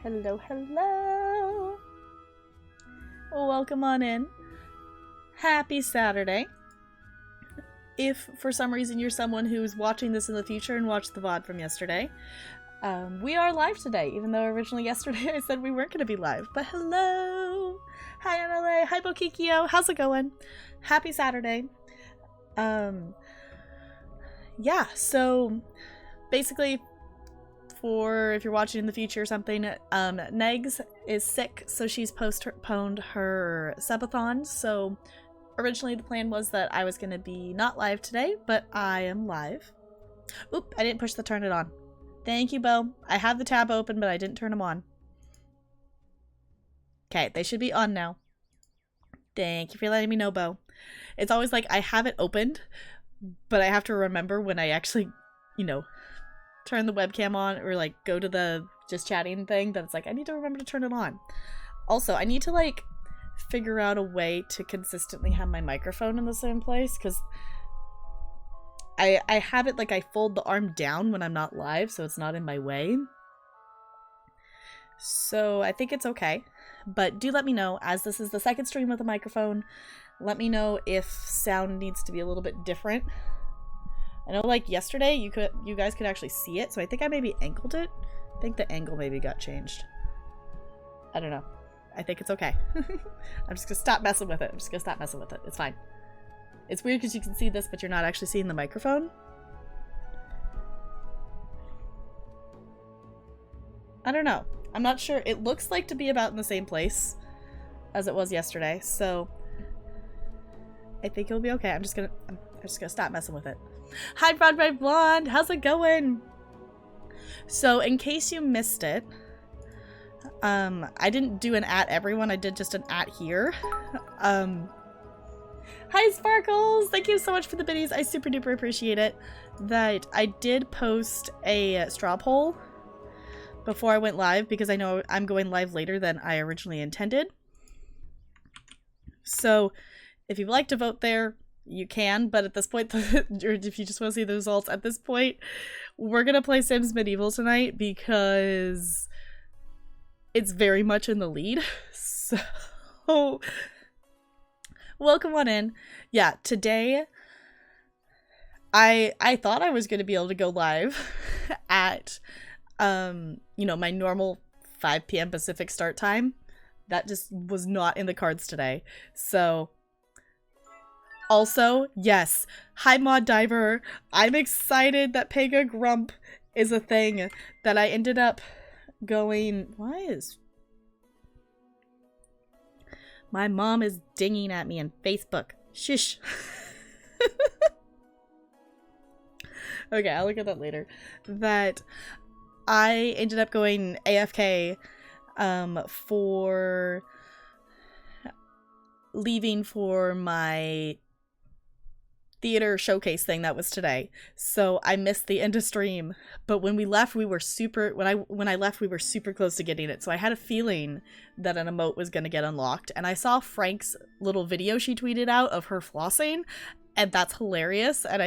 Hello, hello. Welcome on in. Happy Saturday. If for some reason you're someone who's watching this in the future and watched the VOD from yesterday, we are live today, even though originally yesterday I said we weren't going to be live. But hello! Hi MLA, hi Bokikio, how's it going? Happy Saturday. Yeah, so basically, for if you're watching in the future or something, Negs is sick, so she's postponed her subathon. So originally the plan was that I was going to be not live today, but I am live. Oop, I didn't push the turn it on. Thank you, Bo. I have the tab open, but I didn't turn them on. Okay, they should be on now. Thank you for letting me know, Bo. It's always like I have it opened, but I have to remember when I actually, you know, turn the webcam on or like go to the just chatting thing that it's like I need to remember to turn it on. Also, I need to like figure out a way to consistently have my microphone in the same place, because I have it like I fold the arm down when I'm not live so it's not in my way. So I think it's okay. But do let me know, as this is the second stream with a microphone, let me know if sound needs to be a little bit different. I know like yesterday you guys could actually see it, so I think I maybe angled it. I think the angle maybe got changed. I don't know. I think it's okay. I'm just gonna stop messing with it. It's fine. It's weird because you can see this, but you're not actually seeing the microphone. I don't know. I'm not sure. It looks like to be about in the same place as it was yesterday, so I think it'll be okay. I'm just gonna stop messing with it. Hi, Broad Red Blonde. How's it going? So, in case you missed it, I didn't do an at everyone. I did just an at here. Hi, Sparkles. Thank you so much for the biddies. I super duper appreciate it. That I did post a straw poll before I went live, because I know I'm going live later than I originally intended. So if you'd like to vote there, you can, but at this point, or if you just want to see the results, at this point, we're going to play Sims Medieval tonight because it's very much in the lead. So welcome on in. Yeah, today I thought I was going to be able to go live at you know, my normal 5 p.m. Pacific start time. That just was not in the cards today. So also, yes, hi Mod Diver. I'm excited that Pega Grump is a thing, that I ended up going. Why is my mom is dinging at me on Facebook? Shush. Okay, I'll look at that later. That I ended up going AFK for leaving for my theater showcase thing that was today. So I missed the end of stream, but when we left we were super when I left we were super close to getting it. So I had a feeling that an emote was going to get unlocked, and I saw Frank's little video she tweeted out of her flossing, and that's hilarious, and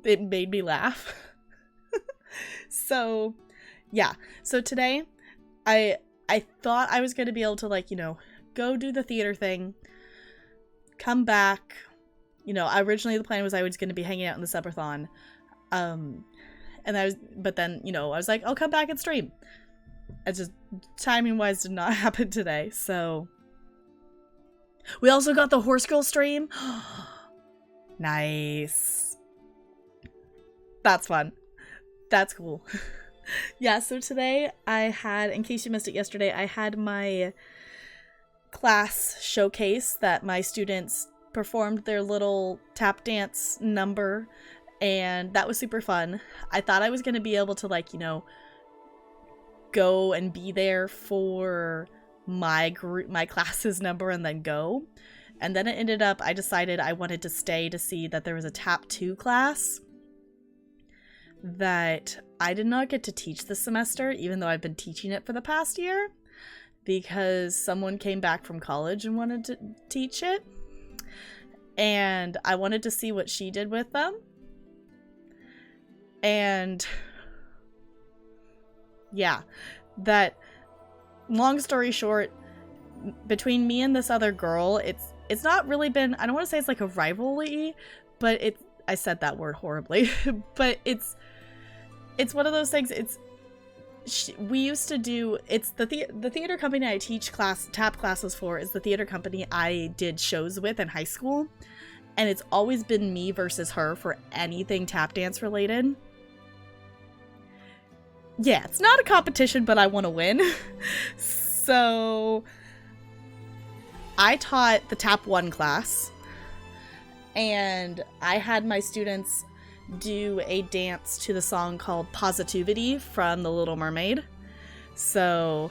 it made me laugh. So yeah, so today I thought I was going to be able to, like, you know, go do the theater thing, come back. You know, originally the plan was I was going to be hanging out in the subathon. But then, you know, I was like, I'll come back and stream. It just, timing wise, did not happen today. So we also got the Horse Girl stream. Nice. That's fun. That's cool. Yeah, so today I had, in case you missed it yesterday, I had my class showcase that my students performed their little tap dance number, and that was super fun. I thought I was going to be able to, like, you know, go and be there for my class's number and then go. And then it ended up, I decided I wanted to stay to see that there was a Tap 2 class that I did not get to teach this semester, even though I've been teaching it for the past year, because someone came back from college and wanted to teach it. And I wanted to see what she did with them. And yeah, that, long story short, between me and this other girl, it's not really been, I don't want to say it's like a rivalry, but I said that word horribly, but it's one of those things. We used to do, it's the theater company I teach tap classes for is the theater company I did shows with in high school, and it's always been me versus her for anything tap dance related. Yeah, it's not a competition, but I want to win. So I taught the Tap 1 class, and I had my students do a dance to the song called Positivity from The Little Mermaid. So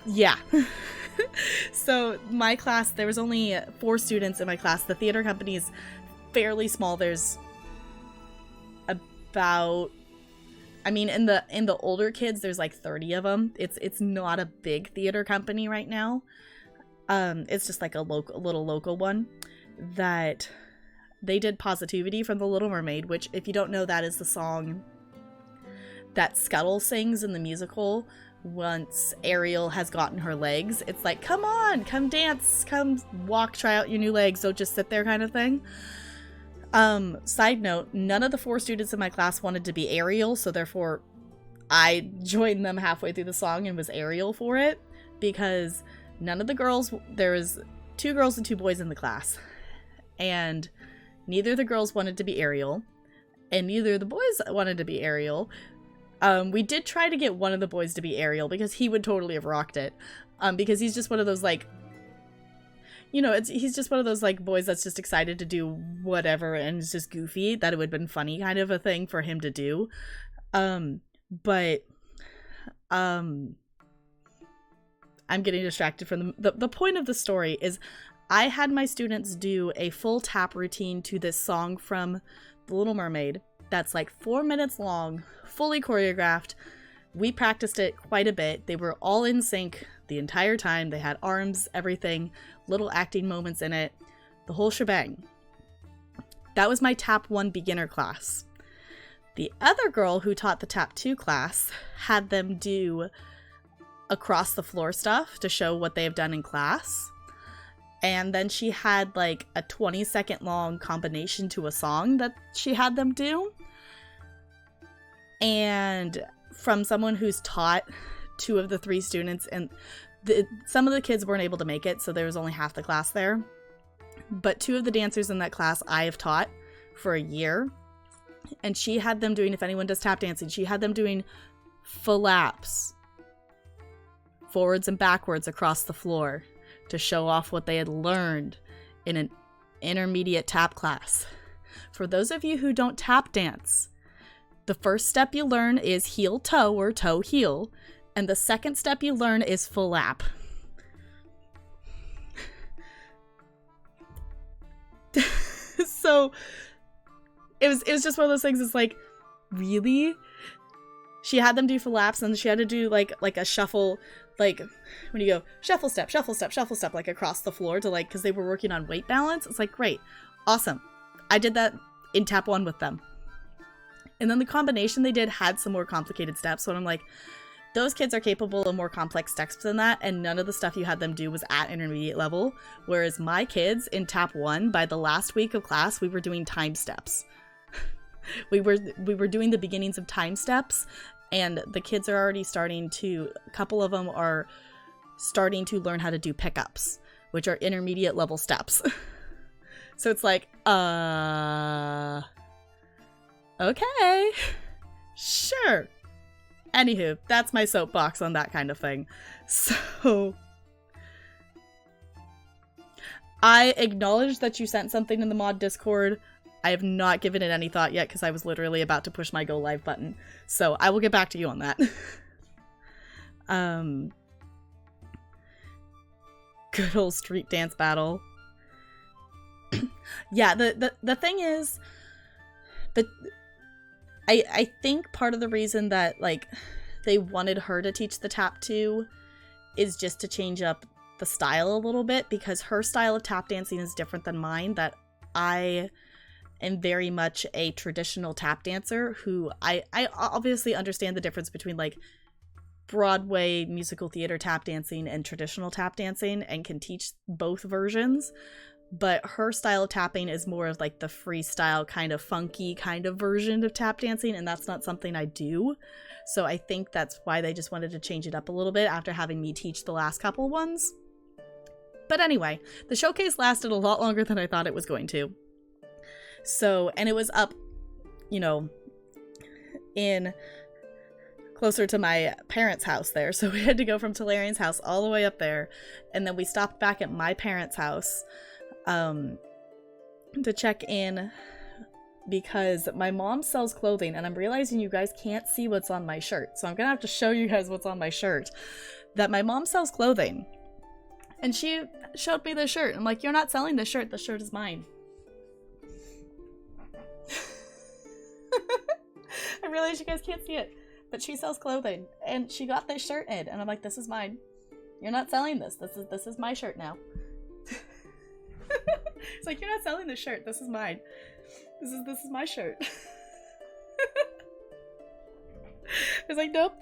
yeah. So my class, there was only 4 students in my class. The theater company is fairly small. There's about, I mean, in the older kids, there's like 30 of them. It's not a big theater company right now. It's just like a little local one that they did Positivity from The Little Mermaid, which, if you don't know, that is the song that Scuttle sings in the musical once Ariel has gotten her legs. It's like, come on, come dance, come walk, try out your new legs, don't just sit there kind of thing. Side note, none of the 4 students in my class wanted to be Ariel, so therefore I joined them halfway through the song and was Ariel for it, because none of the girls, there was 2 girls and 2 boys in the class, and neither of the girls wanted to be Ariel, and neither of the boys wanted to be Ariel. We did try to get one of the boys to be Ariel, because he would totally have rocked it, because he's just one of those, like, you know, he's just one of those, like, boys that's just excited to do whatever, and it's just goofy, that it would have been funny kind of a thing for him to do. But I'm getting distracted from the point of the story is I had my students do a full tap routine to this song from The Little Mermaid that's like 4 minutes long, fully choreographed. We practiced it quite a bit. They were all in sync the entire time. They had arms, everything, little acting moments in it, the whole shebang. That was my Tap 1 beginner class. The other girl who taught the Tap 2 class had them do across the floor stuff to show what they have done in class. And then she had like a 20-second long combination to a song that she had them do. And from someone who's taught 2 of the 3 students, and some of the kids weren't able to make it, so there was only half the class there. But 2 of the dancers in that class I have taught for a year. And she had them doing, if anyone does tap dancing, she had them doing flaps, forwards and backwards across the floor, to show off what they had learned in an intermediate tap class. For those of you who don't tap dance, the first step you learn is heel toe or toe heel, and the second step you learn is flap. So it was just one of those things. It's like, really? She had them do flaps, and she had to do like a shuffle, like when you go shuffle step, like across the floor to, like, because they were working on weight balance. It's like, great, awesome. I did that in Tap 1 with them. And then the combination they did had some more complicated steps. So I'm like, those kids are capable of more complex steps than that, and none of the stuff you had them do was at intermediate level. Whereas my kids in Tap 1, by the last week of class, we were doing time steps. we were doing the beginnings of time steps, and the kids are already starting to, a couple of them are starting to learn how to do pickups, which are intermediate level steps. So it's like, okay, sure. Anywho, that's my soapbox on that kind of thing. So I acknowledge that you sent something in the mod Discord. I have not given it any thought yet because I was literally about to push my go live button. So I will get back to you on that. Good old street dance battle. Yeah, the thing is, I think part of the reason that, like, they wanted her to teach the Tap 2 is just to change up the style a little bit, because her style of tap dancing is different than mine. That I am very much a traditional tap dancer who I obviously understand the difference between, like, Broadway musical theater tap dancing and traditional tap dancing and can teach both versions. But her style of tapping is more of like the freestyle kind of funky kind of version of tap dancing, and that's not something I do. So I think that's why they just wanted to change it up a little bit after having me teach the last couple ones. But anyway, the showcase lasted a lot longer than I thought it was going to. So, and it was up, you know, in closer to my parents' house there. So we had to go from Talarian's house all the way up there. And then we stopped back at my parents' house to check in, because my mom sells clothing, and I'm realizing you guys can't see what's on my shirt, so I'm gonna have to show you guys what's on my shirt. That my mom sells clothing, And she showed me the shirt. I'm like, you're not selling the shirt is mine. I realize you guys can't see it, but she sells clothing, and she got this shirt in, and I'm like, this is mine. You're not selling this. This is my shirt now. It's like, you're not selling this shirt. This is mine. This is my shirt. It's like, nope,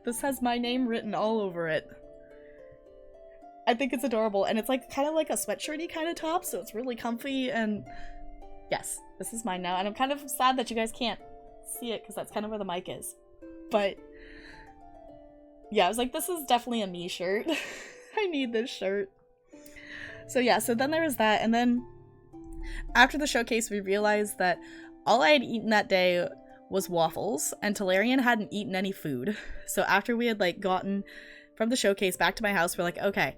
this has my name written all over it. I think it's adorable, and it's like kind of like a sweatshirty kind of top, so it's really comfy, and yes, this is mine now. And I'm kind of sad that you guys can't see it because that's kind of where the mic is. But yeah, I was like, this is definitely a me shirt. I need this shirt. So yeah, so then there was that, and then after the showcase, we realized that all I had eaten that day was waffles, and Talarian hadn't eaten any food. So after we had like gotten from the showcase back to my house, we're like, okay,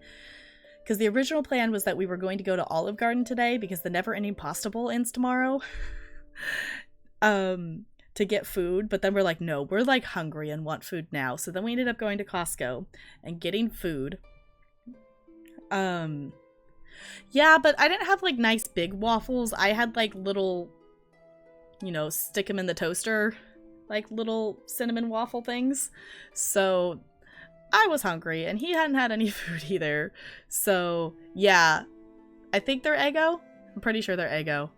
because the original plan was that we were going to go to Olive Garden today because the Never Ending Pasta Bowl ends tomorrow, to get food. But then we're like, no, we're like hungry and want food now. So then we ended up going to Costco and getting food. Yeah, but I didn't have like nice big waffles. I had like little, you know, stick them in the toaster, like little cinnamon waffle things. So I was hungry, and he hadn't had any food either. So yeah, I think they're Eggo. I'm pretty sure they're Eggo.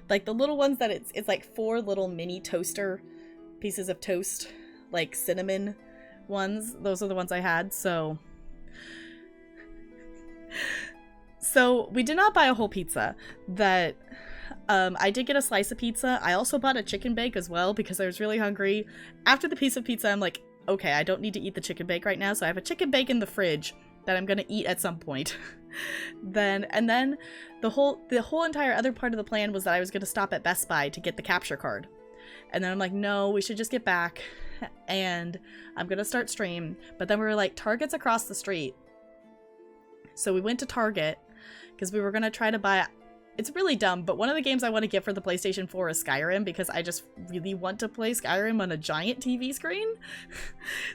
Like the little ones that it's like 4 little mini toaster pieces of toast, like cinnamon ones. Those are the ones I had. So we did not buy a whole pizza. That I did get a slice of pizza. I also bought a chicken bake as well because I was really hungry. After the piece of pizza, I'm like, okay, I don't need to eat the chicken bake right now, so I have a chicken bake in the fridge that I'm gonna eat at some point. Then the whole entire other part of the plan was that I was gonna stop at Best Buy to get the capture card. And then I'm like, no, we should just get back, and I'm gonna start stream. But then we were like, Target's across the street. So we went to Target because we were gonna try to buy, it's really dumb, but one of the games I want to get for the PlayStation 4 is Skyrim because I just really want to play Skyrim on a giant TV screen.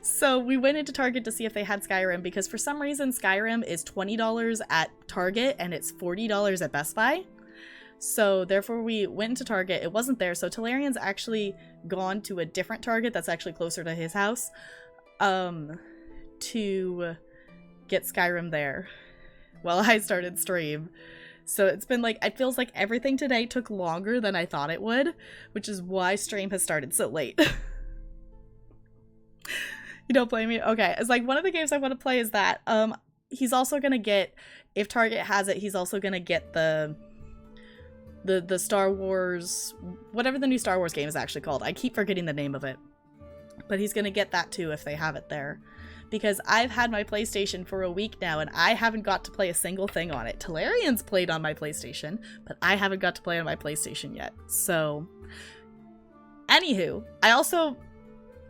So we went into Target to see if they had Skyrim because for some reason Skyrim is $20 at Target and it's $40 at Best Buy. So therefore we went into Target. It wasn't there, so Talarian's actually gone to a different Target that's actually closer to his house to get Skyrim there while I started stream. So it's been like, it feels like everything today took longer than I thought it would, which is why stream has started so late. You don't blame me? Okay, it's like one of the games I want to play is that. He's also gonna get, if Target has it, he's also gonna get the Star Wars, whatever the new Star Wars game is actually called. I keep forgetting the name of it. But he's gonna get that too if they have it there. Because I've had my PlayStation for a week now and I haven't got to play a single thing on it. Talarian's played on my PlayStation, but I haven't got to play on my PlayStation yet. So, anywho, I also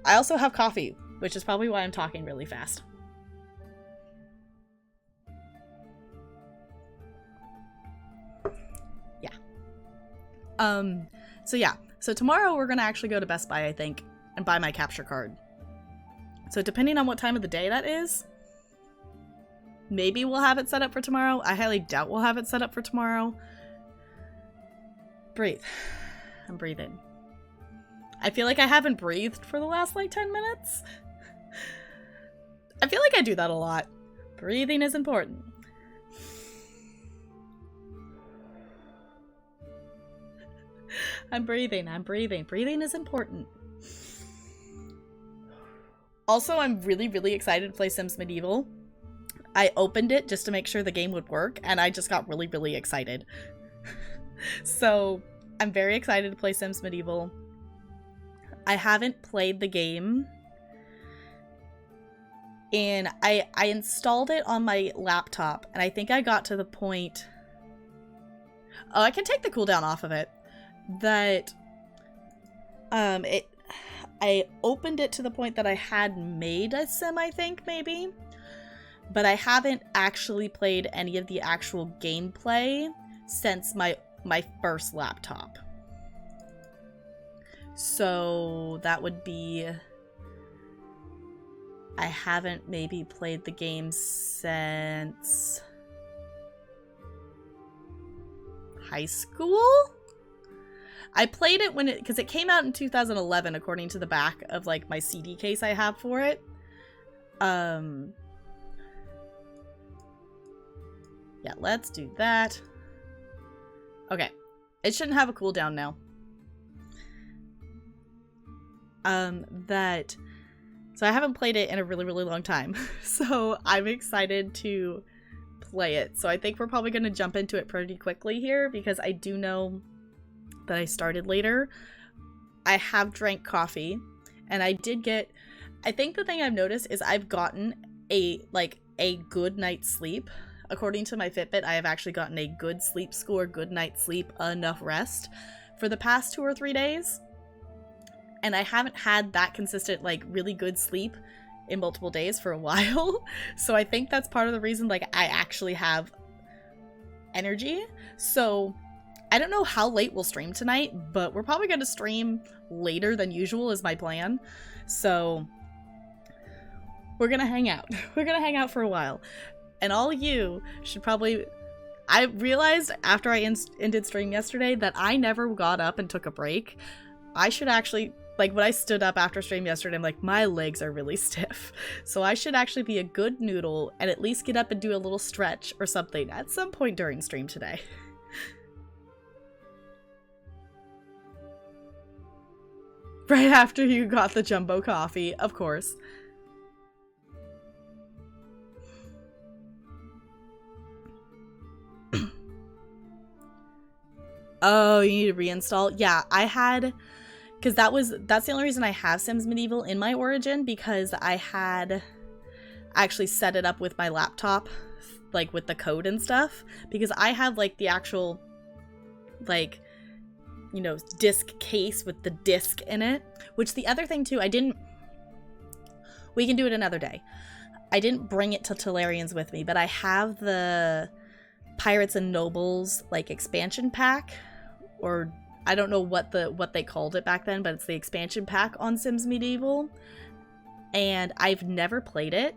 have coffee, which is probably why I'm talking really fast. Yeah. So yeah. So tomorrow we're gonna actually go to Best Buy, I think, and buy my capture card. So depending on what time of the day that is, maybe we'll have it set up for tomorrow. I highly doubt we'll have it set up for tomorrow. Breathe. I'm breathing. I feel like I haven't breathed for the last like 10 minutes. I feel like I do that a lot. Breathing is important. I'm breathing. Breathing is important. Also, I'm really, really excited to play Sims Medieval. I opened it just to make sure the game would work, and I just got really, really excited. So, I'm very excited to play Sims Medieval. I haven't played the game. And I installed it on my laptop, and I think I got to the point... Oh, I can take the cooldown off of it. That... I opened it to the point that I had made a sim, I think, maybe. But I haven't actually played any of the actual gameplay since my first laptop. So that would be I haven't maybe played the game since high school? I played it when because it came out in 2011 according to the back of like my CD case I have for it. Yeah, let's do that. Okay. It shouldn't have a cooldown now. So I haven't played it in a really, really long time. So I'm excited to play it. So I think we're probably going to jump into it pretty quickly here because I do know that I started later. I have drank coffee and I did get, I think the thing I've noticed is I've gotten a good night's sleep. According to my Fitbit, I have actually gotten a good sleep score, good night's sleep, enough rest for the past 2 or 3 days. And I haven't had that consistent, like, really good sleep in multiple days for a while. So I think that's part of the reason, like, I actually have energy. So I don't know how late we'll stream tonight, but we're probably going to stream later than usual is my plan. So we're going to hang out. We're going to hang out for a while. And all you should probably... I realized after I ended stream yesterday that I never got up and took a break. I should actually... Like, when I stood up after stream yesterday, I'm like, my legs are really stiff. So I should actually be a good noodle and at least get up and do a little stretch or something at some point during stream today. Right after you got the jumbo coffee, of course. Oh, you need to reinstall? Yeah, I had... Because that's the only reason I have Sims Medieval in my Origin, because I had actually set it up with my laptop, like with the code and stuff, because I have like the actual, like, you know, disc case with the disc in it, which the other thing too, we can do it another day. I didn't bring it to Tolarians with me, but I have the Pirates and Nobles, like, expansion pack, or... I don't know what they called it back then, but it's the expansion pack on Sims Medieval. And I've never played it.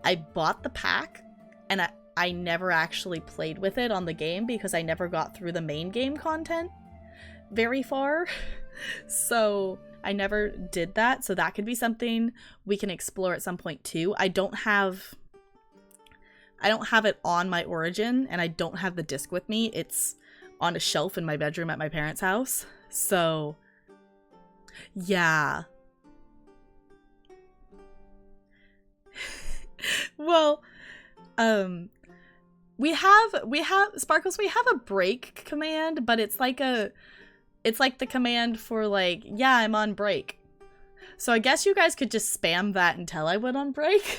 I bought the pack, and I never actually played with it on the game because I never got through the main game content very far. So I never did that. So that could be something we can explore at some point too. I don't have it on my Origin, and I don't have the disc with me. It's on a shelf in my bedroom at my parents' house. So, yeah. Well, we have Sparkles, we have a break command, but it's like the command for like, yeah, I'm on break. So I guess you guys could just spam that until I went on break.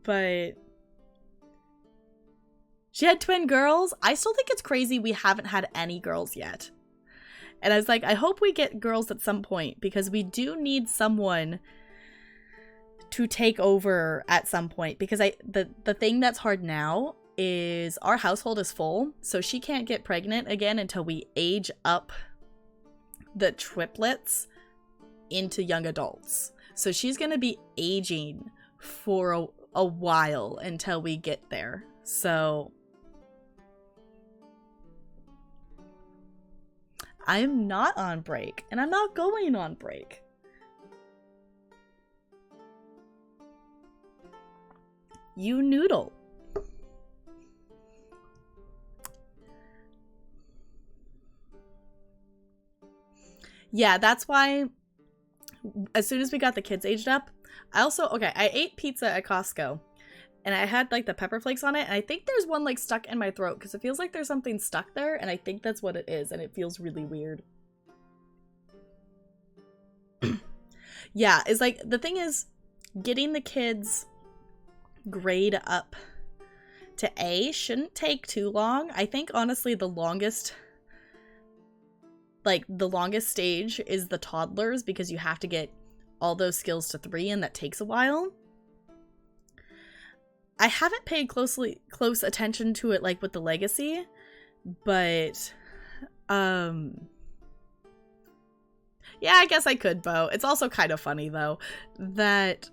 But she had twin girls. I still think it's crazy we haven't had any girls yet. And I was like, I hope we get girls at some point, because we do need someone to take over at some point. Because the thing that's hard now is our household is full, so she can't get pregnant again until we age up the triplets into young adults. So she's gonna be aging for a while until we get there. So I'm not on break, and I'm not going on break. You noodle. Yeah, that's why as soon as we got the kids aged up, I ate pizza at Costco. And I had, like, the pepper flakes on it, and I think there's one, like, stuck in my throat, because it feels like there's something stuck there, and I think that's what it is, and it feels really weird. Yeah, it's like, the thing is, getting the kids grade up to A shouldn't take too long. I think, honestly, the longest stage is the toddlers, because you have to get all those skills to 3, and that takes a while. I haven't paid close attention to it, like, with the legacy, but, Yeah, I guess I could, Bo. It's also kind of funny, though, that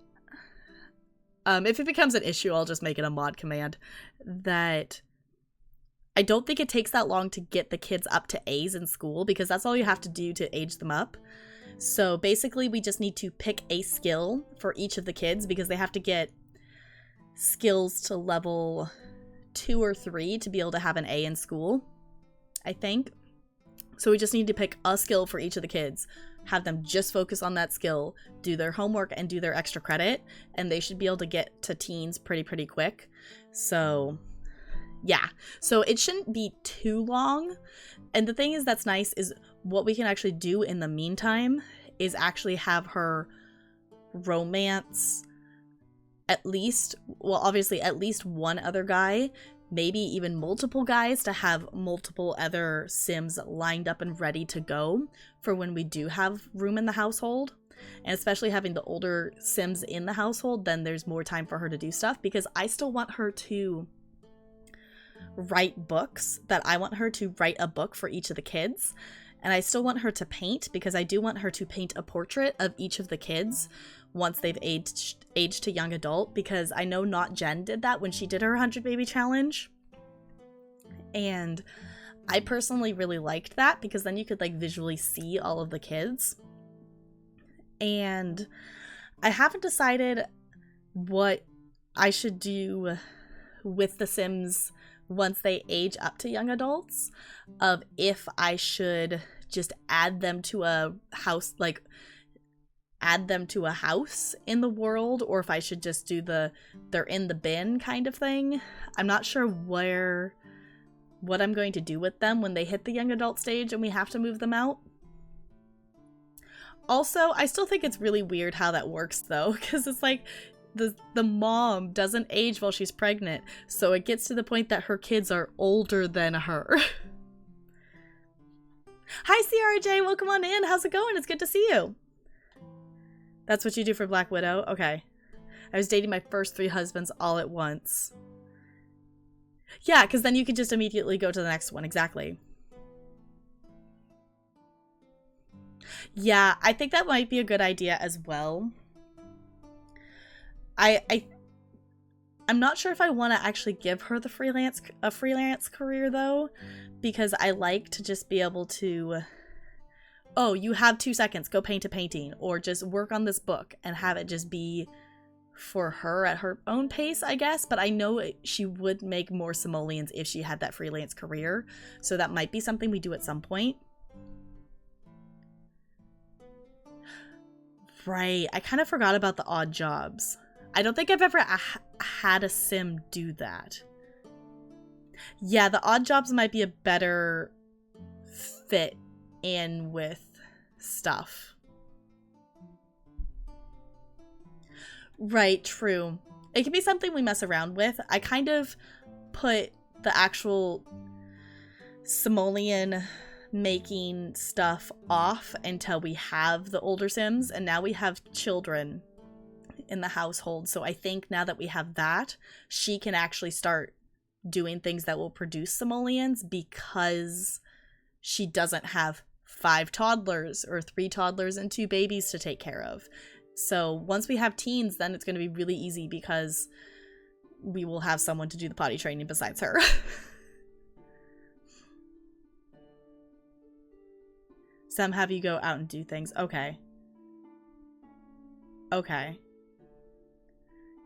if it becomes an issue, I'll just make it a mod command. That I don't think it takes that long to get the kids up to A's in school, because that's all you have to do to age them up. So basically, we just need to pick a skill for each of the kids, because they have to get skills to level 2 or 3 to be able to have an A in school, I think. So we just need to pick a skill for each of the kids, have them just focus on that skill, do their homework and do their extra credit, and they should be able to get to teens pretty quick. So yeah, so it shouldn't be too long. And the thing is that's nice is what we can actually do in the meantime is actually have her romance at least, well, obviously at least one other guy, maybe even multiple guys, to have multiple other Sims lined up and ready to go for when we do have room in the household. And especially having the older Sims in the household, then there's more time for her to do stuff, because I still want her to write books, that I want her to write a book for each of the kids. And I still want her to paint, because I do want her to paint a portrait of each of the kids once they've aged to young adult, because I know Not Jen did that when she did her 100 baby challenge. And I personally really liked that, because then you could like visually see all of the kids. And I haven't decided what I should do with the Sims once they age up to young adults, of if I should just add them to a house, like add them to a house in the world, or if I should just do the they're in the bin kind of thing. I'm not sure what I'm going to do with them when they hit the young adult stage and we have to move them out. Also, I still think it's really weird how that works though, because it's like the mom doesn't age while she's pregnant, so it gets to the point that her kids are older than her. Hi CRJ, welcome on in. How's it going? It's good to see you. That's what you do for Black Widow? Okay. I was dating my first 3 husbands all at once. Yeah, because then you could just immediately go to the next one. Exactly. Yeah, I think that might be a good idea as well. I'm not sure if I want to actually give her the freelance career though, because I like to just be able to, oh, you have 2 seconds, go paint a painting, or just work on this book and have it just be for her at her own pace, I guess. But I know she would make more simoleons if she had that freelance career, so that might be something we do at some point. Right, I kind of forgot about the odd jobs. I don't think I've ever had a Sim do that. Yeah, the odd jobs might be a better fit in with stuff. Right, true. It can be something we mess around with. I kind of put the actual simoleon making stuff off until we have the older Sims, and now we have children in the household. So I think now that we have that, she can actually start doing things that will produce simoleons, because she doesn't have 5 toddlers or 3 toddlers and 2 babies to take care of. So once we have teens, then it's going to be really easy, because we will have someone to do the potty training besides her. Some have you go out and do things. Okay. Okay.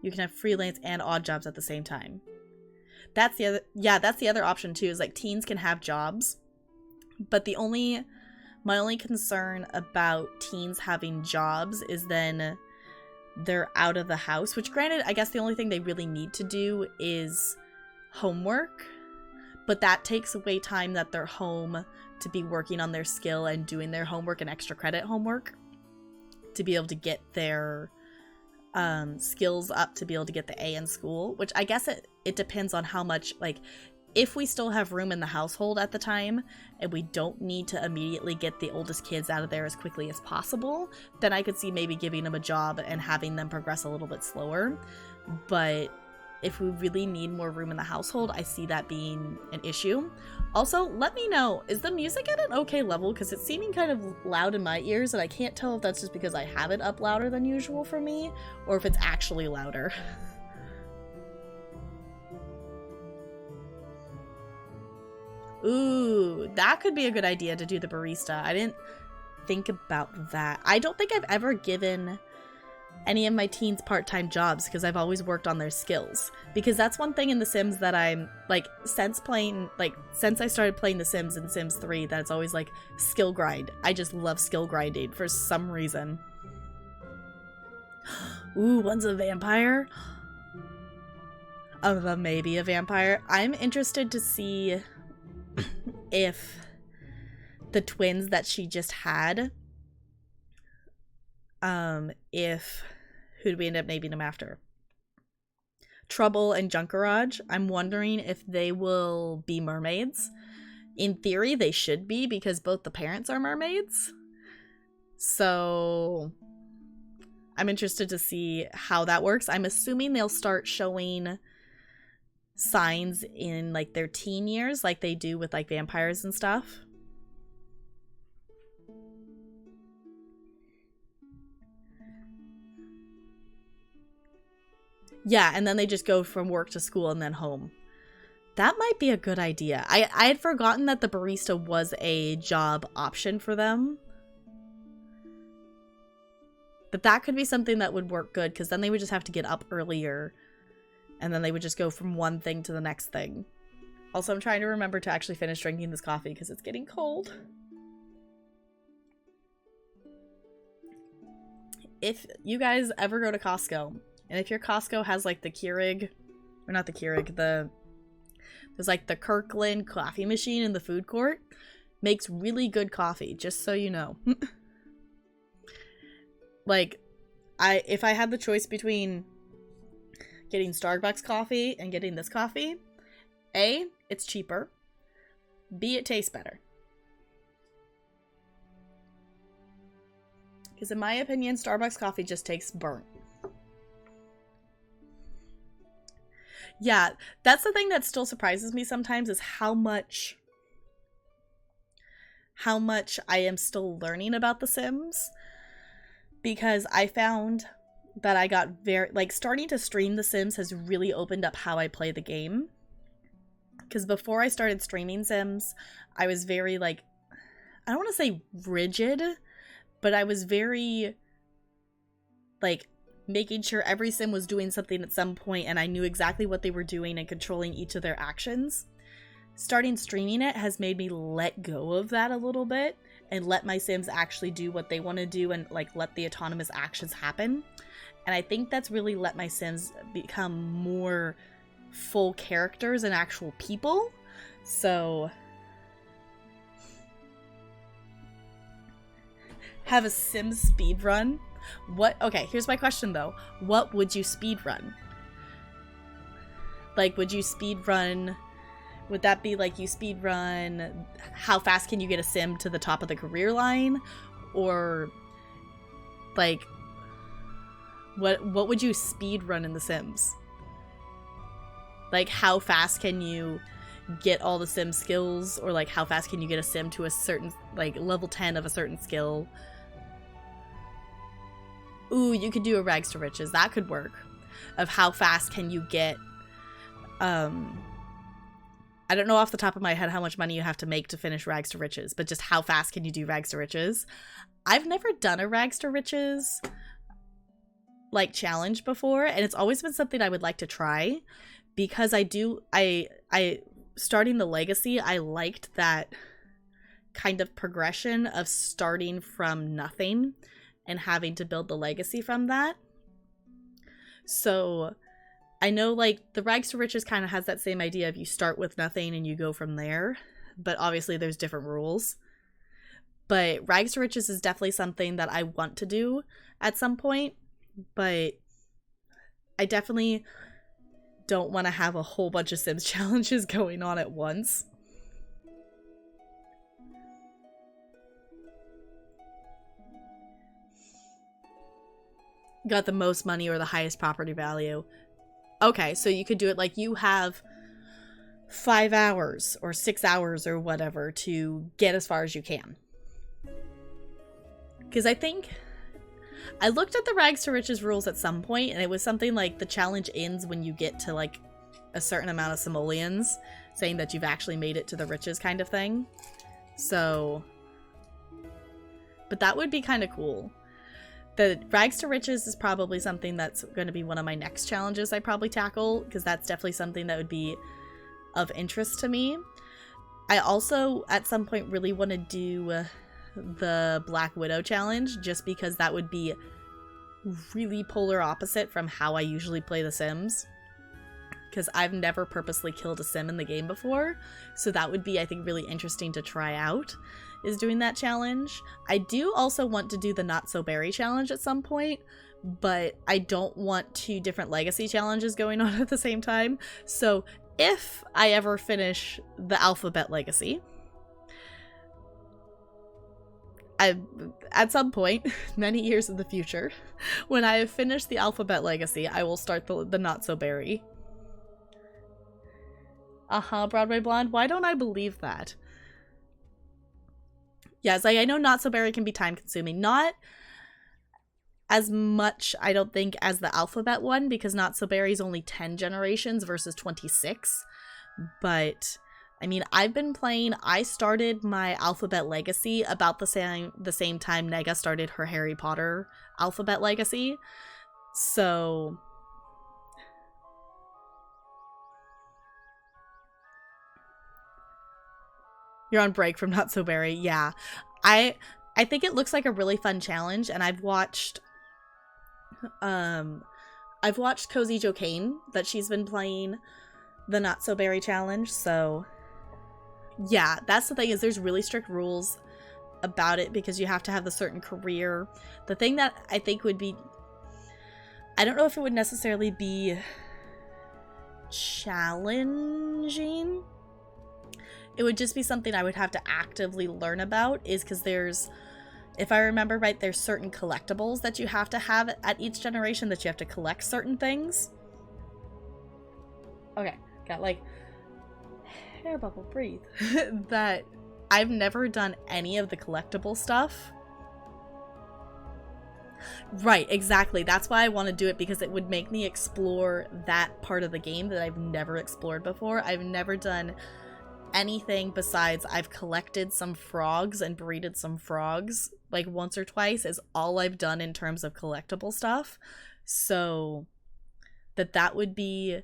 You can have freelance and odd jobs at the same time. That's the other, yeah, that's the other option too, is like teens can have jobs. But my only concern about teens having jobs is then they're out of the house, which granted, I guess the only thing they really need to do is homework, but that takes away time that they're home to be working on their skill and doing their homework and extra credit homework to be able to get their skills up to be able to get the A in school, which I guess it depends on how much, like, if we still have room in the household at the time and we don't need to immediately get the oldest kids out of there as quickly as possible, then I could see maybe giving them a job and having them progress a little bit slower. But if we really need more room in the household, I see that being an issue. Also, let me know, is the music at an okay level? Because it's seeming kind of loud in my ears, and I can't tell if that's just because I have it up louder than usual for me, or if it's actually louder. Ooh, that could be a good idea to do the barista. I didn't think about that. I don't think I've ever given any of my teens part-time jobs because I've always worked on their skills. Because that's one thing in The Sims that I'm, like, since I started playing The Sims in Sims 3, that's always, like, skill grind. I just love skill grinding for some reason. Ooh, one's a vampire? Maybe a vampire. I'm interested to see if the twins that she just had, who'd we end up naming them after? Trouble and Junkeraj. I'm wondering if they will be mermaids. In theory, they should be because both the parents are mermaids. So I'm interested to see how that works. I'm assuming they'll start showing signs in like their teen years like they do with like vampires and stuff. Yeah, and then they just go from work to school and then home. That might be a good idea. I had forgotten that the barista was a job option for them. But that could be something that would work good because then they would just have to get up earlier and then they would just go from one thing to the next thing. Also, I'm trying to remember to actually finish drinking this coffee because it's getting cold. If you guys ever go to Costco, and if your Costco has like the Keurig, or not the Keurig, there's like the Kirkland coffee machine in the food court, makes really good coffee, just so you know. Like, if I had the choice between getting Starbucks coffee and getting this coffee, A, it's cheaper, B, it tastes better. Because in my opinion, Starbucks coffee just tastes burnt. Yeah, that's the thing that still surprises me sometimes is how much I am still learning about The Sims. Because I found that I got starting to stream The Sims has really opened up how I play the game. Because before I started streaming Sims, I was very, I don't want to say rigid, but I was very, making sure every Sim was doing something at some point and I knew exactly what they were doing and controlling each of their actions. Starting streaming it has made me let go of that a little bit and let my Sims actually do what they want to do and let the autonomous actions happen. And I think that's really let my Sims become more full characters and actual people. So have a Sims speedrun. Okay, here's my question though. What would you speedrun? Would you speedrun? Would that be you speedrun how fast can you get a Sim to the top of the career line? Or what would you speedrun in The Sims? How fast can you get all the Sim skills? Or how fast can you get a Sim to a certain level 10 of a certain skill? Ooh, you could do a Rags to Riches. That could work. Of how fast can you get I don't know off the top of my head how much money you have to make to finish Rags to Riches, but just how fast can you do Rags to Riches? I've never done a Rags to Riches challenge before, and it's always been something I would like to try because I starting the Legacy, I liked that kind of progression of starting from nothing and having to build the legacy from that. So I know the Rags to Riches kind of has that same idea of you start with nothing and you go from there, but obviously there's different rules. But Rags to Riches is definitely something that I want to do at some point, but I definitely don't want to have a whole bunch of Sims challenges going on at once. Got the most money or the highest property value. Okay, so you could do it like you have 5 hours or 6 hours or whatever to get as far as you can. Because I think I looked at the Rags to Riches rules at some point, and it was something like the challenge ends when you get to like a certain amount of simoleons, saying that you've actually made it to the riches kind of thing. So, but that would be kind of cool. The Rags to Riches is probably something that's going to be one of my next challenges I probably tackle, because that's definitely something that would be of interest to me. I also, at some point, really want to do the Black Widow challenge, just because that would be really polar opposite from how I usually play The Sims. Because I've never purposely killed a sim in the game before, so that would be, I think, really interesting to try out, is doing that challenge. I do also want to do the Not So Berry challenge at some point, but I don't want 2 different legacy challenges going on at the same time. So if I ever finish the Alphabet Legacy, at some point, many years in the future, when I have finished the Alphabet Legacy, I will start the Not So Berry. Broadway Blonde. Why don't I believe that? Yes, I know Not So Berry can be time consuming. Not as much, I don't think, as the Alphabet one, because Not So Berry is only 10 generations versus 26. But I mean, I've been playing, I started my Alphabet Legacy about the same time Nega started her Harry Potter Alphabet Legacy. So you're on break from Not So Berry. Yeah. I think it looks like a really fun challenge, and I've watched Cozy Joe Kane, that she's been playing the Not So Berry challenge, so yeah, that's the thing, is there's really strict rules about it because you have to have the certain career. The thing that I think would be, I don't know if it would necessarily be challenging, it would just be something I would have to actively learn about, is because there's, if I remember right, there's certain collectibles that you have to have at each generation, that you have to collect certain things. Okay, got like hair bubble, breathe. That I've never done any of the collectible stuff. Right, exactly. That's why I want to do it, because it would make me explore that part of the game that I've never explored before. I've never done anything besides I've collected some frogs and breeded some frogs like once or twice, is all I've done in terms of collectible stuff. So that would be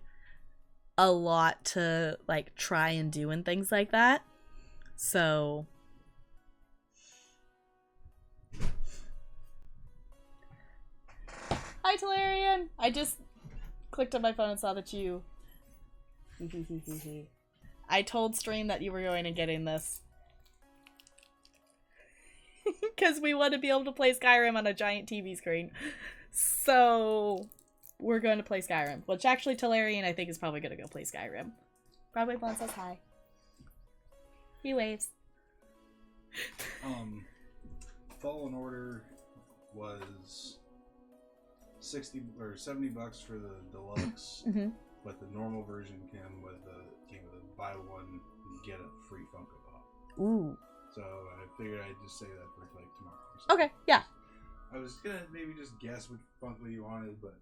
a lot to like try and do and things like that. So hi Talarian! I just clicked on my phone and saw that you I told Stream that you were going and getting this. Because we want to be able to play Skyrim on a giant TV screen. So we're going to play Skyrim. Which actually Talarian I think is probably going to go play Skyrim. Broadway Blonde says hi. He waves. Fallen Order was $60 or $70 for the deluxe, but the normal version came with a buy one and get a free Funko Pop. Ooh. So I figured I'd just say that for like tomorrow. Okay, yeah. I was gonna maybe just guess what Funko you wanted, but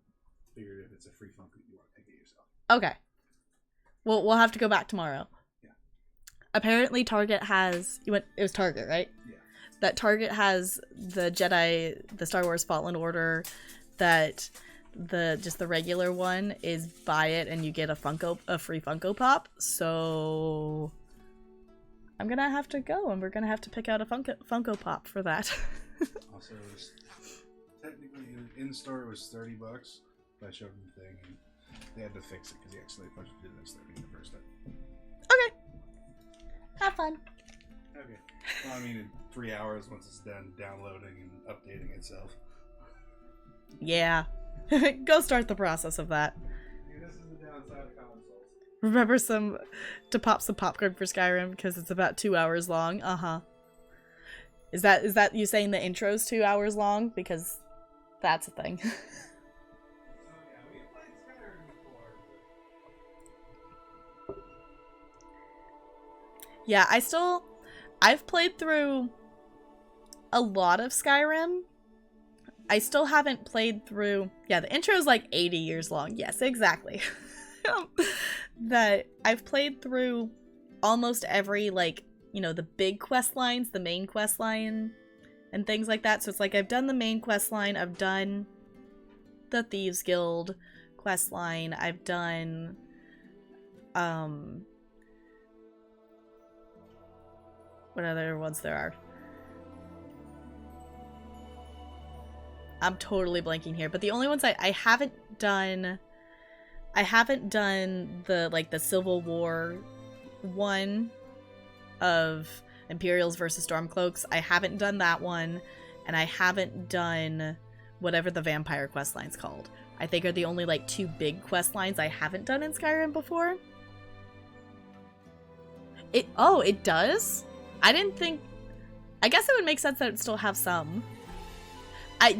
figured if it's a free Funko, you want to pick it yourself. Okay. Well, we'll have to go back tomorrow. Yeah. Apparently Target has, it was Target, right? Yeah. That Target has the Jedi, the Star Wars Fallen Order, that the regular one is buy it and you get a free Funko Pop. So I'm gonna have to go and we're gonna have to pick out a Funko Pop for that. Also, technically in store it was $30, but I showed them the thing and they had to fix it because he actually budgeted it as $30 the first time. Okay. Have fun. Okay. Well, I mean, in 3 hours once it's done downloading and updating itself. Yeah. Go start the process of that. Yeah, this is the downside of consoles. Remember to pop some popcorn for Skyrim because it's about 2 hours long. Is that you saying the intro's 2 hours long? Because that's a thing. Oh yeah, we played Skyrim before. Yeah, I've played through a lot of Skyrim. I still haven't played through, yeah, the intro is like 80 years long. Yes, exactly. That I've played through almost every, like, you know, the big quest lines, the main quest line, and things like that. So it's like I've done the main quest line, I've done the Thieves Guild quest line, I've done, what other ones there are? I'm totally blanking here, but the only ones I haven't done the, like, the Civil War one of Imperials versus Stormcloaks. I haven't done that one, and I haven't done whatever the vampire quest line's called. I think are the only, like, 2 big quest lines I haven't done in Skyrim before. It does? I didn't think... I guess it would make sense that it would still have some.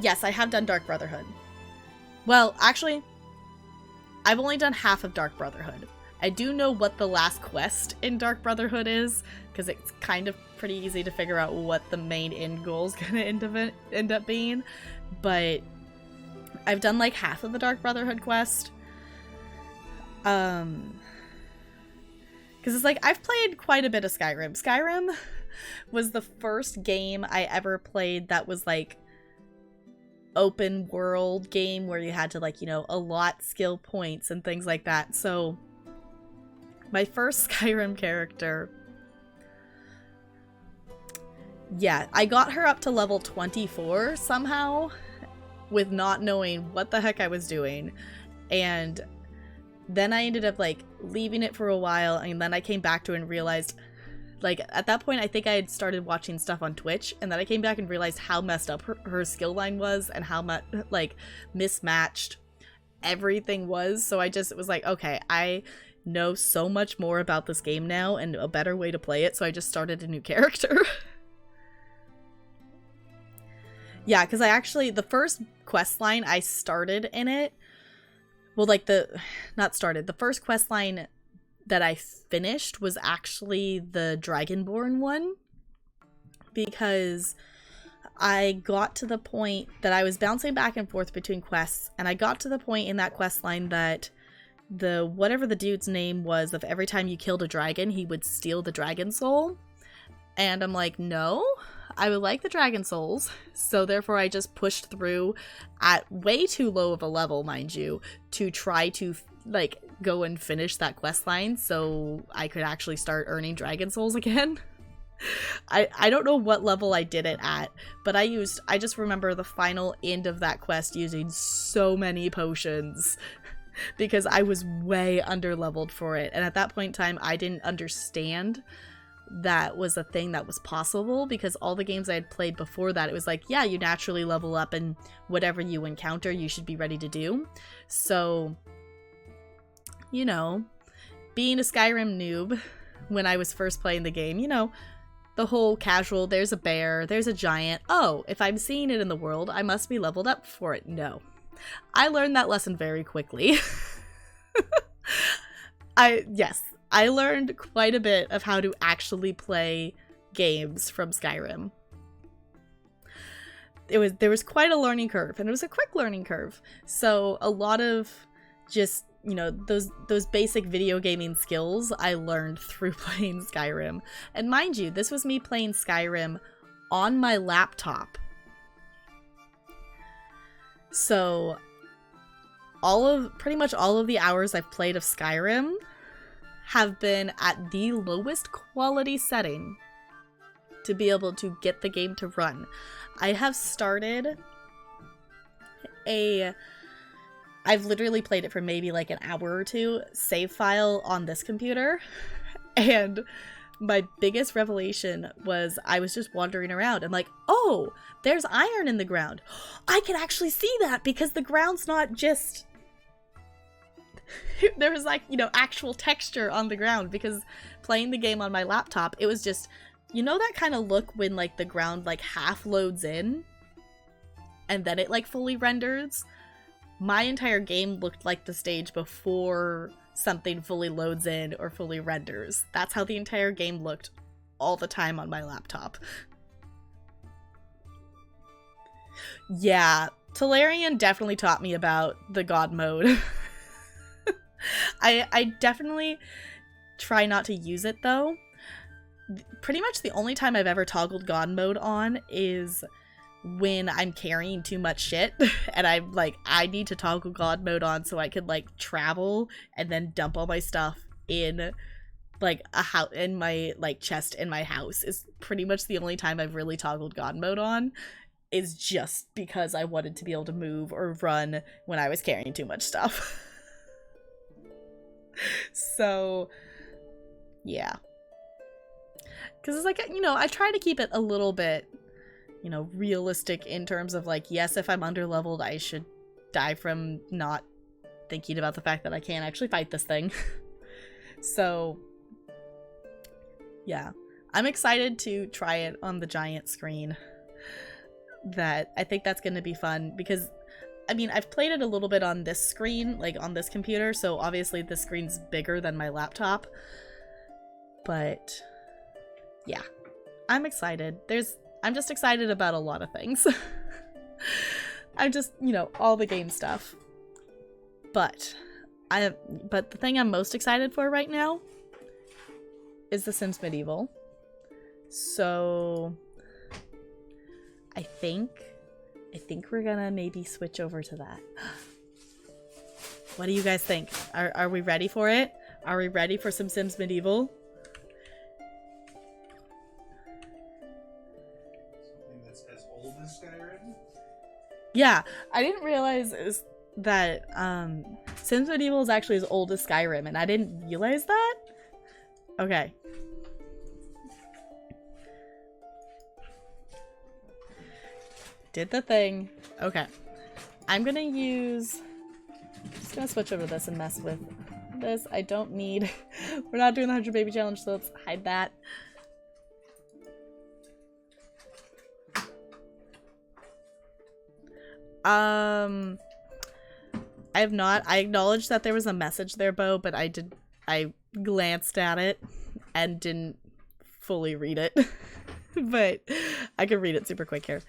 Yes, I have done Dark Brotherhood. Well, actually, I've only done half of Dark Brotherhood. I do know what the last quest in Dark Brotherhood is, because it's kind of pretty easy to figure out what the main end goal is going to end up being. But I've done like half of the Dark Brotherhood quest. Because it's like, I've played quite a bit of Skyrim. Skyrim was the first game I ever played that was like open world game where you had to, like, you know, allot skill points and things like that. So my first Skyrim character, yeah, I got her up to level 24 somehow with not knowing what the heck I was doing. And then I ended up, like, leaving it for a while, and then I came back to it and realized, like, at that point I think I had started watching stuff on Twitch, and then I came back and realized how messed up her skill line was and how much, like, mismatched everything was. So I just was like, okay, I know so much more about this game now and a better way to play it, so I just started a new character. Yeah, because the first quest line I started in it, well, like, the first quest line that I finished was actually the Dragonborn one, because I got to the point that I was bouncing back and forth between quests, and I got to the point in that quest line that whatever the dude's name was, of every time you killed a dragon, he would steal the dragon soul. And I'm like, no, I would like the dragon souls. So therefore I just pushed through at way too low of a level, mind you, to try to, like, go and finish that quest line so I could actually start earning dragon souls again. I don't know what level I did it at, but I just remember the final end of that quest using so many potions because I was way under leveled for it. And at that point in time, I didn't understand that was a thing that was possible, because all the games I had played before that, it was like, yeah, you naturally level up and whatever you encounter, you should be ready to do. So, you know, being a Skyrim noob when I was first playing the game, you know, the whole casual, there's a bear, there's a giant, oh, if I'm seeing it in the world, I must be leveled up for it. No. I learned that lesson very quickly. I learned quite a bit of how to actually play games from Skyrim. There was quite a learning curve, and it was a quick learning curve. So a lot of just, you know, those basic video gaming skills I learned through playing Skyrim. And mind you, this was me playing Skyrim on my laptop. So pretty much all of the hours I've played of Skyrim have been at the lowest quality setting to be able to get the game to run. I have started I've literally played it for maybe like an hour or two, save file on this computer, and my biggest revelation was I was just wandering around. I'm like, oh, there's iron in the ground. I can actually see that because the ground's not just... there was, like, you know, actual texture on the ground, because playing the game on my laptop, it was just, you know, that kind of look when, like, the ground, like, half loads in and then it, like, fully renders? My entire game looked like the stage before something fully loads in or fully renders. That's how the entire game looked all the time on my laptop. Yeah, Tolarian definitely taught me about the God mode. I definitely try not to use it though. Pretty much the only time I've ever toggled God mode on is when I'm carrying too much shit and I'm like, I need to toggle God mode on so I could like travel and then dump all my stuff in like a house, in my like chest in my house. Is pretty much the only time I've really toggled God mode on, is just because I wanted to be able to move or run when I was carrying too much stuff. So yeah, because it's like, you know, I try to keep it a little bit, you know, realistic in terms of like, yes, if I'm underleveled, I should die from not thinking about the fact that I can't actually fight this thing. So yeah, I'm excited to try it on the giant screen. That I think that's going to be fun because, I mean, I've played it a little bit on this screen, like on this computer, so obviously this screen's bigger than my laptop. But yeah, I'm excited. I'm just excited about a lot of things. I'm just, you know, all the game stuff. But the thing I'm most excited for right now is The Sims Medieval. So I think we're gonna maybe switch over to that. What do you guys think? Are we ready for it? Are we ready for some Sims Medieval? Something that's as old as Skyrim? Yeah, I didn't realize that Sims Medieval is actually as old as Skyrim, and I didn't realize that? Okay. Did the thing. Okay. I'm gonna use... just gonna switch over to this and mess with this. I don't need... we're not doing the 100 baby challenge, so let's hide that. I have not. I acknowledged that there was a message there, Bo, but I glanced at it and didn't fully read it. But I can read it super quick here.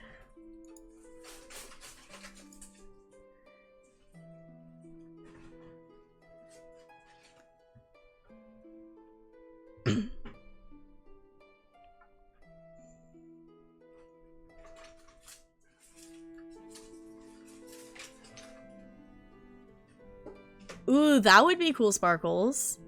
Ooh, that would be cool, Sparkles.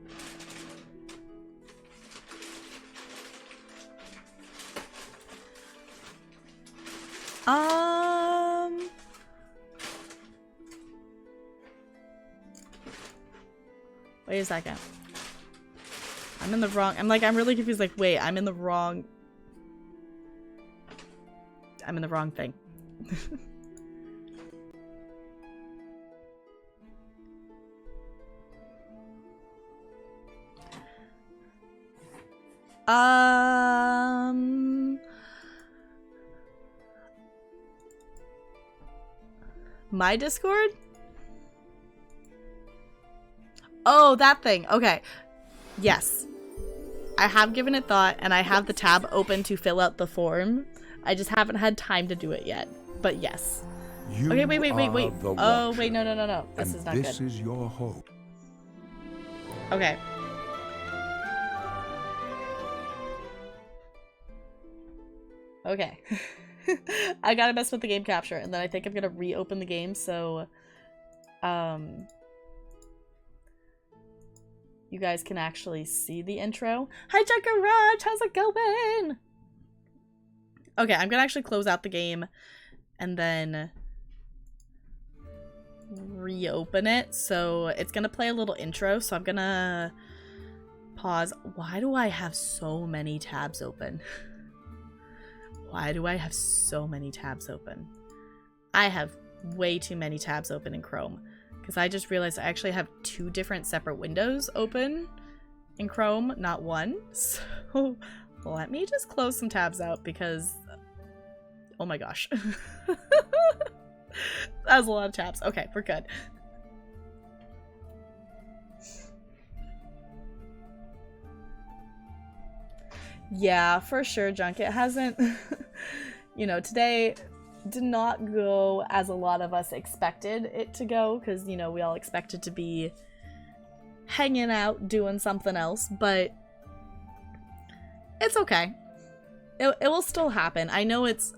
Wait a second. I'm in the wrong... I'm really confused. Like, wait, I'm in the wrong thing. My Discord? Oh, that thing. Okay. Yes. I have given it thought, and I have the tab open to fill out the form. I just haven't had time to do it yet. But yes. Okay, wait. Oh, wait, no. This is not good. This is your hope. Okay. Okay. I gotta mess with the game capture, and then I think I'm gonna reopen the game, so you guys can actually see the intro. Hi, Junker Raj! How's it going? Okay, I'm gonna actually close out the game and then reopen it. So it's gonna play a little intro, so I'm gonna pause. Why do I have so many tabs open? Why do I have so many tabs open? I have way too many tabs open in Chrome. Because I just realized I actually have 2 different separate windows open in Chrome, not one. So let me just close some tabs out because... oh my gosh. That was a lot of tabs. Okay, we're good. Yeah, for sure, Junk. It hasn't, you know, today did not go as a lot of us expected it to go, because, you know, we all expected to be hanging out, doing something else, but it's okay. It will still happen. I know it's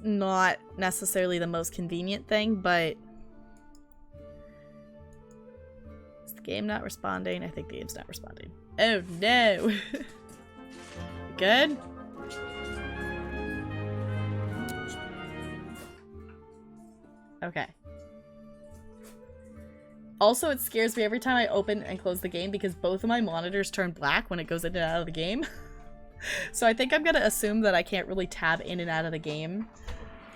not necessarily the most convenient thing, but is the game not responding? I think the game's not responding. Oh no. Good? Okay. Also, it scares me every time I open and close the game because both of my monitors turn black when it goes in and out of the game. So I think I'm gonna assume that I can't really tab in and out of the game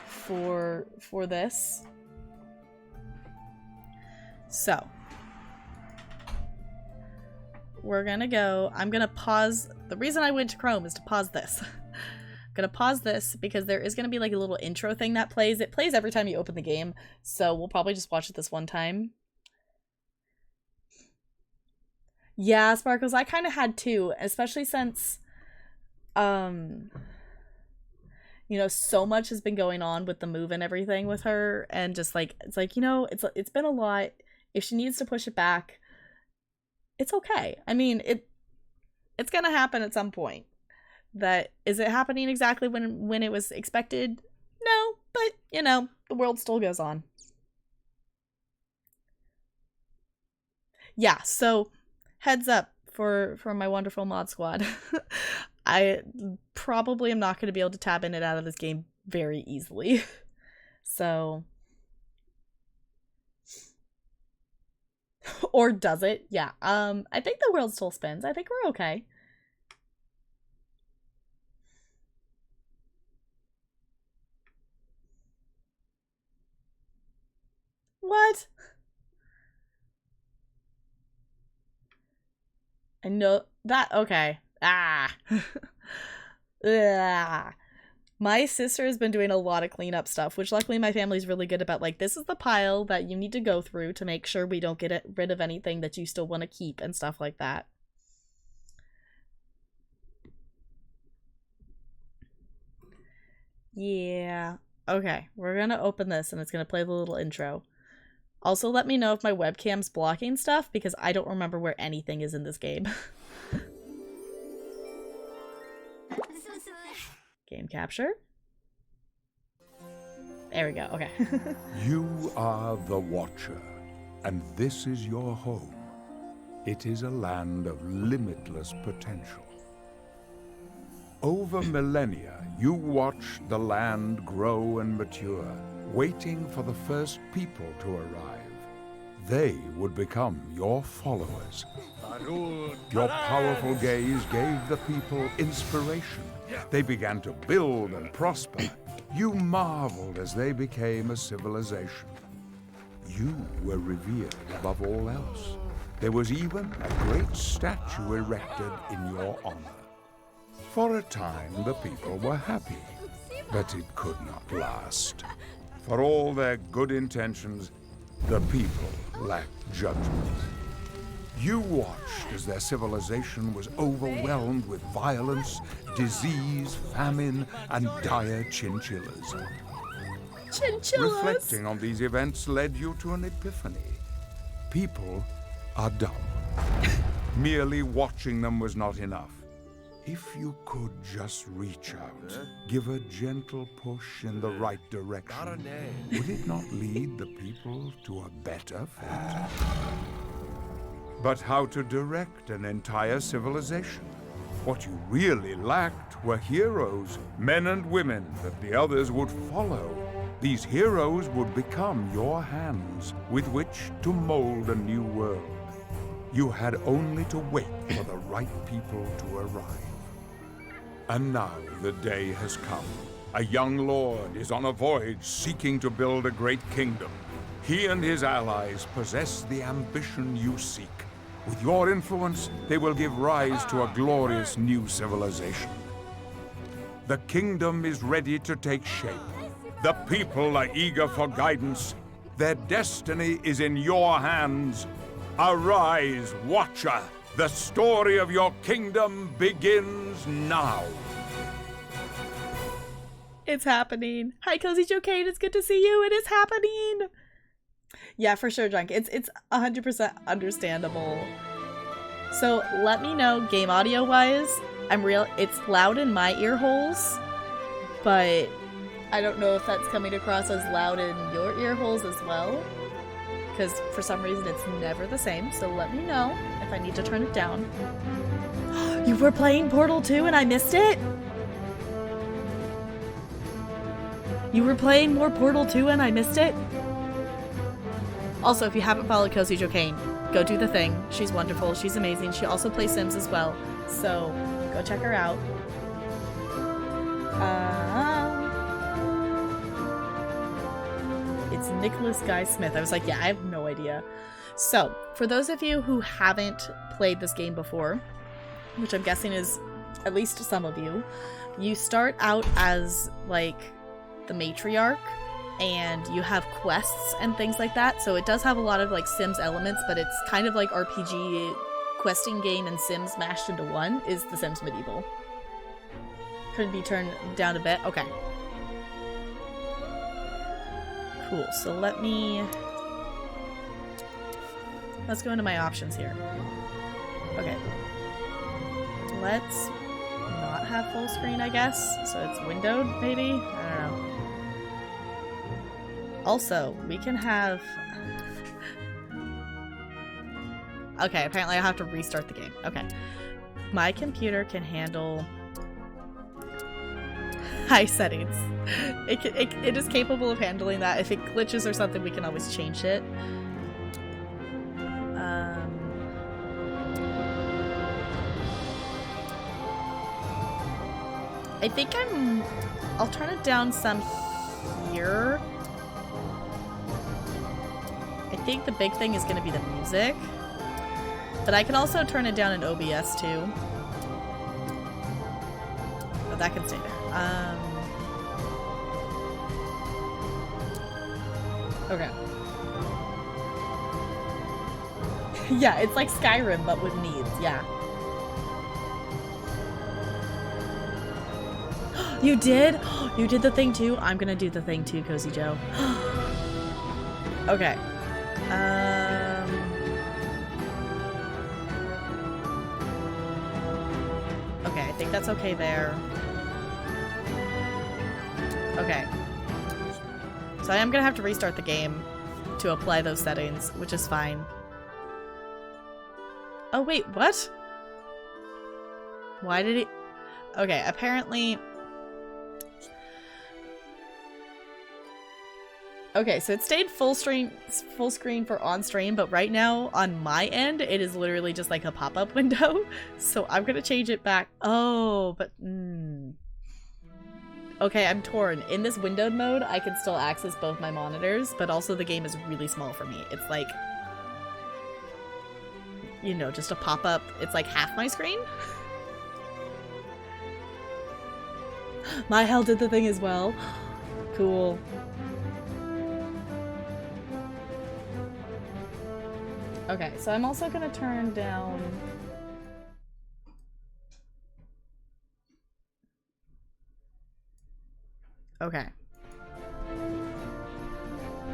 for this. So we're gonna go. I'm gonna pause. The reason I went to Chrome is to pause this. I'm gonna pause this because there is gonna be like a little intro thing that plays. It plays every time you open the game, so we'll probably just watch it this one time. Yeah, Sparkles, I kind of had too, especially since you know, so much has been going on with the move and everything with her, and just like it's like, you know, it's been a lot. If she needs to push it back, it's okay. I mean, it's gonna happen at some point. That is it happening exactly when it was expected? No, but you know, the world still goes on. Yeah, so heads up for my wonderful mod squad. I probably am not going to be able to tab in and out of this game very easily. So, or does it? Yeah. I think the world still spins. I think we're okay. What? I know that. Okay. Ah. Ugh. My sister has been doing a lot of cleanup stuff, which luckily my family's really good about. Like, this is the pile that you need to go through to make sure we don't get rid of anything that you still want to keep and stuff like that. Yeah. Okay, we're gonna open this and it's gonna play the little intro. Also, let me know if my webcam's blocking stuff because I don't remember where anything is in this game. Game capture. There we go. Okay. You are the Watcher, and this is your home. It is a land of limitless potential. Over millennia, you watched the land grow and mature, waiting for the first people to arrive. They would become your followers. Your powerful gaze gave the people inspiration. They began to build and prosper. You marveled as they became a civilization. You were revered above all else. There was even a great statue erected in your honor. For a time, the people were happy, but it could not last. For all their good intentions, the people lacked judgment. You watched as their civilization was overwhelmed with violence, disease, famine, and dire chinchillas. Chinchillas! Reflecting on these events led you to an epiphany. People are dumb. Merely watching them was not enough. If you could just reach out, give a gentle push in the right direction, would it not lead the people to a better fate? But how to direct an entire civilization? What you really lacked were heroes, men and women that the others would follow. These heroes would become your hands with which to mold a new world. You had only to wait for the right people to arrive. And now the day has come. A young lord is on a voyage seeking to build a great kingdom. He and his allies possess the ambition you seek. With your influence, they will give rise to a glorious new civilization. The kingdom is ready to take shape. The people are eager for guidance. Their destiny is in your hands. Arise, Watcher! The story of your kingdom begins now. It's happening. Hi, Cozy Joe Kane. It's good to see you. It is happening. Yeah, for sure, Drunk. It's 100% understandable. So let me know, game audio wise. It's loud in my ear holes, but I don't know if that's coming across as loud in your ear holes as well. Because for some reason it's never the same. So let me know if I need to turn it down. You were playing Portal 2 and I missed it? You were playing more Portal 2 and I missed it? Also, if you haven't followed Cozy Joe Kane, go do the thing. She's wonderful. She's amazing. She also plays Sims as well. So, go check her out. It's Nicholas Guy Smith. I was like, yeah, I have no idea. So, for those of you who haven't played this game before, which I'm guessing is at least some of you, you start out as, like, the matriarch, and you have quests and things like that. So it does have a lot of like Sims elements, but it's kind of like RPG questing game and Sims mashed into one is The Sims Medieval. Could be turned down a bit. Okay. Cool. So let's go into my options here. Okay. Let's not have full screen, I guess. So it's windowed, maybe? I don't know. Also, we can have... Okay, apparently I have to restart the game. Okay. My computer can handle high settings. It is capable of handling that. If it glitches or something, we can always change it. I think I'll turn it down some here. I think the big thing is going to be the music. But I can also turn it down in OBS too. But that can stay there. Okay. Yeah, it's like Skyrim, but with needs. Yeah. You did? You did the thing too? I'm gonna do the thing too, Cozy Joe. Okay. Okay, I think that's okay there. Okay. So I am gonna have to restart the game to apply those settings, which is fine. Oh wait, what? Why did it... Okay, apparently... Okay, so it stayed full screen for on stream, but right now on my end, it is literally just like a pop-up window. So I'm gonna change it back. Oh, but okay, I'm torn. In this windowed mode, I can still access both my monitors, but also the game is really small for me. It's like, you know, just a pop-up. It's like half my screen. My hell did the thing as well. Cool. Okay, so I'm also gonna turn down... Okay.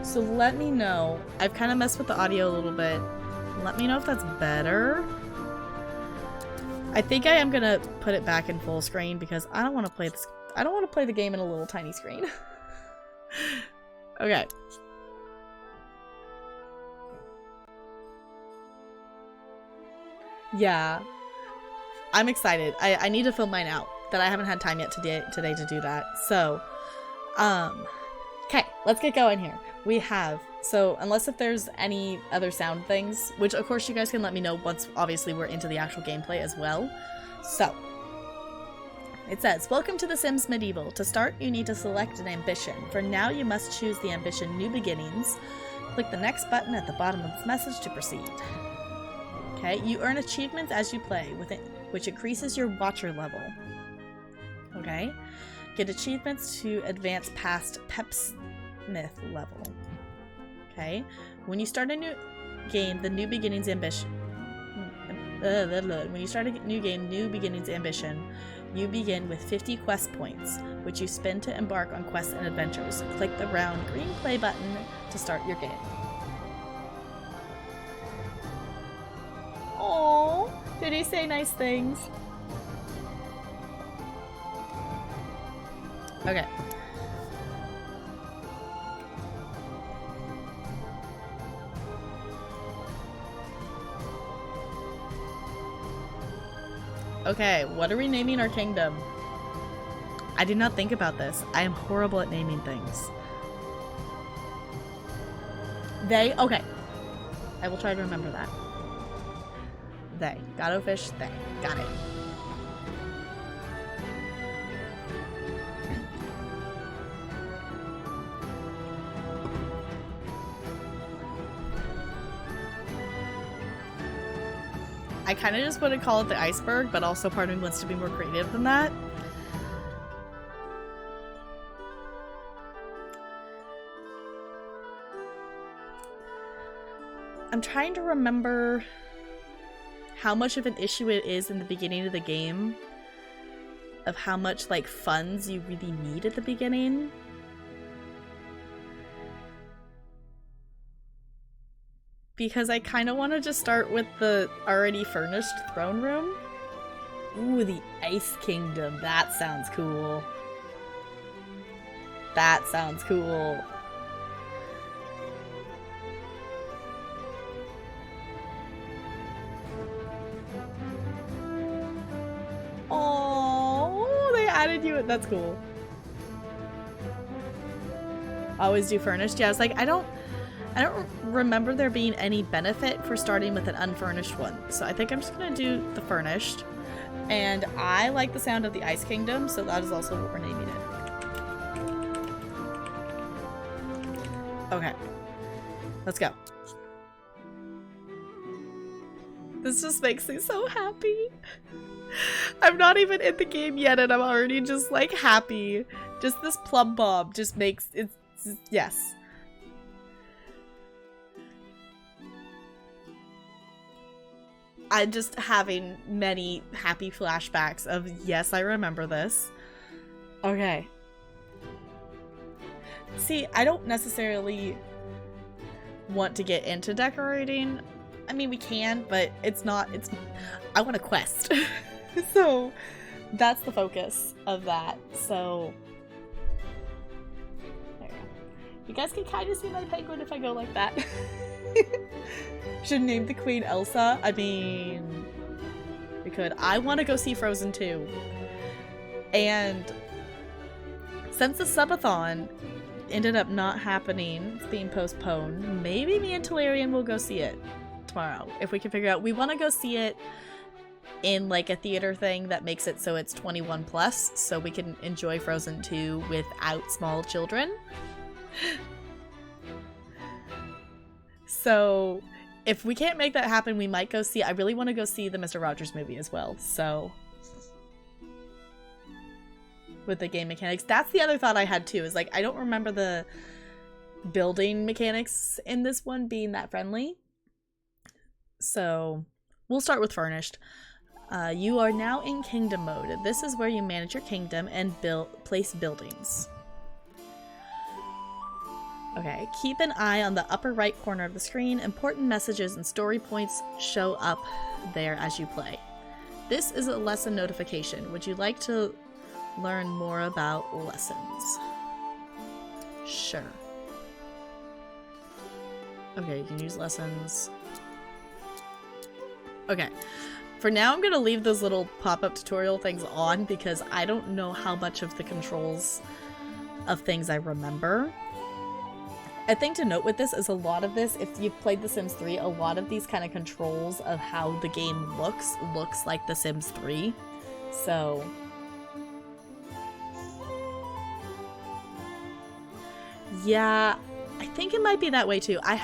So let me know. I've kind of messed with the audio a little bit. Let me know if that's better. I think I am gonna put it back in full screen because I don't want to play this. I don't want to play the game in a little tiny screen. Okay. Yeah. I'm excited. I need to film mine out. That I haven't had time yet today to do that. So, okay, let's get going here. We have, so unless if there's any other sound things, which of course you guys can let me know once obviously we're into the actual gameplay as well. So, it says, welcome to The Sims Medieval. To start, you need to select an ambition. For now, you must choose the ambition New Beginnings. Click the next button at the bottom of this message to proceed. Okay, you earn achievements as you play, which increases your Watcher level. Okay, get achievements to advance past Pepsmith level. Okay, when you start a game, the New Beginnings Ambition. When you start a new game, New Beginnings Ambition, you begin with 50 quest points, which you spend to embark on quests and adventures. Click the round green play button to start your game. Oh, did he say nice things? Okay. Okay, what are we naming our kingdom? I did not think about this. I am horrible at naming things. They? Okay. I will try to remember that. They. Goddofish, they. Got it. I kind of just want to call it the iceberg, but also part of me wants to be more creative than that. I'm trying to remember how much of an issue it is in the beginning of the game, of how much like funds you really need at the beginning. Because I kind of want to just start with the already furnished throne room. Ooh, the Ice Kingdom. That sounds cool. That sounds cool. Oh, they added you. That's cool. Always do furnished. Yeah, I was like, I don't remember there being any benefit for starting with an unfurnished one. So I think I'm just gonna do the furnished. And I like the sound of the Ice Kingdom, so that is also what we're naming it. Okay. Let's go. This just makes me so happy. I'm not even in the game yet and I'm already just like happy. Just this plum bob just makes it, yes. I'm just having many happy flashbacks of, yes, I remember this. Okay. See, I don't necessarily want to get into decorating. I mean, we can, but I want a quest. So, that's the focus of that. So, there you go. You guys can kind of see my penguin if I go like that. Should name the queen Elsa. I mean, we could. I want to go see Frozen 2. And since the subathon ended up not happening, it's being postponed, maybe me and Talarian will go see it tomorrow. If we can figure out. We want to go see it in like a theater thing that makes it so it's 21 plus, so we can enjoy Frozen 2 without small children. So if we can't make that happen, we might go see, I really want to go see the Mr. Rogers movie as well, so. With the game mechanics. That's the other thought I had too, is like, I don't remember the building mechanics in this one being that friendly. So, we'll start with furnished. You are now in kingdom mode. This is where you manage your kingdom and place buildings. Okay, keep an eye on the upper right corner of the screen. Important messages and story points show up there as you play. This is a lesson notification. Would you like to learn more about lessons? Sure. Okay, you can use lessons. Okay. For now, I'm going to leave those little pop-up tutorial things on because I don't know how much of the controls of things I remember. A thing to note with this is a lot of this, if you've played The Sims 3, a lot of these kind of controls of how the game looks like The Sims 3. So, yeah, I think it might be that way too. I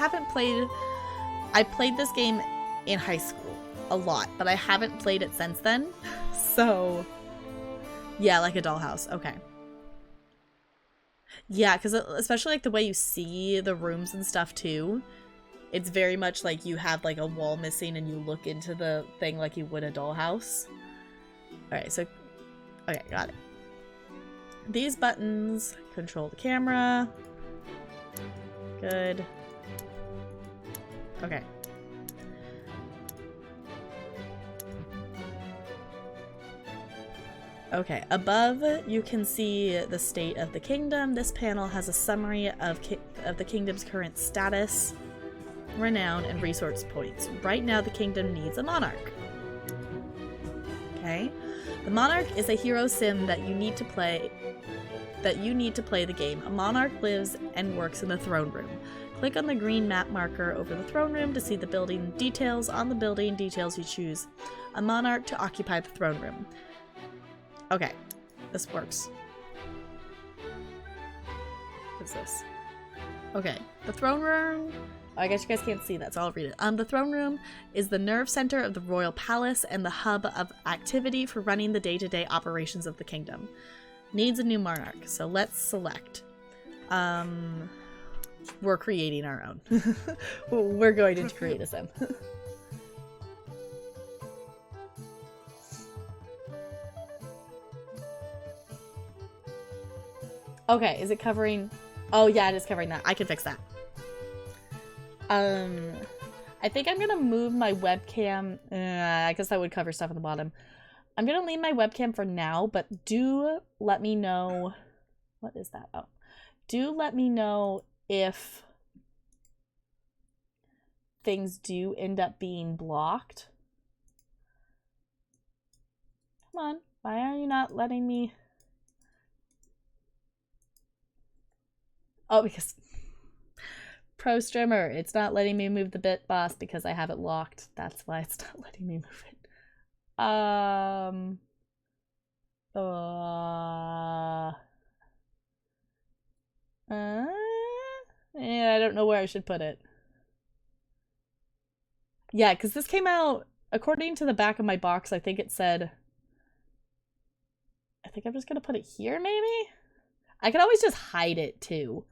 played this game in high school a lot, but I haven't played it since then. So, yeah, like a dollhouse. Okay. Yeah, because especially like the way you see the rooms and stuff too, It's very much like you have like a wall missing and you look into the thing like you would a dollhouse. Alright, so... Okay, got it. These buttons control the camera. Good. Okay. Okay, above you can see the state of the kingdom. This panel has a summary of the kingdom's current status, renown, and resource points. Right now the kingdom needs a monarch. Okay. The monarch is a hero sim that you need to play the game. A monarch lives and works in the throne room. Click on the green map marker over the throne room to see the building details. On the building details, you choose a monarch to occupy the throne room. Okay, this works. What's this? Okay, the throne room. Oh, I guess you guys can't see that, so I'll read it. The throne room is the nerve center of the royal palace and the hub of activity for running the day-to-day operations of the kingdom. Needs a new monarch, so let's select. We're creating our own. We're going to create a sim. Okay, is it covering... Oh yeah, it is covering that. I can fix that. I think I'm gonna move my webcam. I guess that would cover stuff at the bottom. I'm gonna leave my webcam for now, but do let me know... What is that? Oh. Do let me know if things do end up being blocked. Come on, why are you not letting me... Oh, because Pro Streamer, it's not letting me move the bit boss because I have it locked. That's why it's not letting me move it. Yeah, I don't know where I should put it. Yeah, because this came out, according to the back of my box, I think it said... I think I'm just going to put it here, maybe? I could always just hide it, too.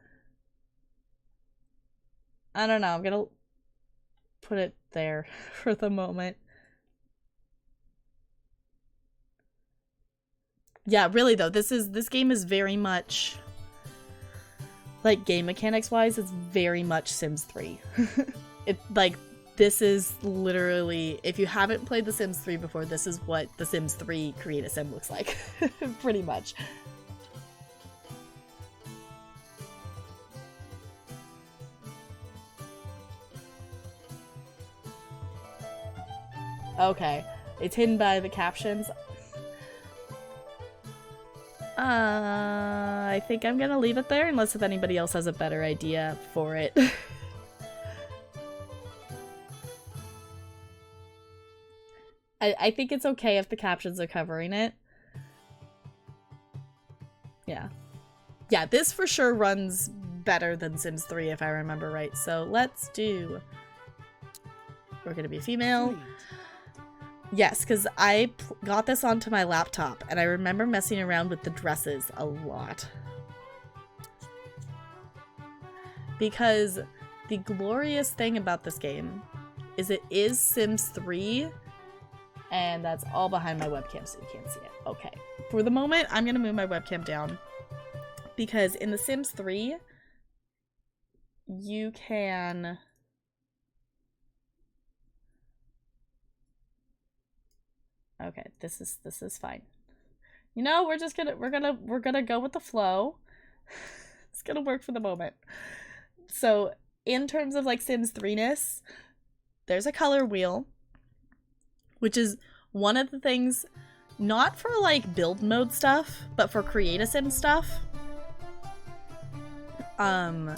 I don't know, I'm going to put it there for the moment. Yeah, really though, this game is very much... Like, game mechanics-wise, it's very much Sims 3. This is literally... If you haven't played The Sims 3 before, this is what The Sims 3 Create a Sim looks like. Pretty much. Okay. It's hidden by the captions. I think I'm gonna leave it there, unless if anybody else has a better idea for it. I think it's okay if the captions are covering it. Yeah. Yeah, this for sure runs better than Sims 3 if I remember right. So let's do... We're gonna be a female. Yes, because I got this onto my laptop, and I remember messing around with the dresses a lot. Because the glorious thing about this game is it is Sims 3, and that's all behind my webcam, so you can't see it. Okay. For the moment, I'm going to move my webcam down, because in The Sims 3, you can... Okay, this is fine. You know, we're gonna go with the flow. It's gonna work for the moment. So, in terms of like Sims 3-ness, there's a color wheel, which is one of the things, not for like build mode stuff, but for create a sim stuff. I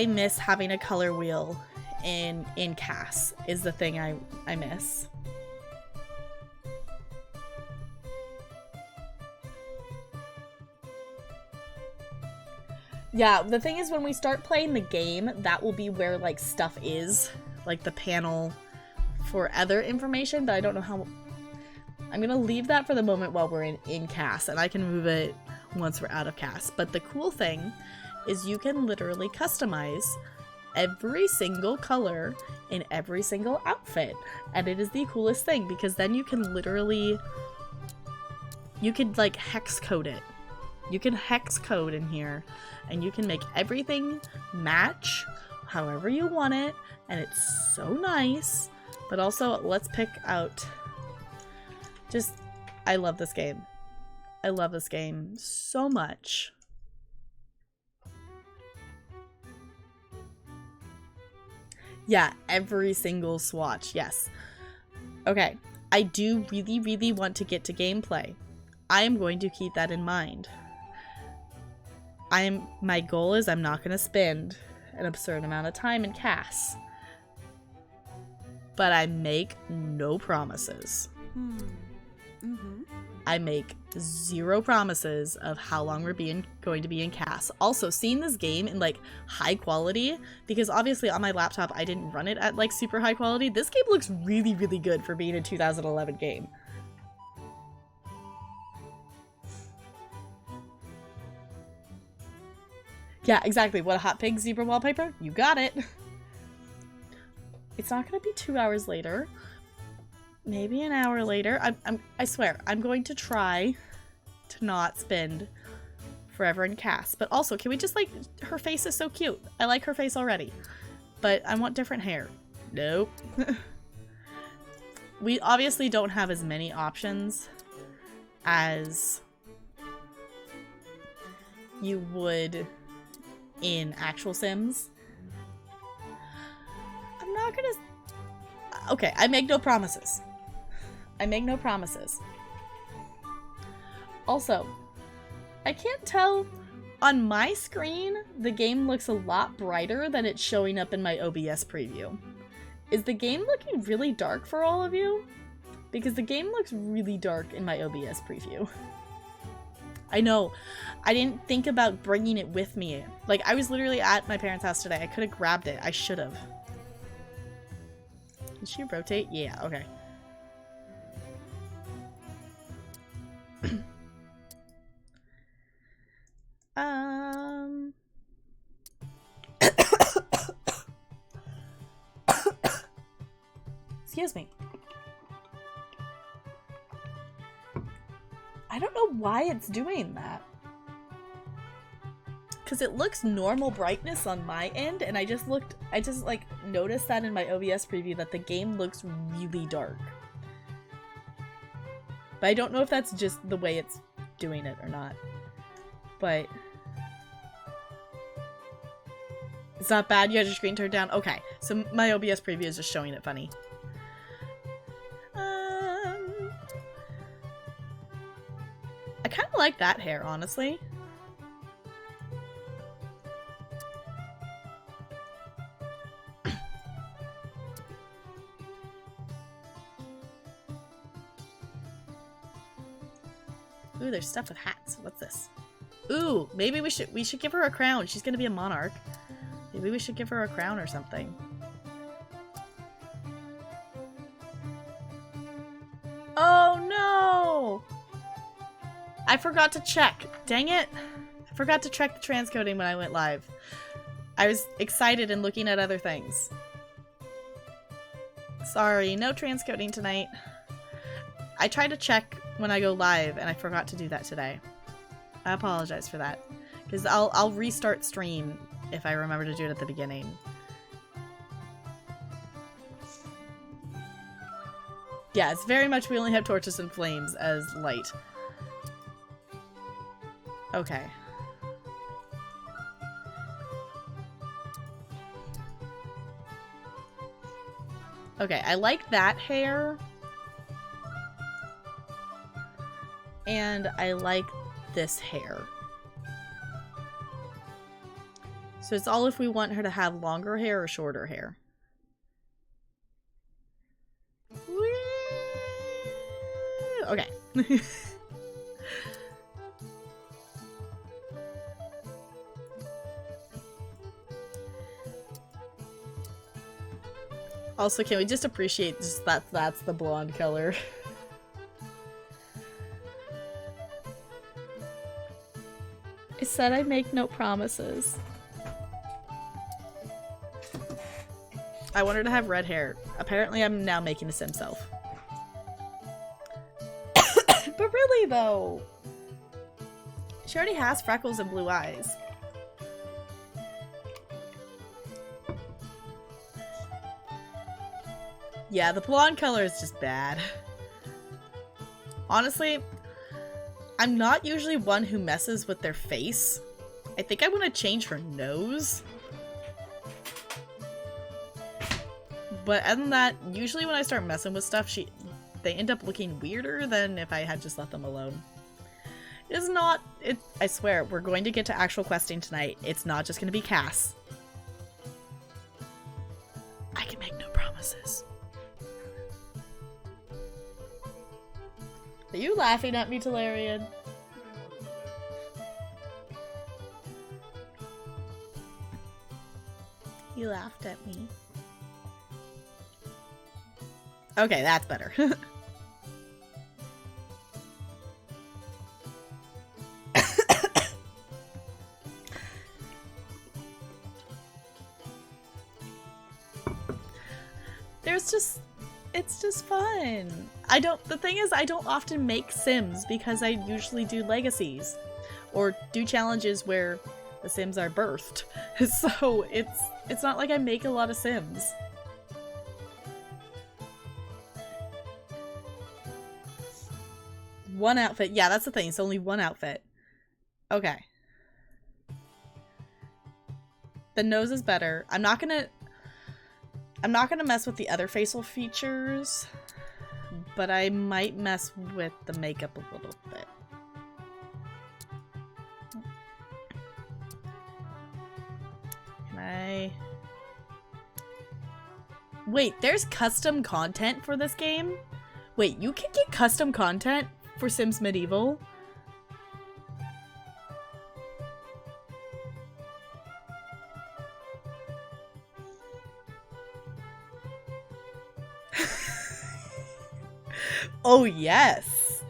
miss having a color wheel in CAS is the thing I miss. Yeah, the thing is when we start playing the game, that will be where, like, stuff is. Like, the panel for other information, but I don't know how... I'm gonna leave that for the moment while we're in CAS, and I can move it once we're out of CAS. But the cool thing is you can literally customize every single color in every single outfit. And it is the coolest thing because then you can literally, you could like hex code it. You can hex code in here and you can make everything match however you want it. And it's so nice. But also, let's pick out just, I love this game. I love this game so much. Yeah, every single swatch, yes. Okay, I do really, really want to get to gameplay. I am going to keep that in mind. My goal is I'm not going to spend an absurd amount of time in CAS. But I make no promises. I make zero promises of how long we're going to be in CAS. Also, seeing this game in like high quality, because obviously on my laptop I didn't run it at like super high quality. This game looks really, really good for being a 2011 game. Yeah, exactly. What a hot pig zebra wallpaper? You got it. It's not gonna be 2 hours later. Maybe an hour later. I swear, I'm going to try to not spend forever in CAS. But also, can we just like, her face is so cute. I like her face already. But I want different hair. Nope. We obviously don't have as many options as you would in actual Sims. I'm not gonna... Okay, I make no promises. I make no promises. Also, I can't tell, on my screen, the game looks a lot brighter than it's showing up in my OBS preview. Is the game looking really dark for all of you? Because the game looks really dark in my OBS preview. I know. I didn't think about bringing it with me. Like, I was literally at my parents' house today. I could have grabbed it. I should have. Did she rotate? Yeah, okay. Excuse me. I don't know why it's doing that. Because it looks normal brightness on my end, and I just like noticed that in my OBS preview that the game looks really dark. But I don't know if that's just the way it's doing it or not. But it's not bad. You had your screen turned down. Okay, so my OBS preview is just showing it funny. I kind of like that hair, honestly. Ooh, there's stuff with hats. What's this? Ooh, maybe we should give her a crown. She's gonna be a monarch. Maybe we should give her a crown or something. Oh no! I forgot to check. Dang it. I forgot to check the transcoding when I went live. I was excited and looking at other things. Sorry, no transcoding tonight. I try to check when I go live and I forgot to do that today. I apologize for that. Because I'll restart stream if I remember to do it at the beginning. Yeah, it's very much we only have torches and flames as light. Okay. Okay, I like that hair. And I like this hair. So it's all if we want her to have longer hair or shorter hair. Whee! Okay. Also, can we just appreciate just that's the blonde color? I said I make no promises. I want her to have red hair. Apparently I'm now making a sim self. But really though, she already has freckles and blue eyes. Yeah, the blonde color is just bad. Honestly, I'm not usually one who messes with their face. I think I want to change her nose. But other than that, usually when I start messing with stuff, they end up looking weirder than if I had just let them alone. It's not, I swear, we're going to get to actual questing tonight. It's not just going to be Cass. I can make no promises. Are you laughing at me, Talarian? You laughed at me. Okay, that's better. It's just fun. The thing is, I don't often make Sims because I usually do legacies or do challenges where the Sims are birthed. So it's not like I make a lot of Sims. One outfit. Yeah, that's the thing. It's only one outfit. Okay. The nose is better. I'm not gonna mess with the other facial features, but I might mess with the makeup a little bit. Can I... Wait, there's custom content for this game? Wait, you can get custom content for Sims Medieval? Oh, yes.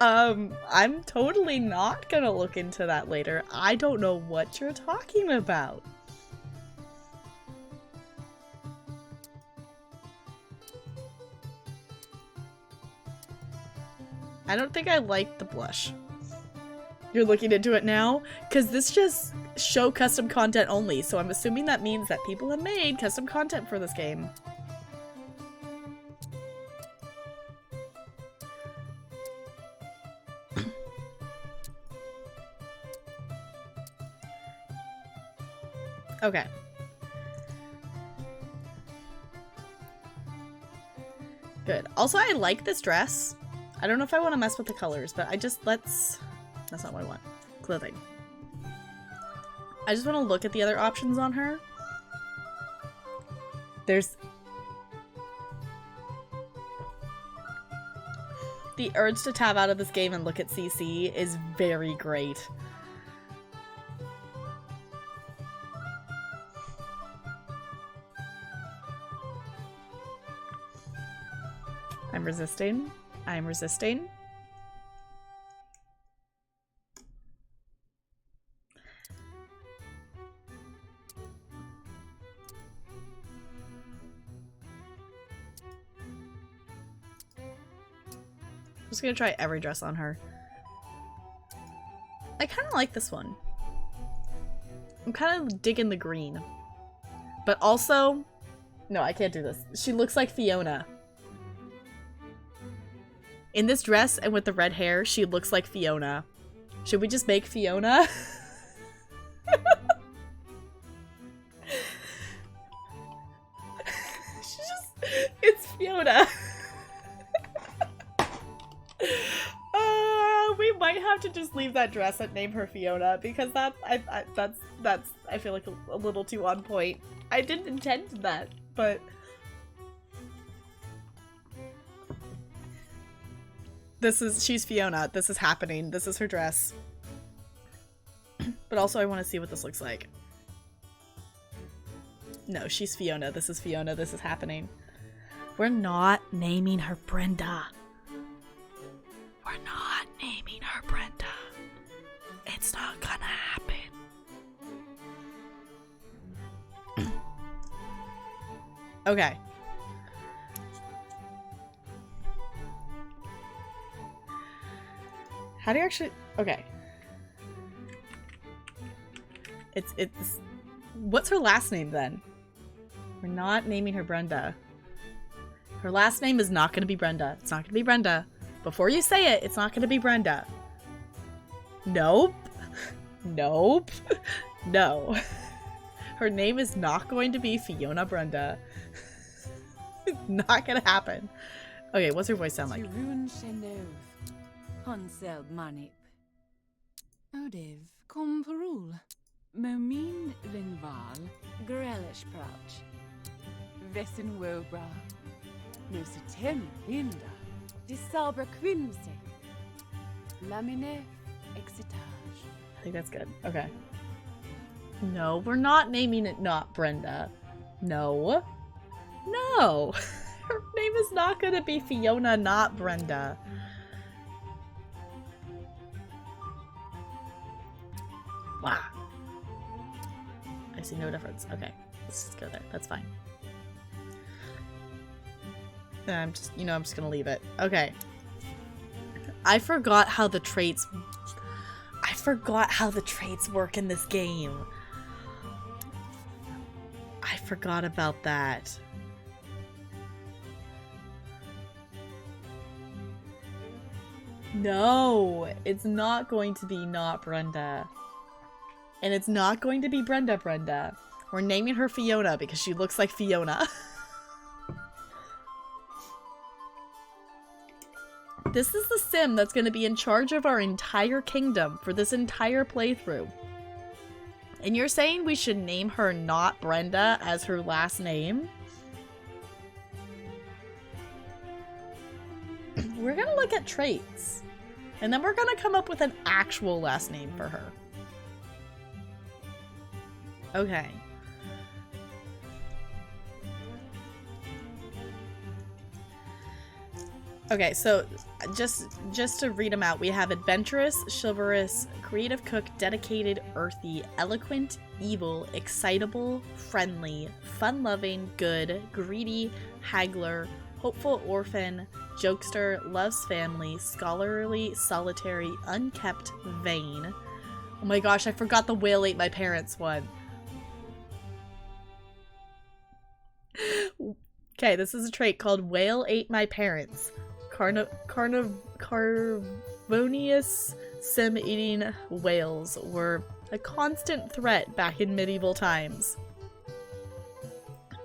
I'm totally not gonna look into that later. I don't know what you're talking about. I don't think I like the blush. You're looking into it now? Because this just show custom content only, so I'm assuming that means that people have made custom content for this game. Okay. Good. Also, I like this dress. I don't know if I want to mess with the colors, but that's not what I want. Clothing. I just want to look at the other options on her. There's... The urge to tab out of this game and look at CC is very great. I'm resisting. I'm resisting. I'm just gonna try every dress on her. I kind of like this one. I'm kind of digging the green. But also... No, I can't do this. She looks like Fiona. In this dress and with the red hair, she looks like Fiona. Should we just make Fiona? It's Fiona. We might have to just leave that dress and name her Fiona because that's I feel like a little too on point. I didn't intend that, but she's Fiona. This is happening. This is her dress. But also I want to see what this looks like. No, she's Fiona. This is Fiona. This is happening. We're not naming her Brenda. We're not naming her Brenda. It's not gonna happen. Okay. How do you actually... Okay. It's... What's her last name, then? We're not naming her Brenda. Her last name is not going to be Brenda. It's not going to be Brenda. Before you say it, it's not going to be Brenda. Nope. Nope. No. Her name is not going to be Fiona Brenda. Not going to happen. Okay, what's her voice sound like? Hansel Manip. Odev Komperul. Momin Lingval. Grelish Prach. Vessen Wobra. Nusitem Linda. Disabra Quincy. Lamine Exitage. I think that's good. Okay. No, we're not naming it not Brenda. No. No. Her name is not going to be Fiona, not Brenda. Wow. I see no difference. Okay. Let's just go there. That's fine. I'm just, I'm just going to leave it. Okay. I forgot how the traits work in this game. I forgot about that. No, it's not going to be not Brenda. And it's not going to be Brenda. We're naming her Fiona because she looks like Fiona. This is the sim that's going to be in charge of our entire kingdom for this entire playthrough. And you're saying we should name her not Brenda as her last name? We're going to look at traits. And then we're going to come up with an actual last name for her. Okay. Okay, so just to read them out, we have adventurous, chivalrous, creative cook, dedicated, earthy, eloquent, evil, excitable, friendly, fun-loving, good, greedy, haggler, hopeful orphan, jokester, loves family, scholarly, solitary, unkept, vain. Oh my gosh, I forgot the whale ate my parents one. Okay, this is a trait called whale ate my parents. Carnivorous sim-eating whales were a constant threat back in medieval times.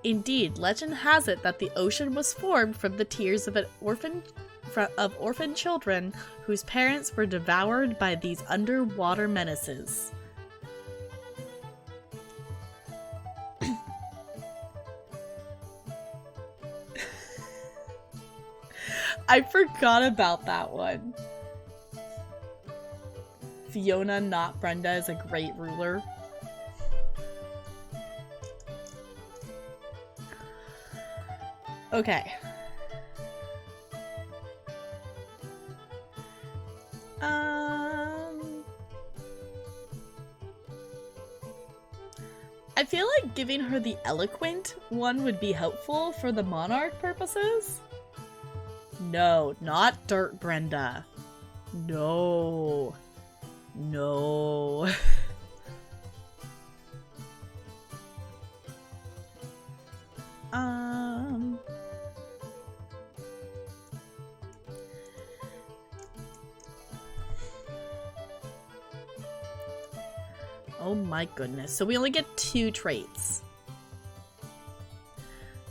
Indeed, legend has it that the ocean was formed from the tears of orphan children whose parents were devoured by these underwater menaces. I forgot about that one. Fiona, not Brenda, is a great ruler. Okay. I feel like giving her the eloquent one would be helpful for the monarch purposes. No, not Dirt Brenda. No. No. Oh my goodness. So we only get 2 traits.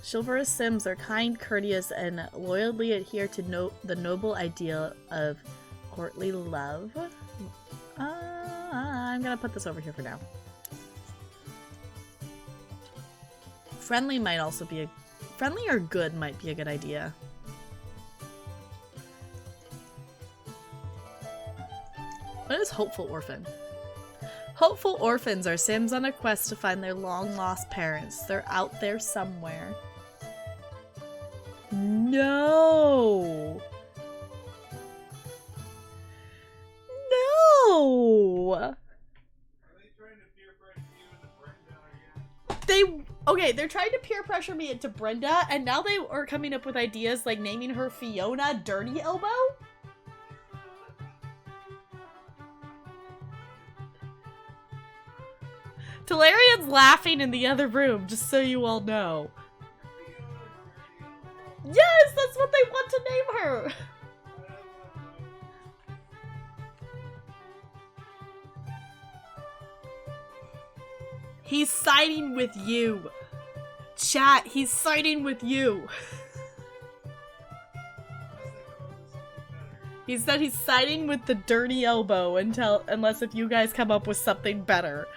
Chivalrous Sims are kind, courteous, and loyally adhere to the noble ideal of courtly love. I'm gonna put this over here for now. Friendly might also be a... Friendly or good might be a good idea. What is Hopeful Orphan? Hopeful orphans are Sims on a quest to find their long-lost parents. They're out there somewhere. No! No! Are they trying to peer pressure you into Brenda again? Okay, they're trying to peer pressure me into Brenda, and now they are coming up with ideas like naming her Fiona Dirty Elbow? Talarian's laughing in the other room, just so you all know. Yes, that's what they want to name her! He's siding with you. Chat, he's siding with you. He said he's siding with the Dirty Elbow unless if you guys come up with something better.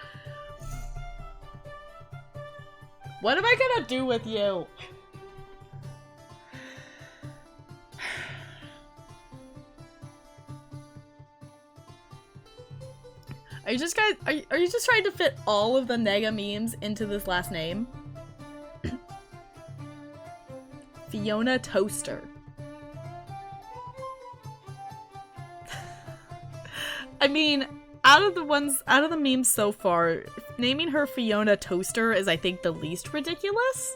What am I gonna do with you? Are you just guys are you just trying to fit all of the Nega memes into this last name? Fiona Toaster. I mean, out of the memes so far, naming her Fiona Toaster is I think the least ridiculous.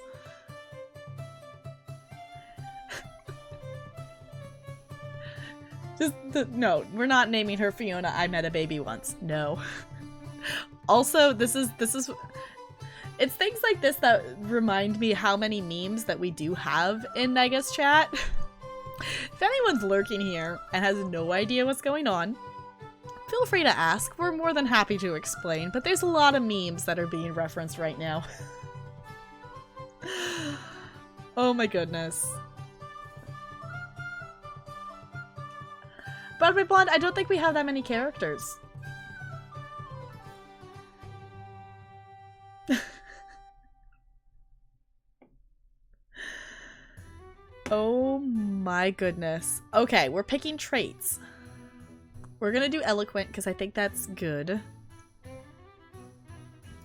No, we're not naming her Fiona I Met a Baby Once. No. Also, this is it's things like this that remind me how many memes that we do have in Nega's chat. If anyone's lurking here and has no idea what's going on, feel free to ask. We're more than happy to explain, but there's a lot of memes that are being referenced right now. Oh my goodness. Broadway Blonde, I don't think we have that many characters. Oh my goodness. Okay, we're picking traits. We're gonna do Eloquent because I think that's good. And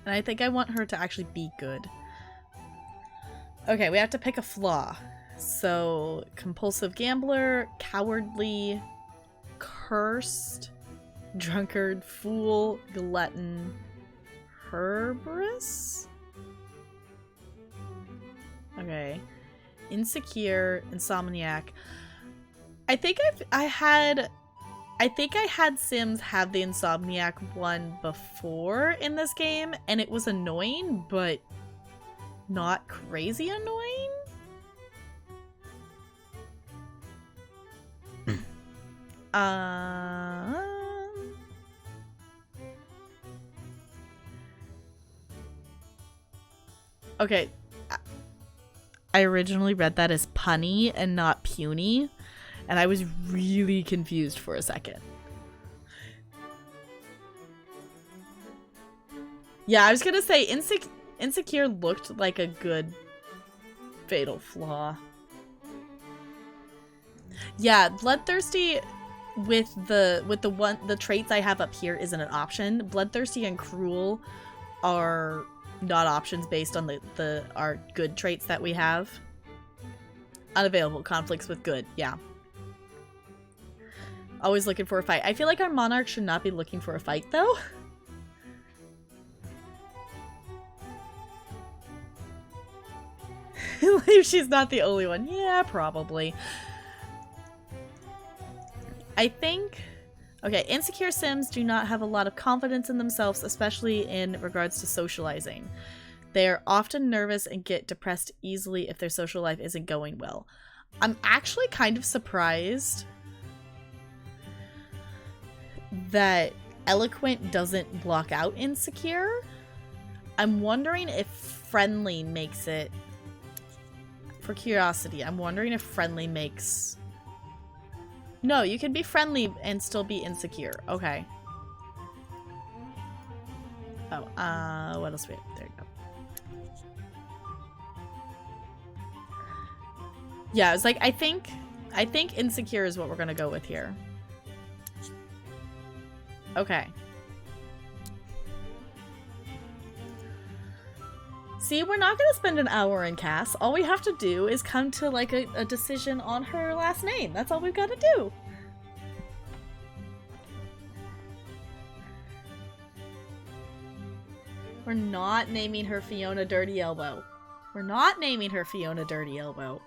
I think I want her to actually be good. Okay, we have to pick a flaw. So, Compulsive Gambler, Cowardly, Cursed, Drunkard, Fool, Glutton, Herberous? Okay. Insecure, Insomniac. I think I had Sims have the Insomniac one before in this game, and it was annoying, but not crazy annoying. Okay. I originally read that as punny and not puny, and I was really confused for a second. Yeah, I was gonna say Insecure looked like a good fatal flaw. Yeah, Bloodthirsty with the traits I have up here isn't an option. Bloodthirsty and Cruel are not options based on our good traits that we have. Unavailable conflicts with good, yeah. Always looking for a fight. I feel like our monarch should not be looking for a fight though. Like she's not the only one. Yeah, probably. I think... Okay, insecure Sims do not have a lot of confidence in themselves, especially in regards to socializing. They are often nervous and get depressed easily if their social life isn't going well. I'm actually kind of surprised that Eloquent doesn't block out Insecure. I'm wondering if Friendly makes it... For curiosity, I'm wondering if Friendly makes... No, you can be friendly and still be insecure. Okay. Oh, what else we have? There you go. Yeah, it's like, I think insecure is what we're gonna go with here. Okay. See, we're not gonna spend an hour in Cass. All we have to do is come to, like, a decision on her last name. That's all we've got to do. We're not naming her Fiona Dirty Elbow. We're not naming her Fiona Dirty Elbow.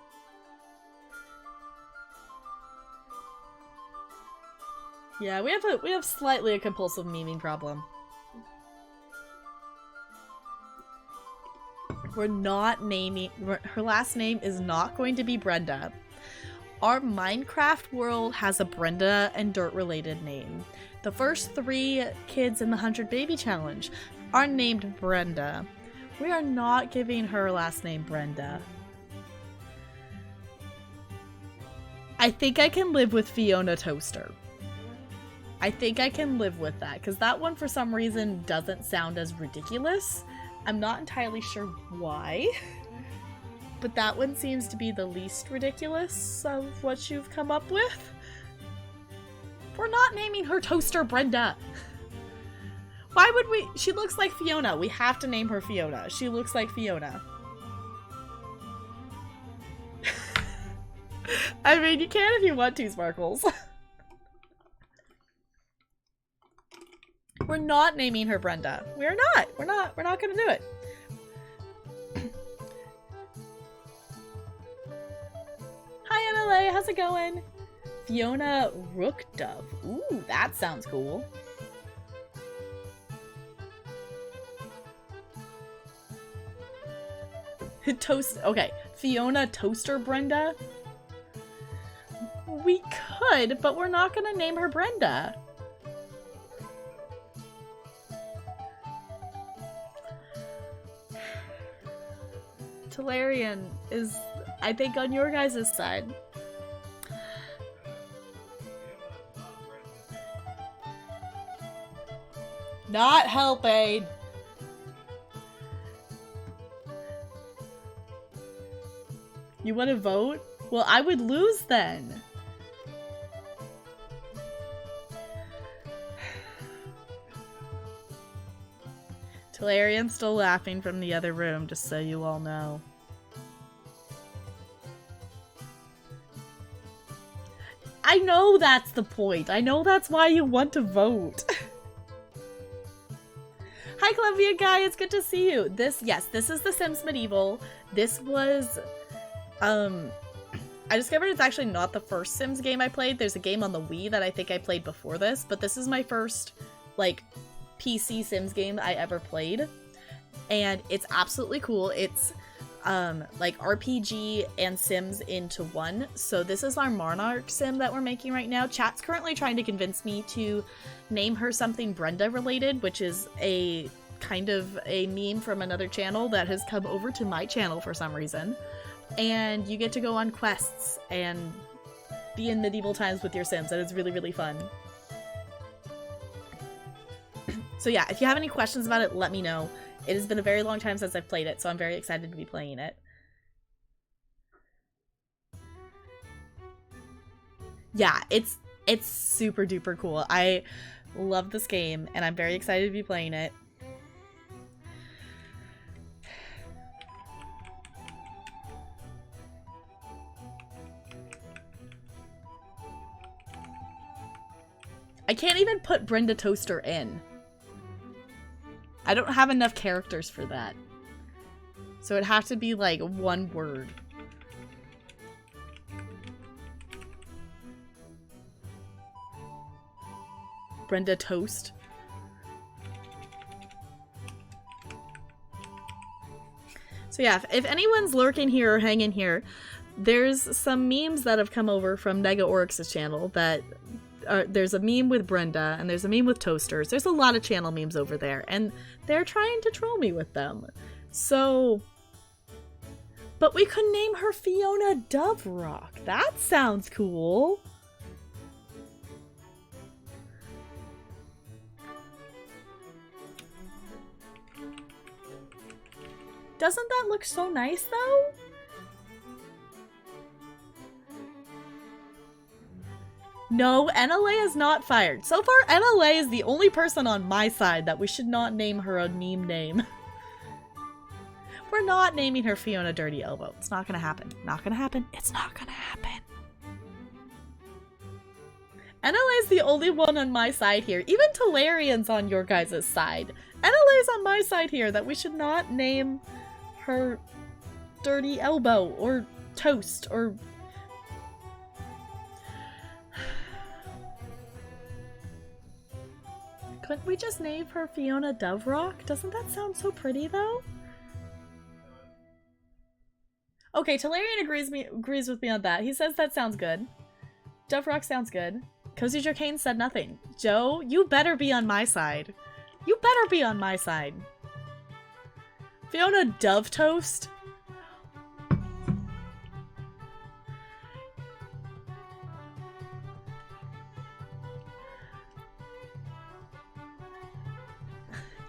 Yeah, we have slightly a compulsive memeing problem. We're not naming her last name is not going to be Brenda. Our Minecraft world has a Brenda and Dirt related name. The first 3 kids in the 100 Baby Challenge are named Brenda. We are not giving her last name Brenda. I think I can live with Fiona Toaster. I think I can live with that, because that one for some reason doesn't sound as ridiculous. I'm not entirely sure why, but that one seems to be the least ridiculous of what you've come up with. We're not naming her Toaster Brenda. Why would we? She looks like Fiona. We have to name her Fiona. She looks like Fiona. I mean, you can if you want to, Sparkles. We're not naming her Brenda. We're not. We're not gonna do it. Hi, MLA. How's it going? Fiona Rook Dove. Ooh, that sounds cool. Toast. Okay, Fiona Toaster Brenda. We could, but we're not gonna name her Brenda. Talarian is, I think, on your guys' side. Not helping. You want to vote? Well, I would lose then. Talarian's still laughing from the other room, just so you all know. I know that's the point. I know that's why you want to vote. Hi, Columbia guy. It's good to see you. This is The Sims Medieval. This was, I discovered it's actually not the first Sims game I played. There's a game on the Wii that I think I played before this, but this is my first, like, PC Sims game I ever played, and it's absolutely cool. It's like RPG and Sims into one. So this is our Monarch Sim that we're making right now. Chat's currently trying to convince me to name her something Brenda related, which is a kind of a meme from another channel that has come over to my channel for some reason. And you get to go on quests and be in medieval times with your Sims, and it's really, really fun. So yeah, if you have any questions about it, let me know. It has been a very long time since I've played it, so I'm very excited to be playing it. Yeah, it's super duper cool. I love this game, and I'm very excited to be playing it. I can't even put Brenda Toaster in. I don't have enough characters for that. So it'd have to be like one word. Brenda Toast. So yeah, if anyone's lurking here or hanging here, there's some memes that have come over from Nega Oryx's channel that there's a meme with Brenda, and there's a meme with toasters. There's a lot of channel memes over there, and they're trying to troll me with them. So, but we could name her Fiona Dove Rock. That sounds cool. Doesn't that look so nice, though? No, NLA is not fired. So far, NLA is the only person on my side that we should not name her a meme name. We're not naming her Fiona Dirty Elbow. It's not gonna happen. Not gonna happen. It's not gonna happen. NLA is the only one on my side here. Even Talarian's on your guys' side. NLA's on my side here that we should not name her Dirty Elbow or Toast or... Couldn't we just name her Fiona Doverock? Doesn't that sound so pretty though? Okay, Talarian agrees with me on that. He says that sounds good. Doverock sounds good. Cozy Joe Kane said nothing. Joe, you better be on my side. You better be on my side. Fiona Dove Toast?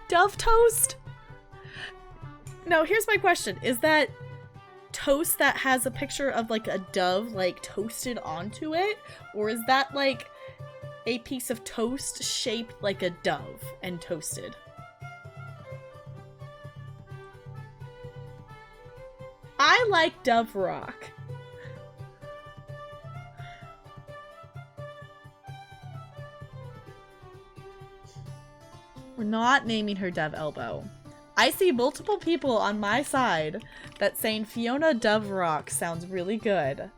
Dove Toast? No, here's my question. Is that toast that has a picture of like a dove like toasted onto it? Or is that like a piece of toast shaped like a dove and toasted? I like Dove Rock. We're not naming her Dove Elbow. I see multiple people on my side that saying Fiona Dove Rock sounds really good.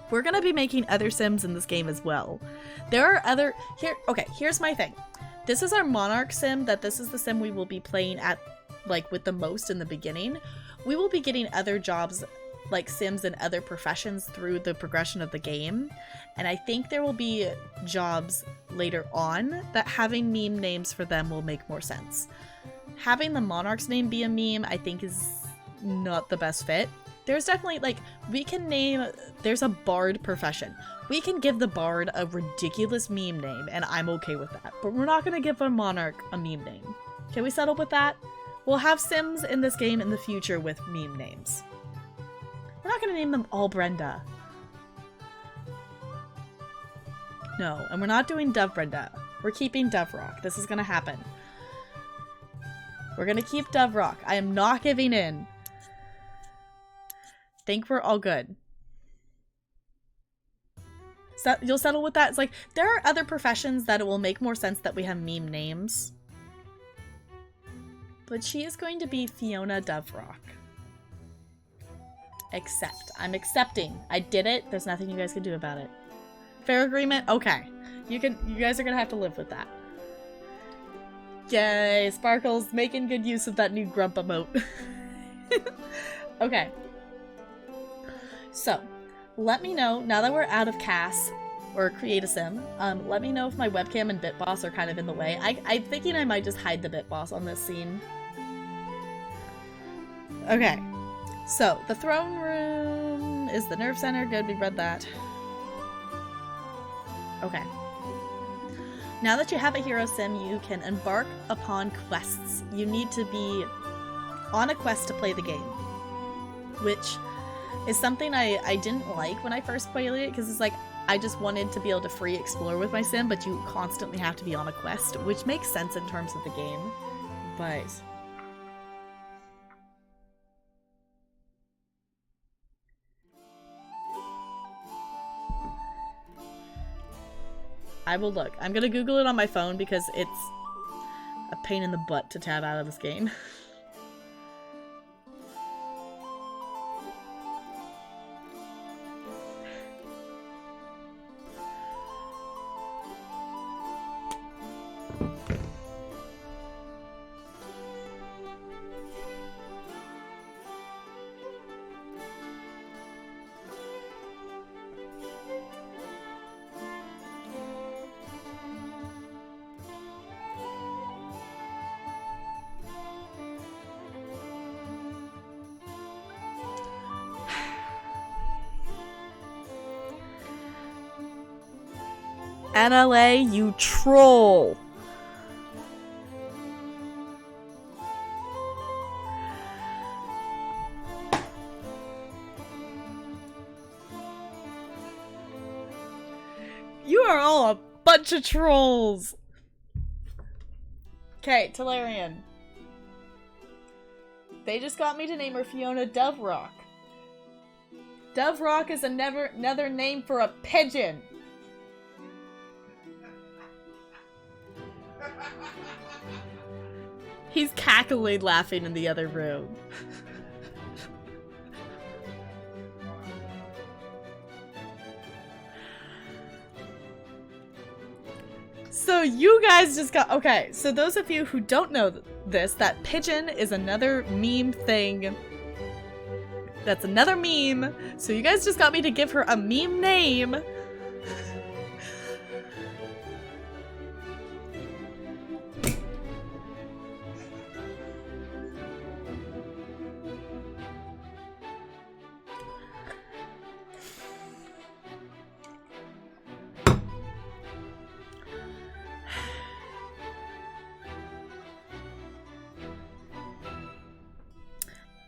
We're gonna be making other Sims in this game as well. There are other... Okay, here's my thing. This is our Monarch Sim, this is the Sim we will be playing at, like, with the most in the beginning. We will be getting other jobs, like Sims and other professions through the progression of the game. And I think there will be jobs later on that having meme names for them will make more sense. Having the Monarch's name be a meme, I think is not the best fit. There's definitely, like, we can name, there's a bard profession. We can give the bard a ridiculous meme name, and I'm okay with that. But we're not going to give a monarch a meme name. Can we settle with that? We'll have Sims in this game in the future with meme names. We're not going to name them all Brenda. No, and we're not doing Dove Brenda. We're keeping Dove Rock. This is going to happen. We're going to keep Dove Rock. I am not giving in. Think we're all good. So you'll settle with that? It's like, there are other professions that it will make more sense that we have meme names. But she is going to be Fiona Doverock. Accept. I'm accepting. I did it. There's nothing you guys can do about it. Fair agreement? Okay. You guys are gonna have to live with that. Yay, Sparkle's making good use of that new grump emote. Okay. So, let me know, now that we're out of CAS, or Create a Sim, let me know if my webcam and Bitboss are kind of in the way. I'm thinking I might just hide the Bitboss on this scene. Okay. So, the throne room is the nerve center. Good, we read that. Okay. Now that you have a hero sim, you can embark upon quests. You need to be on a quest to play the game. Which is something I didn't like when I first played it, because it's like, I just wanted to be able to free explore with my sim, but you constantly have to be on a quest, which makes sense in terms of the game. But... I will look. I'm gonna Google it on my phone because it's a pain in the butt to tab out of this game. NLA, you troll! You are all a bunch of trolls! Okay, Talarian. They just got me to name her Fiona Doverock. Doverock is another name for a pigeon. He's cackling, laughing in the other room. So you guys just got... Okay, so those of you who don't know this, that pigeon is another meme thing. That's another meme. So you guys just got me to give her a meme name.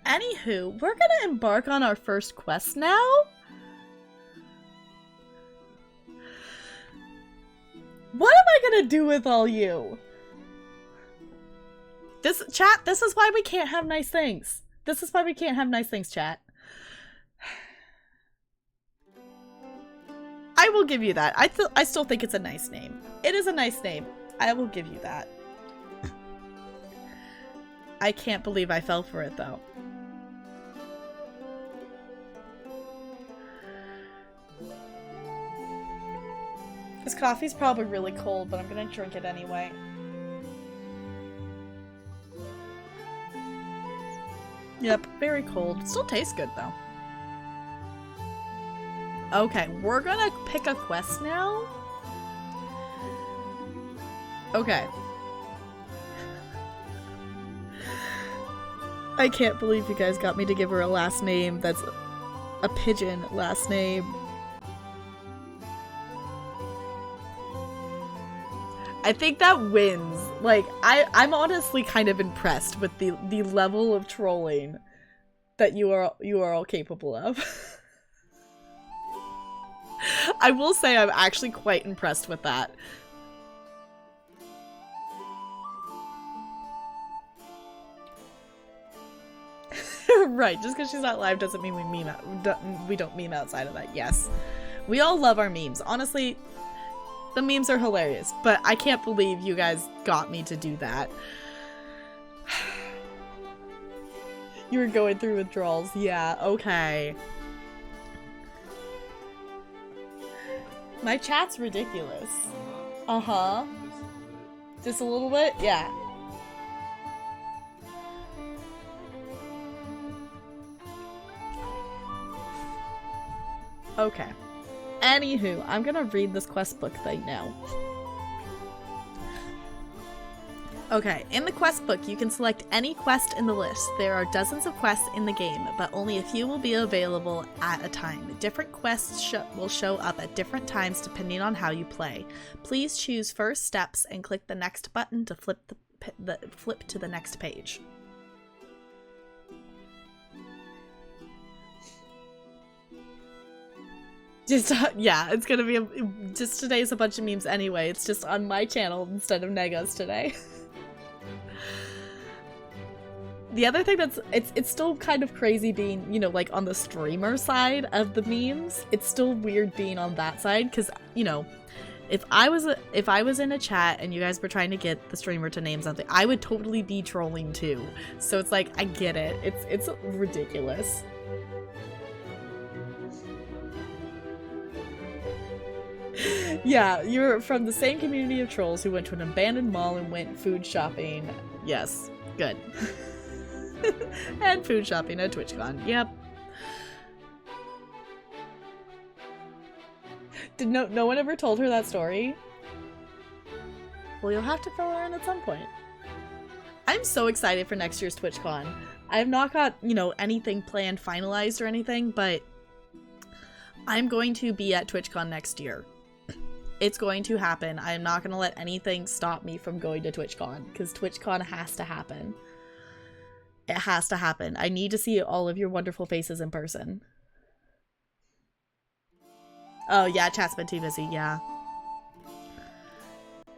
Anywho, we're gonna embark on our first quest now. What am I gonna do with all you? This chat, this is why we can't have nice things. This is why we can't have nice things, chat. I will give you that. I still think it's a nice name. It is a nice name. I will give you that. I can't believe I fell for it though. This coffee's probably really cold, but I'm gonna drink it anyway. Yep, very cold. Still tastes good though. Okay, we're gonna pick a quest now. Okay. I can't believe you guys got me to give her a last name that's a pigeon last name. I think that wins. Like, I'm honestly kind of impressed with the level of trolling that you are all capable of. I will say I'm actually quite impressed with that. Right, just because she's not live doesn't mean we don't meme outside of that. Yes. We all love our memes. Honestly, the memes are hilarious, but I can't believe you guys got me to do that. You were going through withdrawals. Yeah, okay. My chat's ridiculous. Uh-huh. Just a little bit? Yeah. Okay. Anywho, I'm gonna read this quest book thing now. Okay, in the quest book, you can select any quest in the list. There are dozens of quests in the game, but only a few will be available at a time. Different quests will show up at different times depending on how you play. Please choose first steps and click the next button to flip to the next page. Just, yeah, it's gonna be just today's a bunch of memes anyway. It's just on my channel instead of Nega's today. The other thing that's, it's still kind of crazy being, you know, like on the streamer side of the memes. It's still weird being on that side because, you know, if I was in a chat and you guys were trying to get the streamer to name something, I would totally be trolling too. So it's like, I get it. It's ridiculous. Yeah, you're from the same community of trolls who went to an abandoned mall and went food shopping. Yes, good. And food shopping at TwitchCon. Yep. Did no one ever told her that story? Well, you'll have to fill her in at some point. I'm so excited for next year's TwitchCon. I have not got, you know, anything planned, finalized or anything, but I'm going to be at TwitchCon next year. It's going to happen. I'm not going to let anything stop me from going to TwitchCon, because TwitchCon has to happen. It has to happen. I need to see all of your wonderful faces in person. Oh yeah, chat's been too busy, yeah.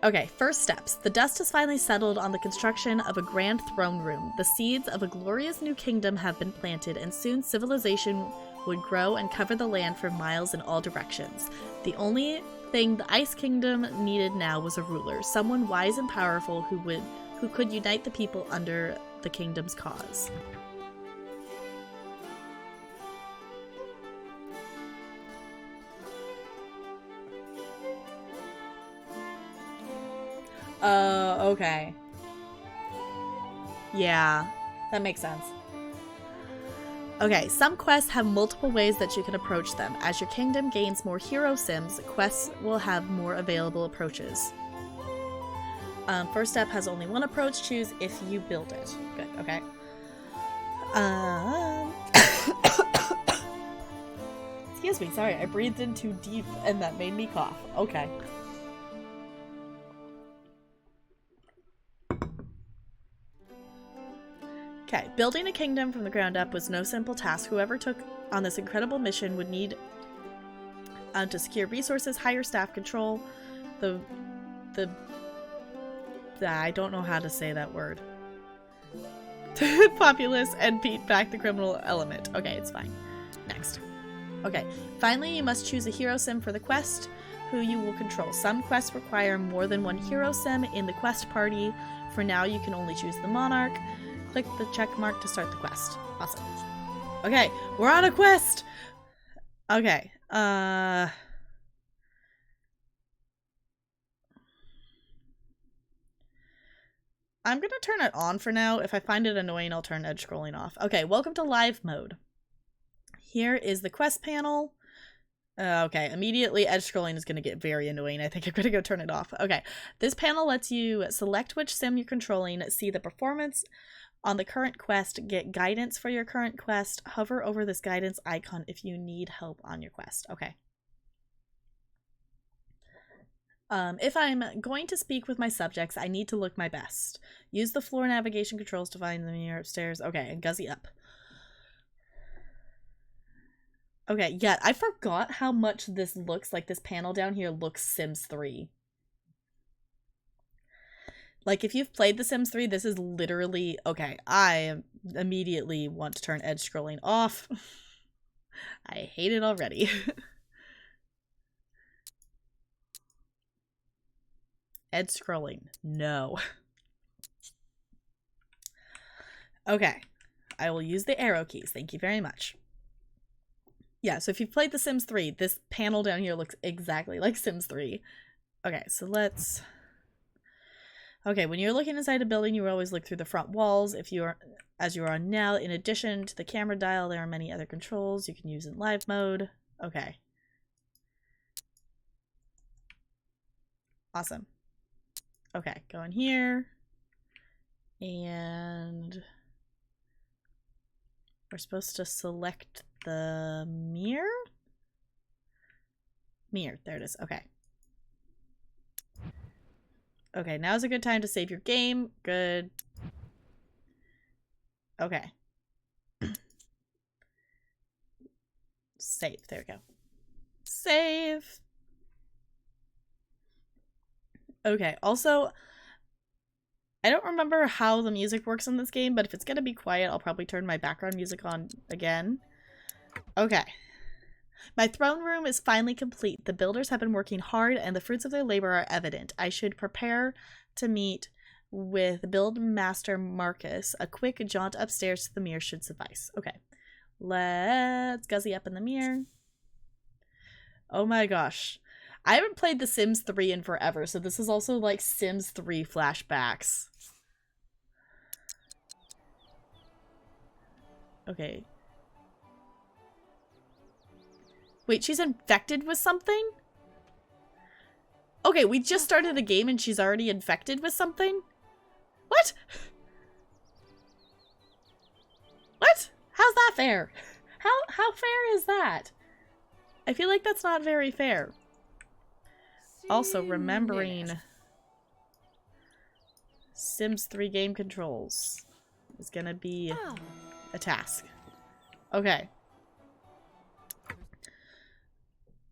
Okay, first steps. The dust has finally settled on the construction of a grand throne room. The seeds of a glorious new kingdom have been planted, and soon civilization would grow and cover the land for miles in all directions. The only thing the Ice Kingdom needed now was a ruler, someone wise and powerful who who could unite the people under the kingdom's cause. Okay. Yeah, that makes sense. Okay, some quests have multiple ways that you can approach them. As your kingdom gains more hero sims, quests will have more available approaches. First step has only one approach. Choose if you build it. Good, okay. Excuse me, sorry, I breathed in too deep and that made me cough. Okay. Okay, building a kingdom from the ground up was no simple task. Whoever took on this incredible mission would need to secure resources, hire staff, control the I don't know how to say that word. Populace and beat back the criminal element. Okay, it's fine. Next. Okay, finally you must choose a hero sim for the quest who you will control. Some quests require more than one hero sim in the quest party. For now, you can only choose the monarch. Click the check mark to start the quest. Awesome. Okay, we're on a quest! Okay, I'm gonna turn it on for now. If I find it annoying, I'll turn edge scrolling off. Okay, welcome to live mode. Here is the quest panel. Okay, immediately edge scrolling is going to get very annoying. I think I'm going to go turn it off. Okay, this panel lets you select which sim you're controlling, see the performance on the current quest, get guidance for your current quest, hover over this guidance icon if you need help on your quest. Okay. If I'm going to speak with my subjects, I need to look my best. Use the floor navigation controls to find the mirror upstairs. Okay, and Guzzy up. Okay, yeah, I forgot how much this looks like. This panel down here looks Sims 3. Like, if you've played The Sims 3, this is literally... Okay, I immediately want to turn edge scrolling off. I hate it already. Edge scrolling. No. Okay. I will use the arrow keys. Thank you very much. Yeah, so if you've played The Sims 3, this panel down here looks exactly like Sims 3. Okay, so let's... Okay, when you're looking inside a building, you always look through the front walls. If you are, as you are now, in addition to the camera dial, there are many other controls you can use in live mode. Okay. Awesome. Okay, go in here. And we're supposed to select the mirror? Mirror, there it is. Okay. Okay, now's a good time to save your game. Good. Okay. Save. There we go. Save. Okay, also, I don't remember how the music works in this game, but if it's gonna be quiet, I'll probably turn my background music on again. Okay. My throne room is finally complete. The builders have been working hard and the fruits of their labor are evident. I should prepare to meet with Build Master Marcus. A quick jaunt upstairs to the mirror should suffice. Okay. Let's Guzzy up in the mirror. Oh my gosh. I haven't played The Sims 3 in forever, so this is also like Sims 3 flashbacks. Okay. Wait, she's infected with something? Okay, we just started the game and she's already infected with something? What? What? How's that fair? How fair is that? I feel like that's not very fair. Also, remembering Sims 3 game controls is gonna be a task. Okay.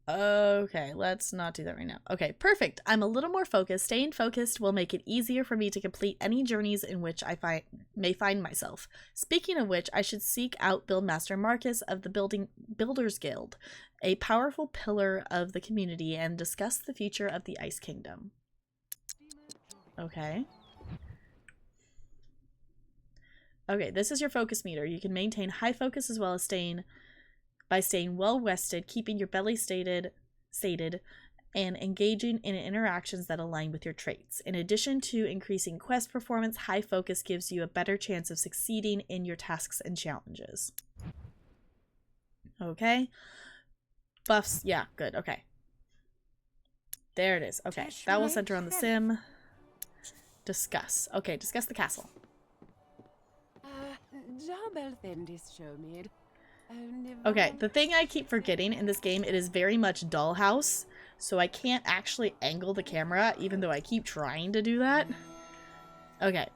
Okay, let's not do that right now. Okay, perfect. I'm a little more focused. Staying focused will make it easier for me to complete any journeys in which I may find myself. Speaking of which, I should seek out Buildmaster Marcus of the Builders Guild, a powerful pillar of the community, and discuss the future of the Ice Kingdom. Okay. Okay, this is your focus meter. You can maintain high focus as well as staying well rested, keeping your belly sated, and engaging in interactions that align with your traits. In addition to increasing quest performance, high focus gives you a better chance of succeeding in your tasks and challenges. Okay. Buffs. Yeah, good. Okay. There it is. Okay. That will center on the sim. Discuss. Okay, discuss the castle. Okay, the thing I keep forgetting in this game, it is very much Dollhouse, so I can't actually angle the camera, even though I keep trying to do that. Okay.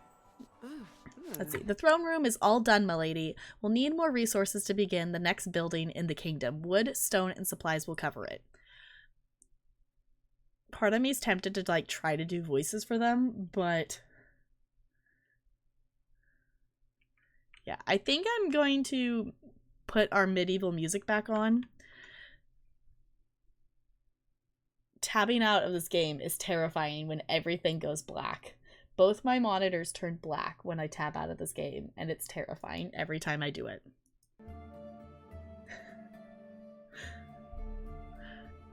Let's see. The throne room is all done, milady. We'll need more resources to begin the next building in the kingdom. Wood, stone, and supplies will cover it. Part of me is tempted to, like, try to do voices for them, but... yeah, I think I'm going to put our medieval music back on. Tabbing out of this game is terrifying when everything goes black. Both my monitors turn black when I tab out of this game, and it's terrifying every time I do it.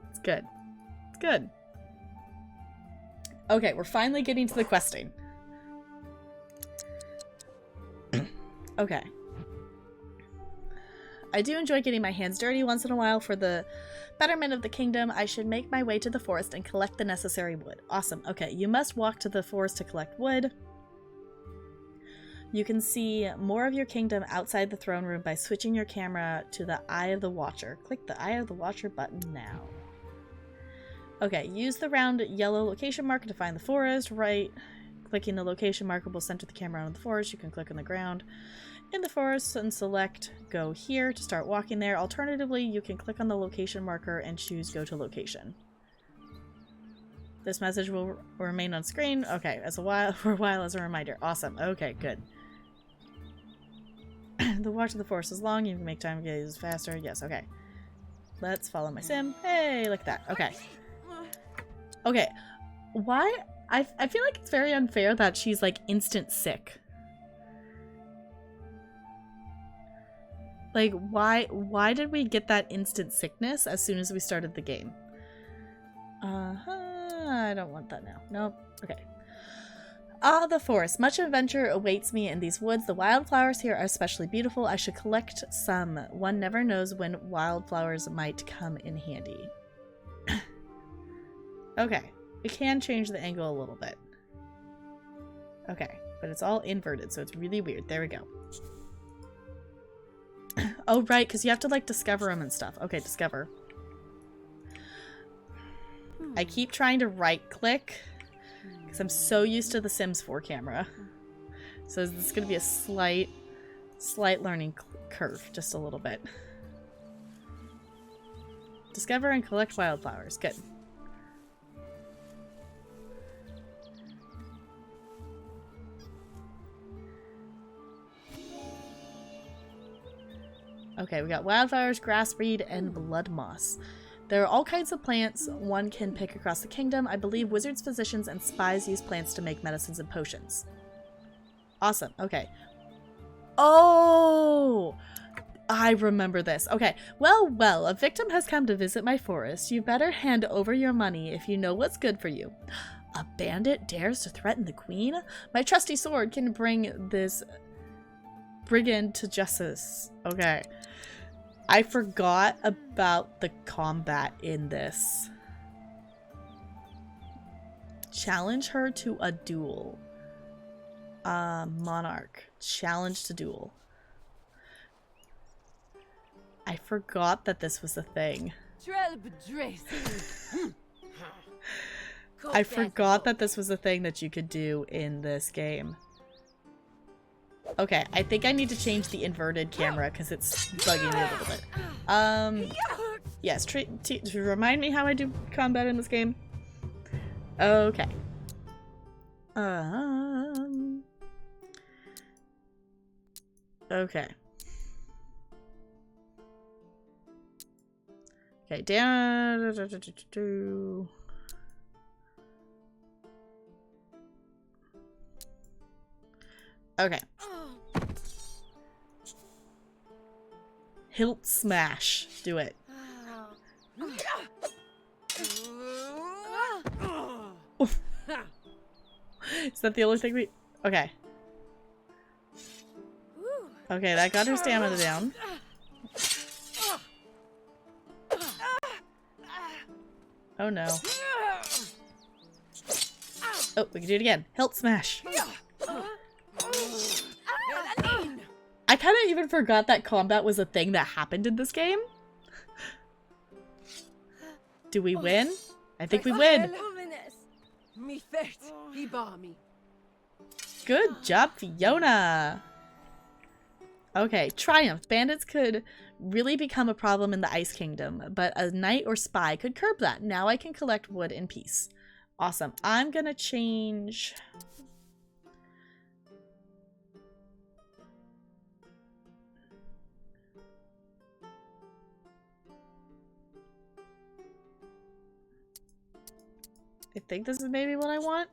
It's good. It's good. Okay, we're finally getting to the questing. Okay. I do enjoy getting my hands dirty once in a while for the betterment of the kingdom. I should make my way to the forest and collect the necessary wood. Awesome. Okay, you must walk to the forest to collect wood. You can see more of your kingdom outside the throne room by switching your camera to the Eye of the Watcher. Click the Eye of the Watcher button now. Okay, use the round yellow location marker to find the forest. Right, clicking the location marker will center the camera on the forest. You can click on the ground in the forest and select go here to start walking there. Alternatively, you can click on the location marker and choose go to location. This message will remain on screen. Okay, for a while as a reminder. Awesome. Okay, good. The walk to the forest is long. You can make time gaze faster. Yes, okay. Let's follow my sim. Hey, look at that. Okay. Okay. Why? I feel like it's very unfair that she's like instant sick. Like, why did we get that instant sickness as soon as we started the game? I don't want that now. Nope. Okay. Ah, the forest. Much adventure awaits me in these woods. The wildflowers here are especially beautiful. I should collect some. One never knows when wildflowers might come in handy. Okay. We can change the angle a little bit. Okay. But it's all inverted, so it's really weird. There we go. Oh, right, because you have to, like, discover them and stuff. Okay, discover. I keep trying to right-click because I'm so used to the Sims 4 camera. So this is going to be a slight learning curve, just a little bit. Discover and collect wildflowers. Good. Okay, we got wildflowers, grass reed, and blood moss. There are all kinds of plants one can pick across the kingdom. I believe wizards, physicians, and spies use plants to make medicines and potions. Awesome. Okay. Oh! I remember this. Okay. Well, a victim has come to visit my forest. You better hand over your money if you know what's good for you. A bandit dares to threaten the queen? My trusty sword can bring this brigand to justice. Okay. I forgot about the combat in this. Challenge her to a duel. Monarch. Challenge to duel. I forgot that this was a thing. I forgot that this was a thing that you could do in this game. Okay, I think I need to change the inverted camera because it's bugging me a little bit. Yes, to remind me how I do combat in this game. Okay. Okay. Okay, down. Okay. Hilt smash. Do it. Is that the only thing we... Okay. Okay, that got her stamina down. Oh no. Oh, we can do it again. Hilt smash. I kind of even forgot that combat was a thing that happened in this game. Do we win? I think we win. Good job, Fiona. Okay, Triumph. Bandits could really become a problem in the Ice Kingdom, but a knight or spy could curb that. Now I can collect wood in peace. Awesome. I'm gonna change... I think this is maybe what I want.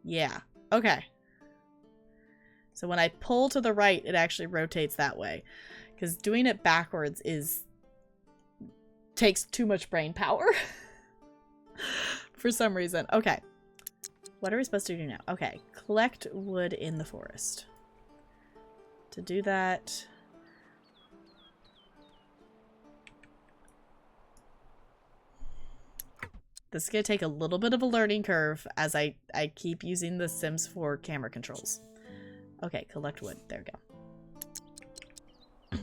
Yeah. Okay. So when I pull to the right, it actually rotates that way. Because doing it backwards takes too much brain power. For some reason. Okay. What are we supposed to do now? Okay. Collect wood in the forest. To do that... This is going to take a little bit of a learning curve as I keep using the Sims 4 camera controls. Okay, collect wood. There we go.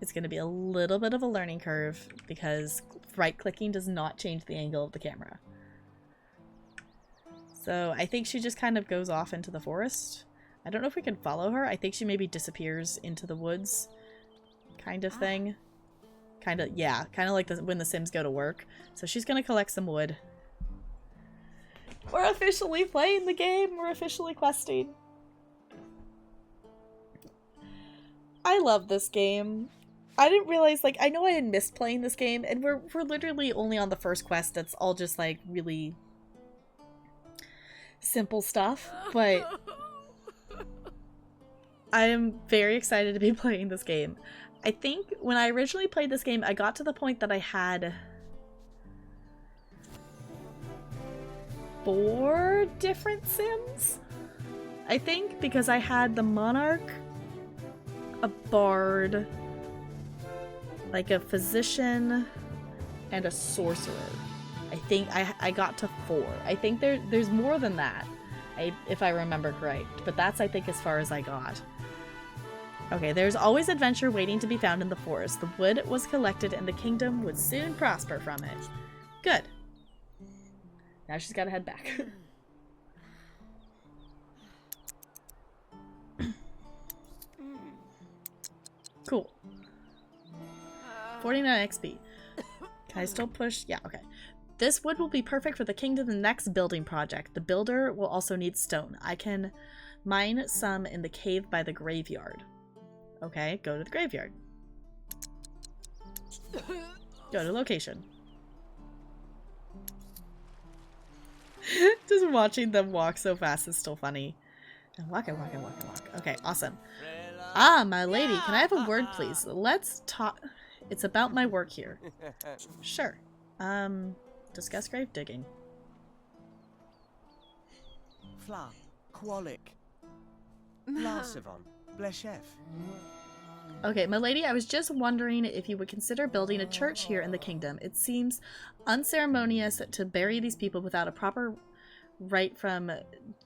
It's going to be a little bit of a learning curve because right-clicking does not change the angle of the camera. So I think she just kind of goes off into the forest. I don't know if we can follow her. I think she maybe disappears into the woods kind of thing. Kind of, yeah, kind of like when the Sims go to work. So she's going to collect some wood. We're officially playing the game. We're officially questing. I love this game. I didn't realize, like, I know I had missed playing this game, and we're literally only on the first quest that's all just, like, really simple stuff, but I am very excited to be playing this game. I think when I originally played this game, I got to the point that I had 4 different Sims, I think, because I had the Monarch, a Bard, like a Physician, and a Sorcerer. I think I got to 4. I think there's more than that, if I remember correct, but that's, I think, as far as I got. Okay, there's always adventure waiting to be found in the forest. The wood was collected and the kingdom would soon prosper from it. Good. Now she's got to head back. Cool. 49 XP. Can I still push? Yeah, okay. This wood will be perfect for the kingdom's next building project. The builder will also need stone. I can mine some in the cave by the graveyard. Okay, go to the graveyard. Go to location. Just watching them walk so fast is still funny. And walk and walk and walk and walk. Okay, awesome. Ah, my lady, can I have a word, please? Let's talk. It's about my work here. Sure. Discuss grave digging. Fla, Qualik, Lasavon, Bleshef. Okay, my lady, I was just wondering if you would consider building a church here in the kingdom. It seems unceremonious to bury these people without a proper rite from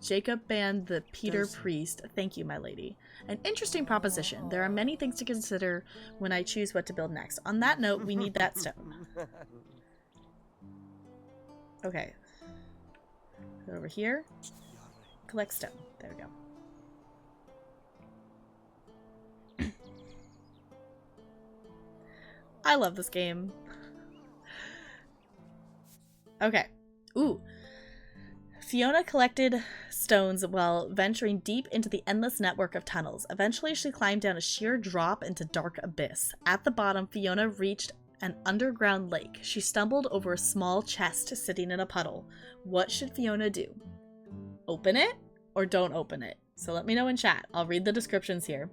Jacob Band, the Peter priest. Thank you, my lady. An interesting proposition. There are many things to consider when I choose what to build next. On that note, we need that stone. Okay. Go over here. Collect stone. There we go. I love this game. Okay. Ooh. Fiona collected stones while venturing deep into the endless network of tunnels. Eventually, she climbed down a sheer drop into dark abyss. At the bottom, Fiona reached an underground lake. She stumbled over a small chest sitting in a puddle. What should Fiona do? Open it or don't open it? So let me know in chat. I'll read the descriptions here.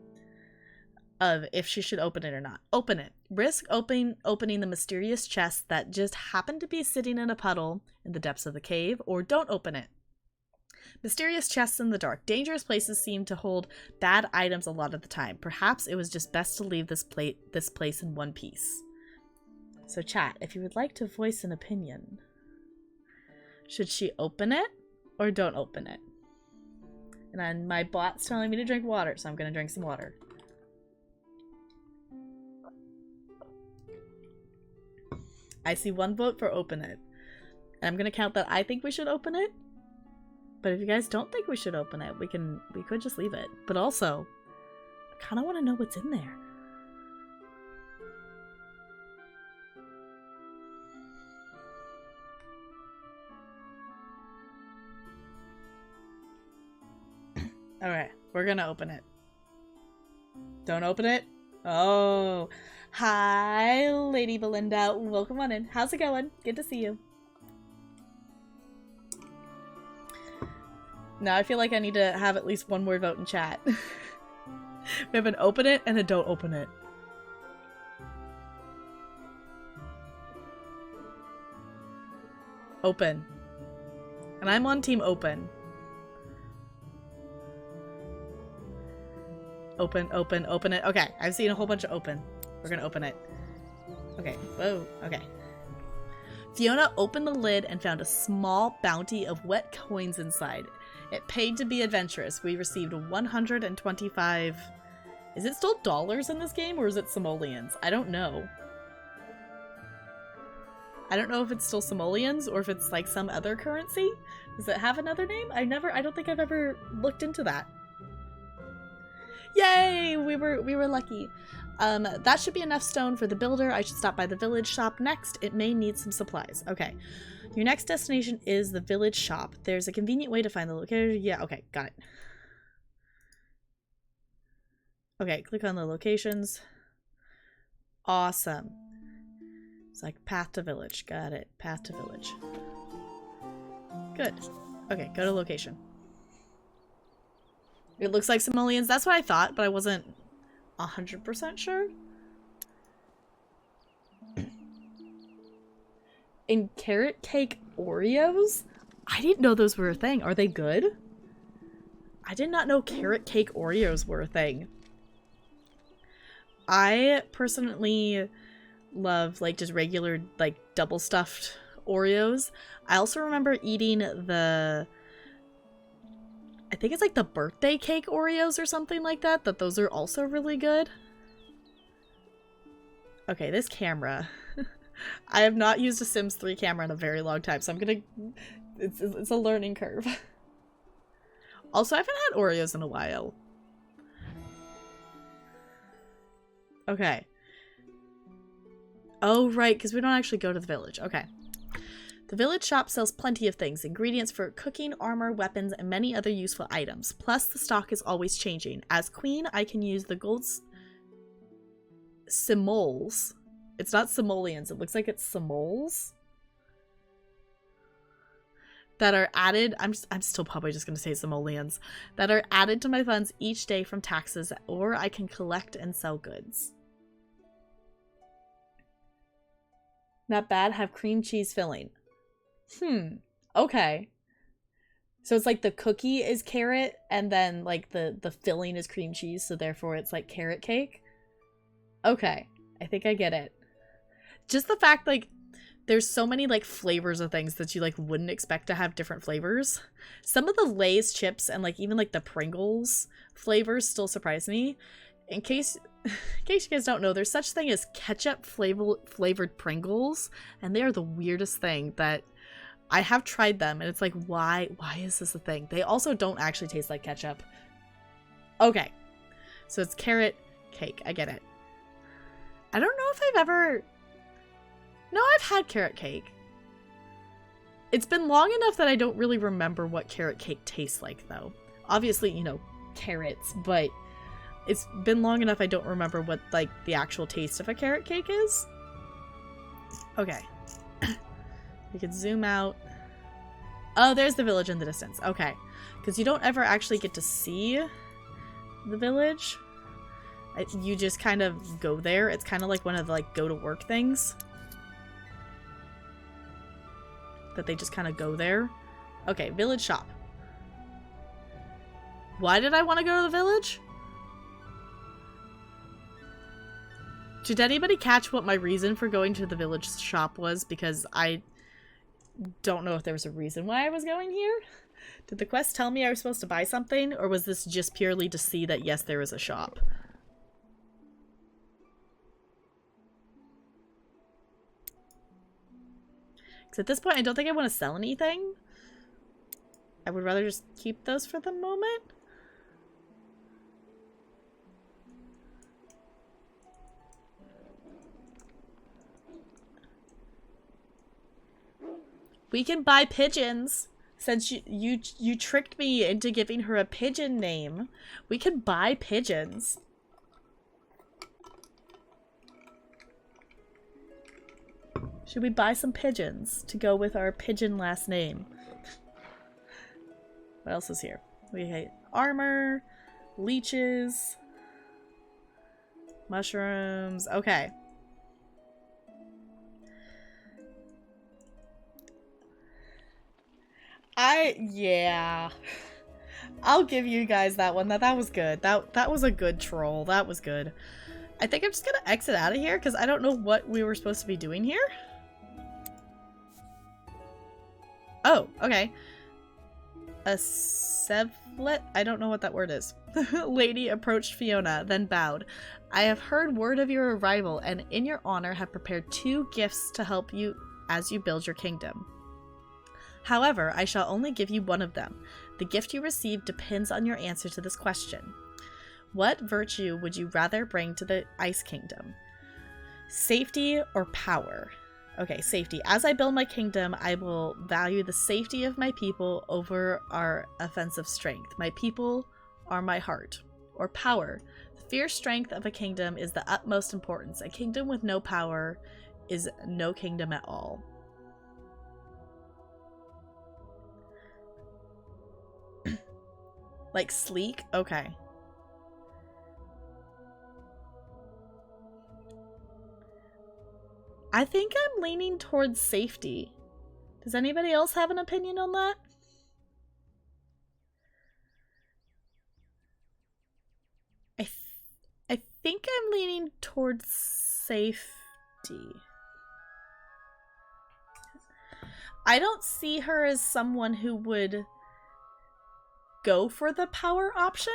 of if she should open it or not. Open it. Risk opening the mysterious chest that just happened to be sitting in a puddle in the depths of the cave, or don't open it. Mysterious chests in the dark. Dangerous places seem to hold bad items a lot of the time. Perhaps it was just best to leave this place in one piece. So chat, if you would like to voice an opinion, should she open it or don't open it? And then my bot's telling me to drink water, so I'm going to drink some water. I see one vote for open it. And I'm going to count that I think we should open it. But if you guys don't think we should open it, we could just leave it. But also, I kind of want to know what's in there. Alright, we're gonna open it. Don't open it? Oh. Hi, Lady Belinda. Welcome on in. How's it going? Good to see you. Now I feel like I need to have at least one more vote in chat. We have an open it and a don't open it. Open. And I'm on team open. Open, open, open it. Okay, I've seen a whole bunch of open. We're gonna open it. Okay, whoa, okay. Fiona opened the lid and found a small bounty of wet coins inside. It paid to be adventurous. We received 125... Is it still dollars in this game, or is it simoleons? I don't know. I don't know if it's still simoleons, or if it's like some other currency. Does it have another name? I don't think I've ever looked into that. Yay! We were lucky. That should be enough stone for the builder. I should stop by the village shop next. It may need some supplies. Okay. Your next destination is the village shop. There's a convenient way to find the location. Yeah, okay, got it. Okay, click on the locations. Awesome. It's like path to village. Got it. Path to village. Good. Okay, go to location. It looks like simoleons. That's what I thought, but I wasn't 100% sure. And carrot cake Oreos? I didn't know those were a thing. Are they good? I did not know carrot cake Oreos were a thing. I personally love like just regular like double stuffed Oreos. I also remember eating the... I think it's like the birthday cake Oreos or something like that, those are also really good. Okay, this camera. I have not used a Sims 3 camera in a very long time, so I'm gonna... It's a learning curve. Also, I haven't had Oreos in a while. Okay. Oh, right, because we don't actually go to the village. Okay. The village shop sells plenty of things, ingredients for cooking, armor, weapons, and many other useful items. Plus, the stock is always changing. As queen, I can use the gold simoles. It's not simoleons, it looks like it's simoles. That are added, I'm still probably just going to say simoleons. That are added to my funds each day from taxes, or I can collect and sell goods. Not bad, have cream cheese filling. Okay. So it's like the cookie is carrot and then like the filling is cream cheese, so therefore it's like carrot cake. Okay. I think I get it. Just the fact like there's so many like flavors of things that you like wouldn't expect to have different flavors. Some of the Lay's chips and like even like the Pringles flavors still surprise me. In case you guys don't know, there's such thing as ketchup flavored Pringles, and they are the weirdest thing that I have tried them, and it's like, why is this a thing? They also don't actually taste like ketchup. Okay. So it's carrot cake. I get it. I don't know if I've ever... No, I've had carrot cake. It's been long enough that I don't really remember what carrot cake tastes like, though. Obviously, you know, carrots, but it's been long enough I don't remember what, like, the actual taste of a carrot cake is. Okay. We can zoom out. Oh, there's the village in the distance. Okay. Because you don't ever actually get to see the village. You just kind of go there. It's kind of like one of the like go to work things. That they just kind of go there. Okay, village shop. Why did I want to go to the village? Did anybody catch what my reason for going to the village shop was? Because I don't know if there was a reason why I was going here. Did the quest tell me I was supposed to buy something? Or was this just purely to see that, yes, there is a shop? Because at this point, I don't think I want to sell anything. I would rather just keep those for the moment. We can buy pigeons. Since you tricked me into giving her a pigeon name, we can buy pigeons. Should we buy some pigeons to go with our pigeon last name? What else is here? We have armor, leeches, mushrooms. Okay. Yeah. I'll give you guys that one. That was good. That was a good troll. That was good. I think I'm just gonna exit out of here because I don't know what we were supposed to be doing here. Oh, okay. A Sevlet? I don't know what that word is. Lady approached Fiona, then bowed. I have heard word of your arrival, and in your honor have prepared 2 gifts to help you as you build your kingdom. However, I shall only give you one of them. The gift you receive depends on your answer to this question. What virtue would you rather bring to the Ice Kingdom? Safety or power? Okay, safety. As I build my kingdom, I will value the safety of my people over our offensive strength. My people are my heart. Or power. The fierce strength of a kingdom is the utmost importance. A kingdom with no power is no kingdom at all. Like sleek? Okay. I think I'm leaning towards safety. Does anybody else have an opinion on that? I think I'm leaning towards safety. I don't see her as someone who would go for the power option.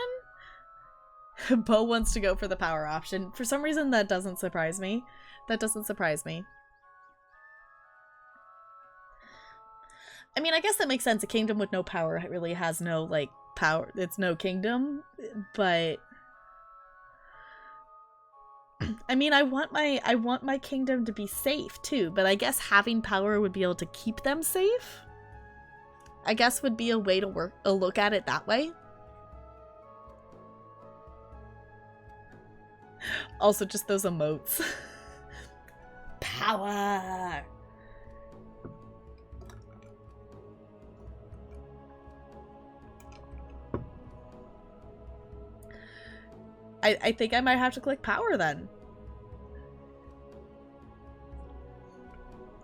Bo wants to go for the power option. For some reason, that doesn't surprise me. That doesn't surprise me. I mean, I guess that makes sense. A kingdom with no power really has no, like, power. It's no kingdom. But I mean, I want my kingdom to be safe too, but I guess having power would be able to keep them safe. I guess would be a way to look at it that way. Also, just those emotes. Power! I think I might have to click power then.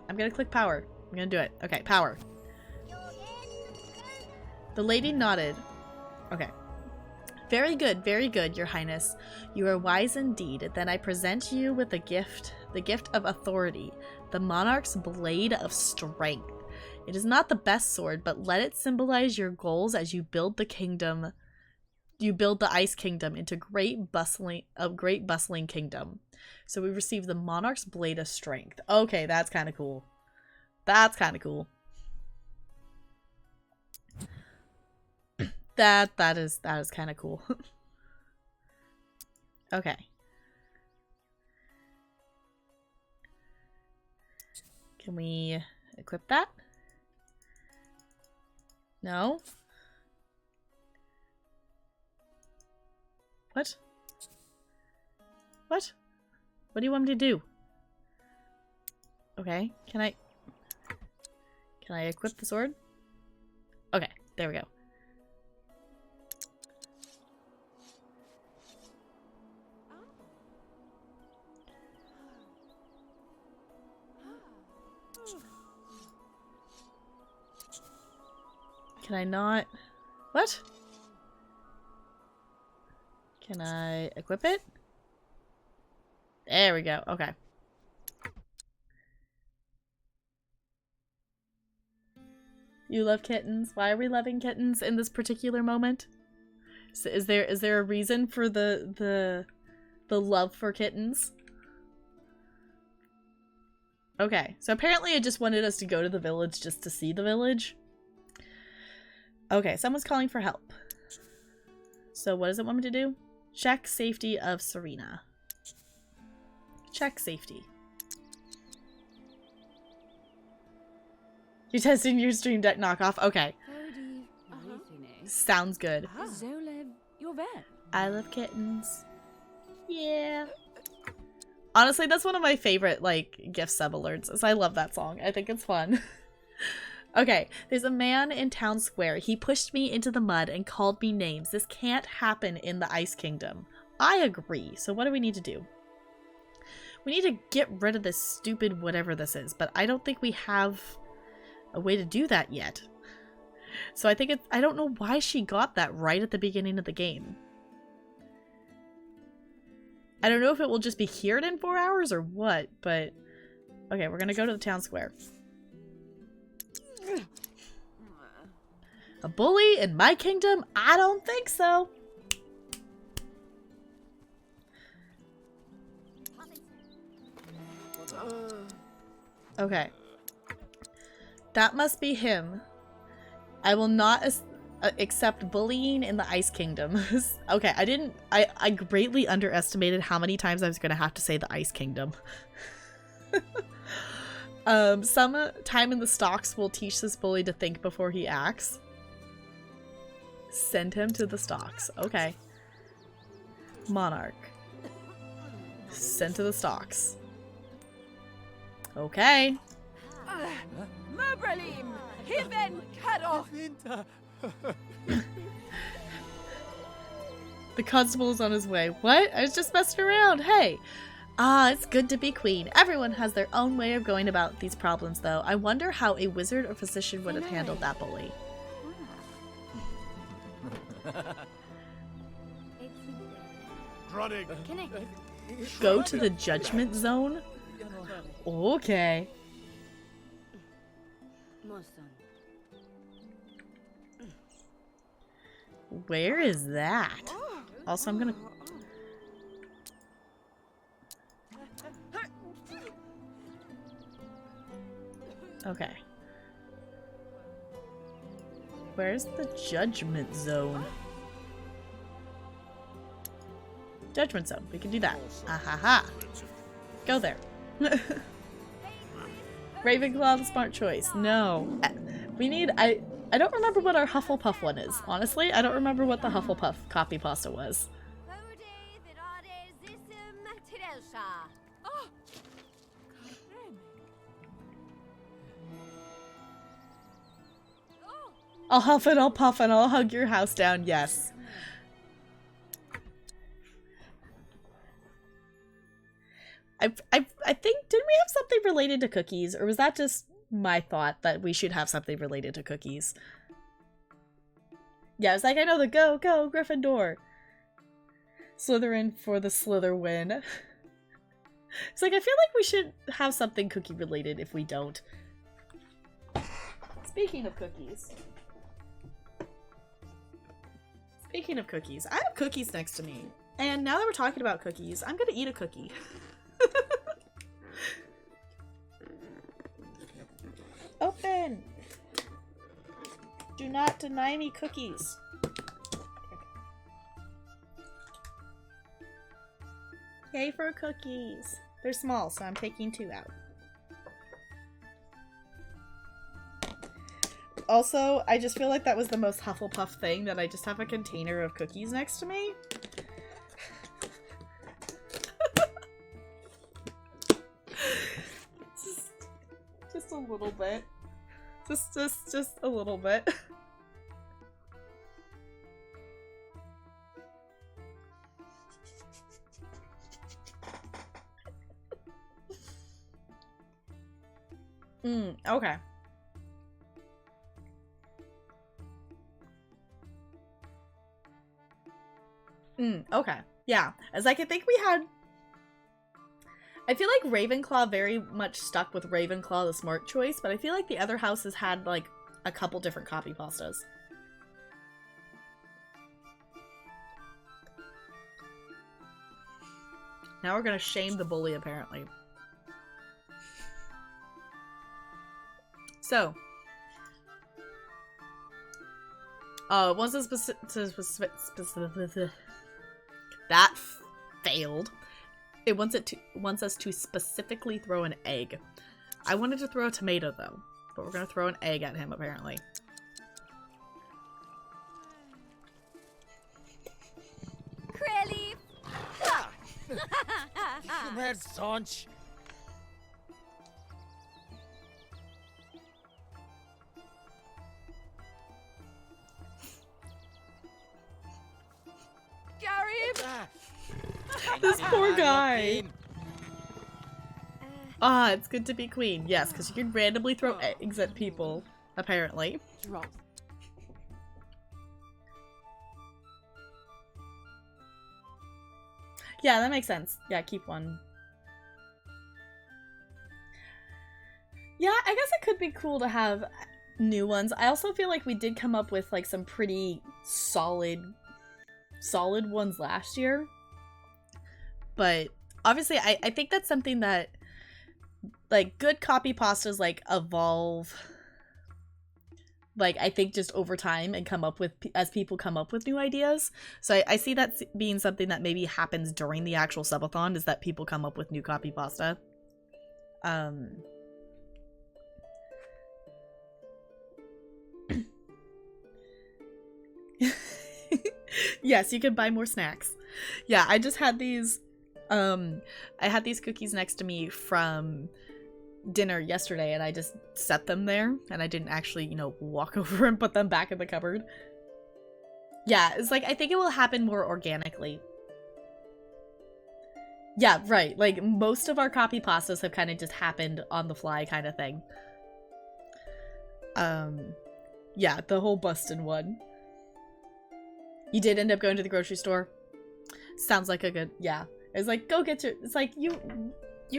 I'm gonna click power. I'm gonna do it. Okay, power. The lady nodded. Okay. Very good, your highness. You are wise indeed. Then I present you with the gift of authority, the monarch's blade of strength. It is not the best sword, but let it symbolize your goals as you build the kingdom. You build the Ice Kingdom into great bustling kingdom. So we receive the monarch's blade of strength. Okay, that's kind of cool. That's kind of cool. That is kind of cool. Okay. Can we equip that? No? What? What? What do you want me to do? Okay, can I equip the sword? Okay, there we go. Can I not? What? Can I equip it? There we go. Okay. You love kittens. Why are we loving kittens in this particular moment? So is there a reason for the love for kittens? Okay, so apparently it just wanted us to go to the village just to see the village. Okay, someone's calling for help. So what does it want me to do? Check safety of Serena. Check safety. You're testing your Stream Deck knockoff? Okay. Sounds good. I love kittens. Yeah. Honestly, that's one of my favorite, like, gift sub alerts. Is I love that song. I think it's fun. Okay, there's a man in town square. He pushed me into the mud and called me names. This can't happen in the Ice Kingdom. I agree. So what do we need to do? We need to get rid of this stupid whatever this is, but I don't think we have a way to do that yet. So I think it's, I don't know why she got that right at the beginning of the game. I don't know if it will just be cured in 4 hours or what, but okay, we're gonna go to the town square. A bully in my kingdom? I don't think so. Okay. That must be him. I will not accept bullying in the Ice Kingdom. Okay, I greatly underestimated how many times I was going to have to say the Ice Kingdom. Some time in the stocks will teach this bully to think before he acts. Send him to the stocks. Okay. Monarch. Sent to the stocks. Okay. Merbralim! Hiven Kadoch! The constable is on his way. What? I was just messing around. Hey. Ah, it's good to be queen. Everyone has their own way of going about these problems, though. I wonder how a wizard or physician would have handled that bully. Go to the judgment zone? Okay. Where is that? Also, I'm gonna... Okay. Where's the judgment zone? Judgment zone. We can do that. Ahaha. Go there. Ravenclaw, the smart choice. No. We need... I don't remember what our Hufflepuff one is. Honestly, I don't remember what the Hufflepuff copy pasta was. I'll huff and I'll puff and I'll hug your house down. Yes. I think, didn't we have something related to cookies? Or was that just my thought that we should have something related to cookies? Yeah, it's like, I know the go, Gryffindor. Slytherin for the Slither win. It's like, I feel like we should have something cookie related if we don't. Speaking of cookies. Speaking of cookies, I have cookies next to me. And now that we're talking about cookies, I'm gonna eat a cookie. Open! Do not deny me cookies. Yay for cookies. They're small, so I'm taking 2 out. Also, I just feel like that was the most Hufflepuff thing, that I just have a container of cookies next to me. just a little bit. Just a little bit. Okay. Okay. Yeah. As like, I think we had... I feel like Ravenclaw very much stuck with Ravenclaw, the smart choice, but I feel like the other houses had, like, a couple different copy pastas. Now we're gonna shame the bully, apparently. So. Once a specific... That failed. It wants us to specifically throw an egg. I wanted to throw a tomato, though. But we're gonna throw an egg at him, apparently. Crelly! Where's Sonch? Gary! This poor guy. Ah, it's good to be queen. Yes, because you can randomly throw eggs at people, apparently. Drop. Yeah, that makes sense. Yeah, keep one. Yeah, I guess it could be cool to have new ones. I also feel like we did come up with like some pretty solid ones last year. But obviously I think that's something that like good copy pastas like evolve, like I think just over time and come up with, as people come up with new ideas. So I see that being something that maybe happens during the actual subathon, is that people come up with new copy pasta. Yes, you can buy more snacks. Yeah, I just had these I had these cookies next to me from dinner yesterday, and I just set them there, and I didn't actually, you know, walk over and put them back in the cupboard. Yeah, it's like, I think it will happen more organically. Yeah, right. Like, most of our copy pastas have kind of just happened on the fly kind of thing. Yeah, the whole Bustin' one. You did end up going to the grocery store? Sounds like a good, yeah. It's like, go get your, it's like, you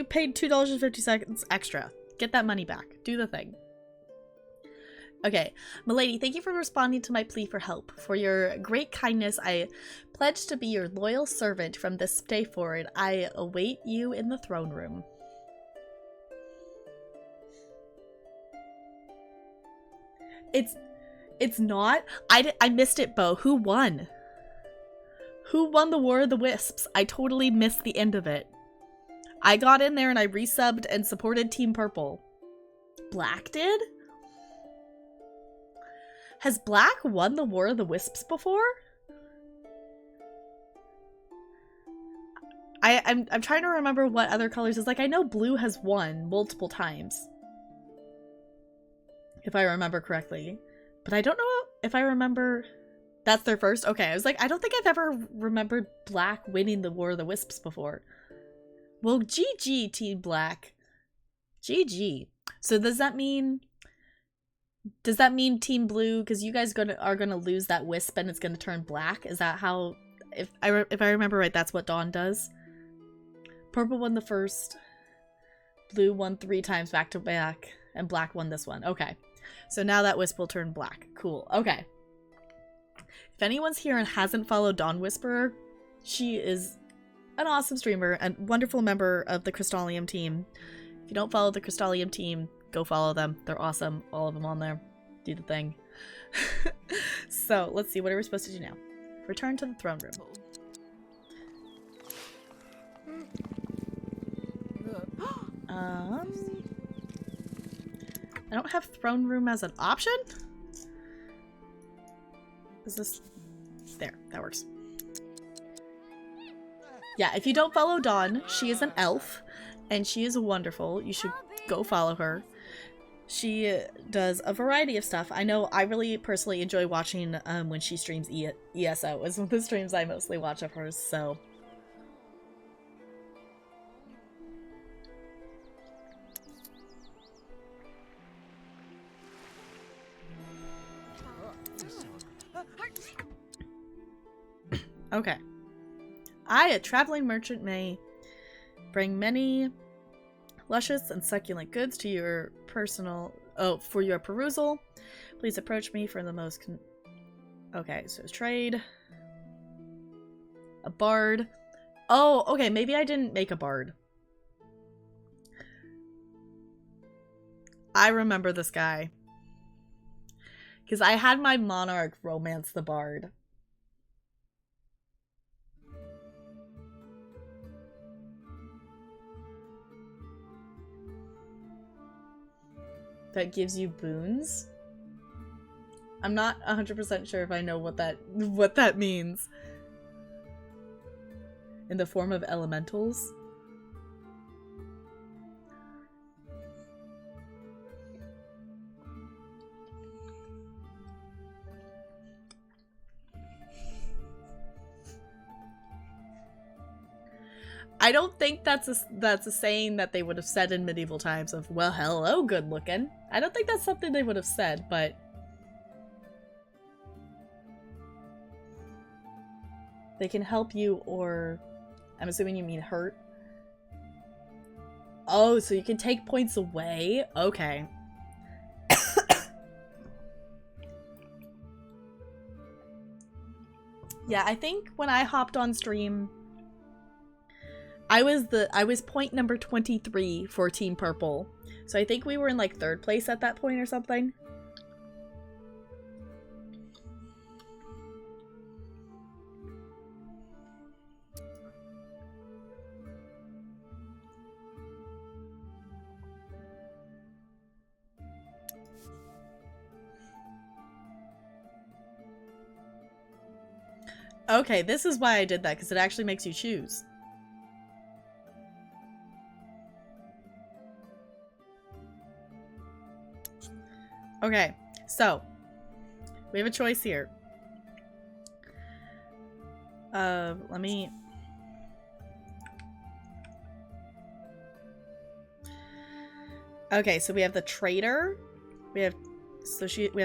paid $2.50 extra. Get that money back. Do the thing. Okay, Milady, thank you for responding to my plea for help. For your great kindness, I pledge to be your loyal servant from this day forward. I await you in the throne room. It's not. I missed it, Bo. Who won? Who won the War of the Wisps? I totally missed the end of it. I got in there and I resubbed and supported Team Purple. Black did? Has Black won the War of the Wisps before? I'm trying to remember what other colors is like. I know Blue has won multiple times, if I remember correctly. But I don't know if I remember... That's their first? Okay, I was like, I don't think I've ever remembered Black winning the War of the Wisps before. Well, GG, Team Black. GG. So does that mean Team Blue, because you guys are gonna lose that wisp and it's gonna turn black? Is that how, if I remember right, that's what Dawn does? Purple won the first, Blue won 3 times back to back, and Black won this one. Okay. So now that wisp will turn black. Cool. Okay. If anyone's here and hasn't followed Dawn Whisperer, she is an awesome streamer and wonderful member of the Crystallium team. If you don't follow the Crystallium team, go follow them. They're awesome. All of them on there. Do the thing. So, let's see. What are we supposed to do now? Return to the throne room. I don't have throne room as an option? Is this... There. That works. Yeah, if you don't follow Dawn, she is an elf, and she is wonderful. You should go follow her. She does a variety of stuff. I know I really personally enjoy watching when she streams ESO. It's one of the streams I mostly watch of hers, so... Okay. I, a traveling merchant, may bring many luscious and succulent goods to your for your perusal. Please approach me for the most okay, so trade. A bard. Oh, okay, maybe I didn't make a bard. I remember this guy. Because I had my monarch romance the bard. That gives you boons? I'm not 100% sure if I know what that means. In the form of elementals? I don't think that's a saying that they would have said in medieval times of, well, hello, good looking. I don't think that's something they would have said, but they can help you, or I'm assuming you mean hurt. Oh, so you can take points away? Okay. Yeah, I think when I hopped on stream, I was point number 23 for Team Purple. So I think we were in like 3rd place at that point or something. Okay, this is why I did that, because it actually makes you choose. Okay, so we have a choice here. Let me... Okay, so we have the trader, we have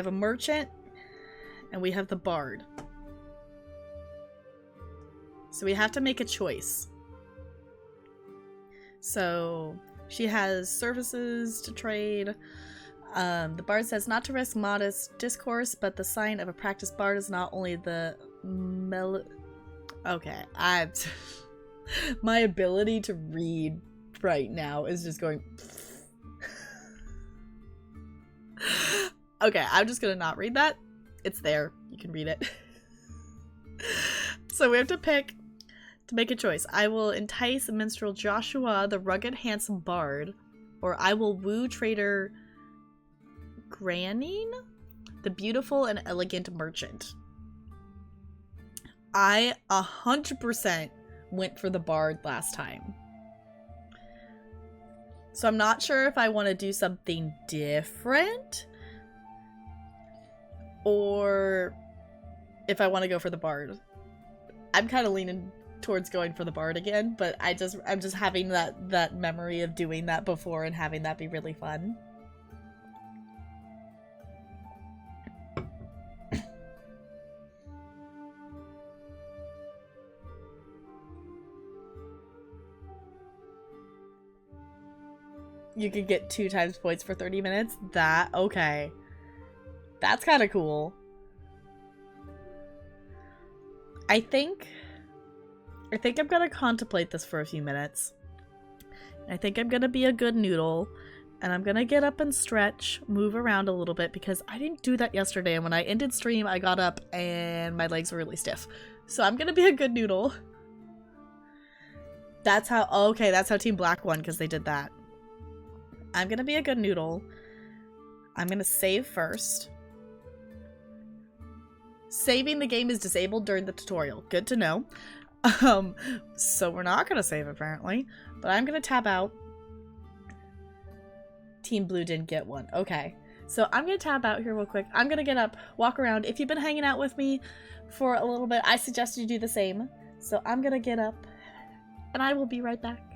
a merchant, and we have the bard. So we have to make a choice. So she has services to trade. The bard says not to risk modest discourse, but the sign of a practiced bard is not only the Okay, my ability to read right now is just going. Okay, I'm just gonna not read that. It's there. You can read it. So we have to pick to make a choice. I will entice minstrel Joshua, the rugged, handsome bard, or I will woo trader Granine, the beautiful and elegant merchant. I 100% went for the bard last time. So I'm not sure if I want to do something different or if I want to go for the bard. I'm kind of leaning towards going for the bard again, but I'm just having that memory of doing that before and having that be really fun. You could get 2 times points for 30 minutes? Okay. That's kind of cool. I think I'm gonna contemplate this for a few minutes. I think I'm gonna be a good noodle, and I'm gonna get up and stretch, move around a little bit, because I didn't do that yesterday, and when I ended stream, I got up and my legs were really stiff. So I'm gonna be a good noodle. That's how Team Black won, because they did that. I'm gonna be a good noodle. I'm gonna save first. Saving the game is disabled during the tutorial. Good to know. So we're not gonna save apparently, but I'm gonna tab out. Team Blue didn't get one. Okay. So I'm gonna tab out here real quick. I'm gonna get up, walk around. If you've been hanging out with me for a little bit, I suggest you do the same. So I'm gonna get up and I will be right back.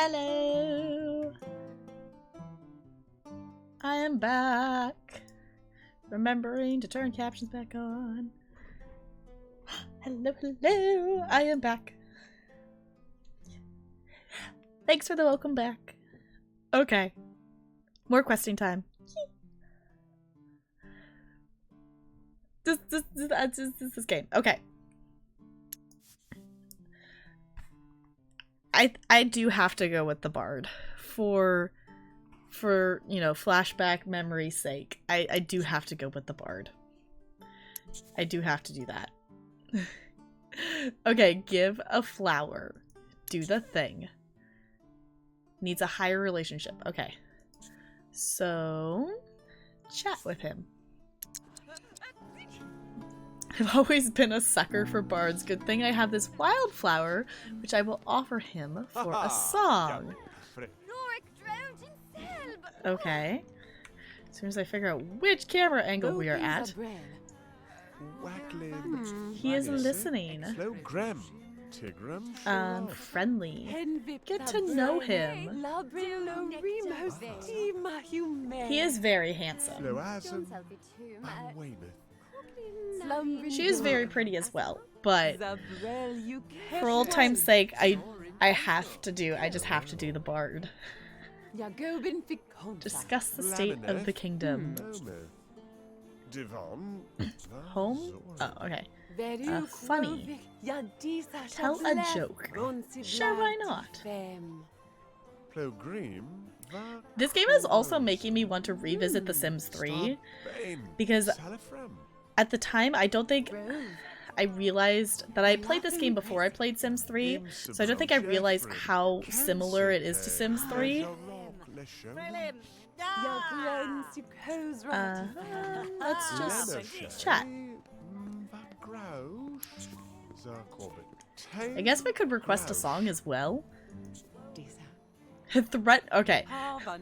Hello. I am back. Remembering to turn captions back on. Hello, hello. I am back. Thanks for the welcome back. Okay. More questing time. This game. Okay. I do have to go with the bard for you know, flashback memory's sake. I do have to go with the bard. I do have to do that. Okay, give a flower. Do the thing. Needs a higher relationship. Okay. So, chat with him. I've always been a sucker for bards. Good thing I have this wildflower, which I will offer him for a song. Okay. As soon as I figure out which camera angle we are at. He is listening. Friendly. Get to know him. He is very handsome. She is very pretty as well, but for old time's sake, I just have to do the bard. Discuss the state of the kingdom. Home? Oh, okay. Funny. Tell a joke. Sure, why not? This game is also making me want to revisit The Sims 3 because at the time I don't think I realized that I played this game before I played Sims 3, so I don't think I realized how similar it is to Sims 3. Let's just chat. I guess we could request a song as well. Threat. Okay.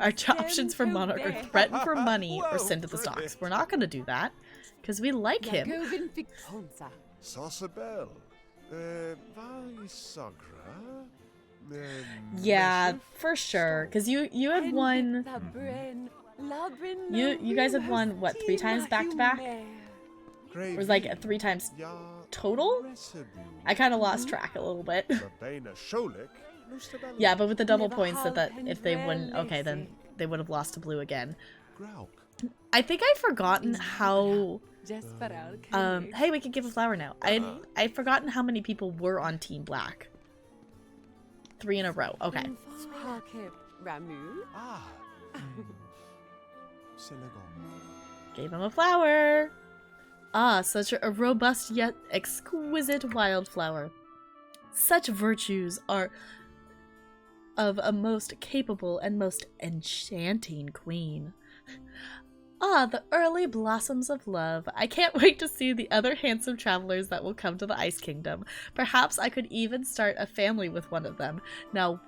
Our options for Monarch are threaten for money or send to the stocks. We're not going to do that because we like him. Yeah, for sure. Because you had won. You guys had won what, 3 times back to back? Or it was like 3 times total? I kind of lost track a little bit. Yeah, but with the double points that if they wouldn't, okay, then they would have lost to blue again. I think I've forgotten how. Hey, we can give a flower now. I've forgotten how many people were on Team Black. 3 in a row. Okay. Gave him a flower. Ah, such a robust yet exquisite wildflower. Such virtues are of a most capable and most enchanting queen. Ah, the early blossoms of love. I can't wait to see the other handsome travelers that will come to the Ice Kingdom. Perhaps I could even start a family with one of them. Now,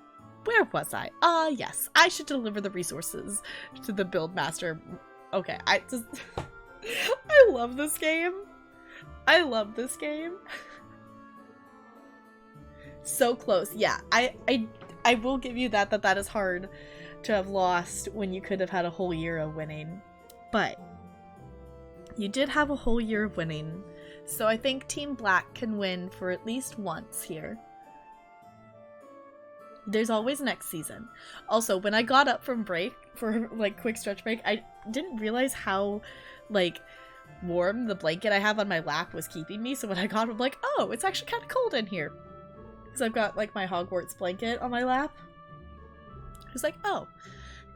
where was I? Ah, yes, I should deliver the resources to the Buildmaster. Okay, I love this game. I love this game. So close. Yeah, I will give you that is hard to have lost when you could have had a whole year of winning. But you did have a whole year of winning, so I think Team Black can win for at least once here. There's always next season. Also, when I got up from break, for like quick stretch break, I didn't realize how like warm the blanket I have on my lap was keeping me, so when I got up, I'm like, oh, it's actually kind of cold in here. Because I've got like my Hogwarts blanket on my lap. I was like, oh,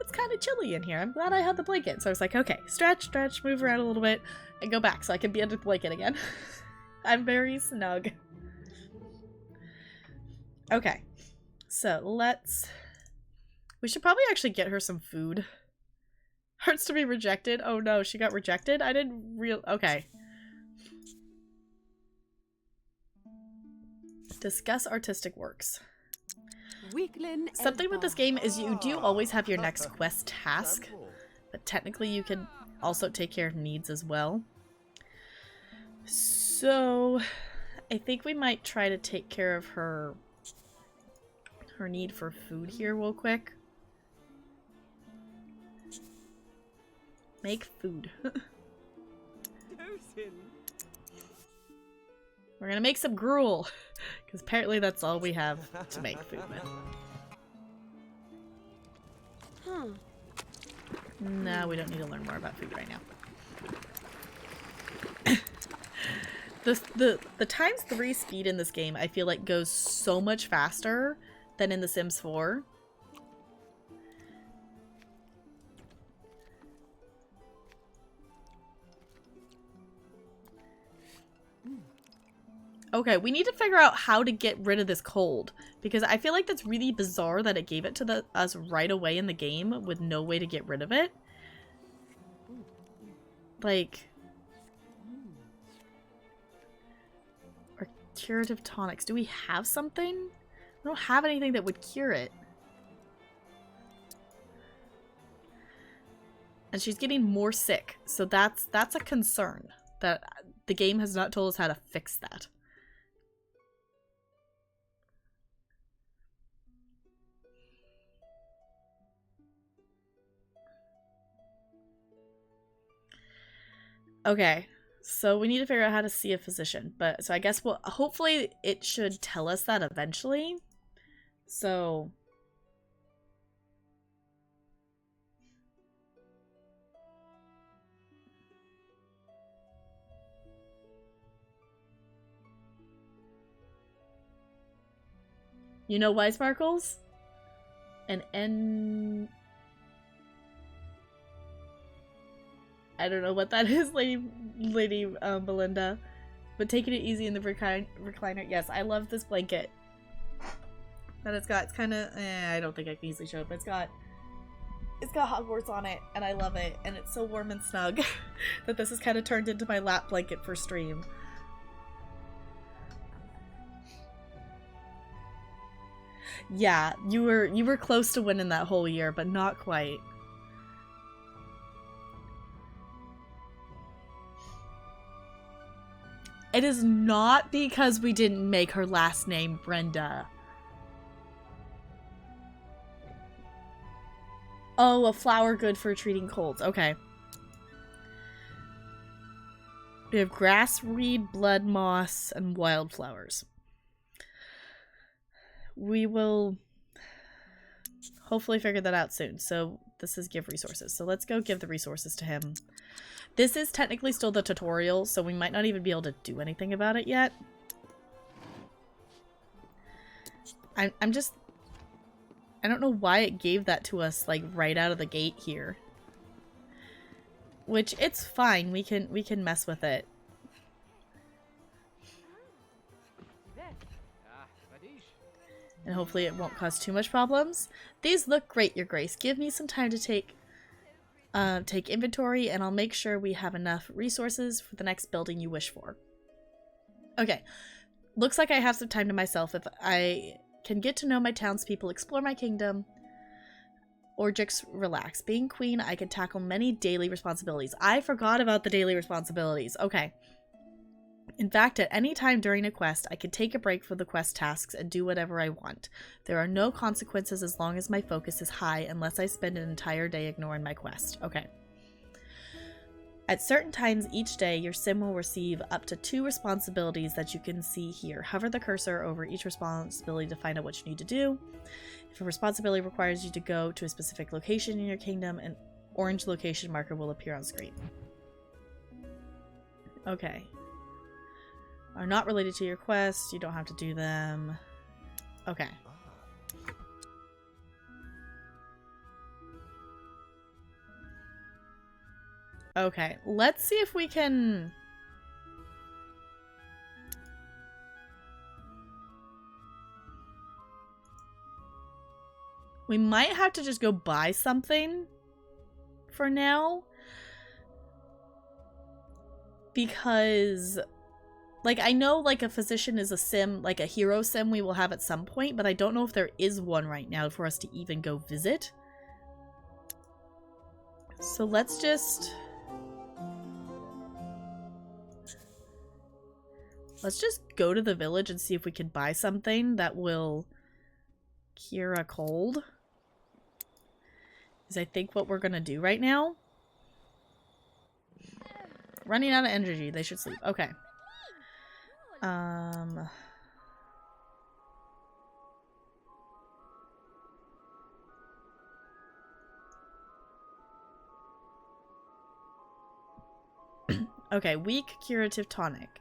it's kind of chilly in here. I'm glad I had the blanket. So I was like, okay, stretch, move around a little bit, and go back so I can be under the blanket again. I'm very snug. Okay, so we should probably actually get her some food. Hurts to be rejected. Oh no, she got rejected? I didn't okay. Discuss artistic works. Something with this game is you do always have your next quest task, but technically you can also take care of needs as well. So I think we might try to take care of her her need for food here real quick. Make food. We're gonna make some gruel, because apparently that's all we have to make food with. No, we don't need to learn more about food right now. The times 3 speed in this game, I feel like, goes so much faster than in The Sims 4. Okay, we need to figure out how to get rid of this cold, because I feel like that's really bizarre that it gave it to us right away in the game with no way to get rid of it. Like... Or curative tonics. Do we have something? We don't have anything that would cure it. And she's getting more sick, so that's a concern. That the game has not told us how to fix that. Okay, so we need to figure out how to see a physician. But so I guess hopefully it should tell us that eventually. So you know why, Sparkles? I don't know what that is, Lady Belinda. But taking it easy in the recliner. Yes, I love this blanket that it's got. It's kind of, I don't think I can easily show it, but it's got Hogwarts on it, and I love it. And it's so warm and snug that this has kind of turned into my lap blanket for stream. Yeah, you were close to winning that whole year, but not quite. It is not because we didn't make her last name Brenda. Oh, a flower good for treating colds. Okay. We have grass, reed, blood moss, and wildflowers. We will hopefully figure that out soon. So this is give resources. So let's go give the resources to him. This is technically still the tutorial, so we might not even be able to do anything about it yet. I'm just... I don't know why it gave that to us, like, right out of the gate here. Which, it's fine. We can mess with it. And hopefully it won't cause too much problems. These look great, Your Grace. Give me some time to take inventory, and I'll make sure we have enough resources for the next building you wish for. Okay. Looks like I have some time to myself. If I can get to know my townspeople, explore my kingdom, or just relax. Being queen, I could tackle many daily responsibilities. I forgot about the daily responsibilities. Okay. In fact, at any time during a quest, I can take a break from the quest tasks and do whatever I want. There are no consequences as long as my focus is high, unless I spend an entire day ignoring my quest. Okay. At certain times each day, your sim will receive up to 2 responsibilities that you can see here. Hover the cursor over each responsibility to find out what you need to do. If a responsibility requires you to go to a specific location in your kingdom, an orange location marker will appear on screen. Okay. Are not related to your quest. You don't have to do them. Okay. Okay, let's see if we can... We might have to just go buy something for now. Because... Like, I know, like, a physician is a sim, like a hero sim we will have at some point, but I don't know if there is one right now for us to even go visit. So let's just... Let's just go to the village and see if we can buy something that will Kira cold is I think what we're gonna do right now. Running out of energy. They should sleep. Okay. Okay, weak curative tonic.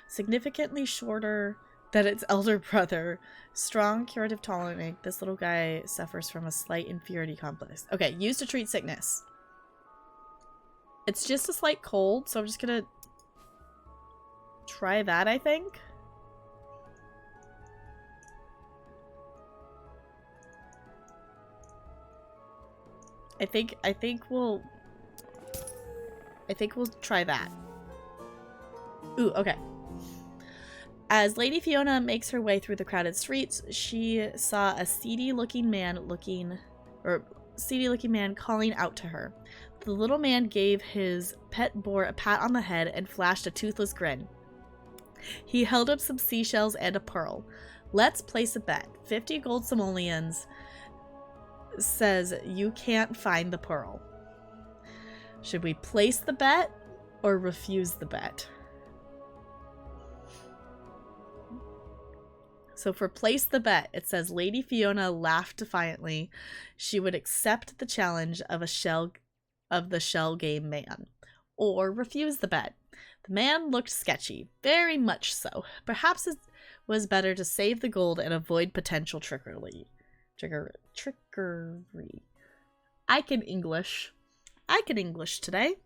Significantly shorter than its elder brother. Strong curative tonic. This little guy suffers from a slight inferiority complex. Okay, used to treat sickness. It's just a slight cold, so I'm just gonna try that, I think. I think we'll try that. Ooh, okay. As Lady Fiona makes her way through the crowded streets, she saw a seedy-looking man calling out to her. The little man gave his pet boar a pat on the head and flashed a toothless grin. He held up some seashells and a pearl. Let's place a bet. 50 gold simoleons says you can't find the pearl. Should we place the bet or refuse the bet? So for place the bet, it says Lady Fiona laughed defiantly. She would accept the challenge of the shell game man, or refuse the bet. The man looked sketchy, very much so. Perhaps it was better to save the gold and avoid potential trickery. Trickery. I can English today.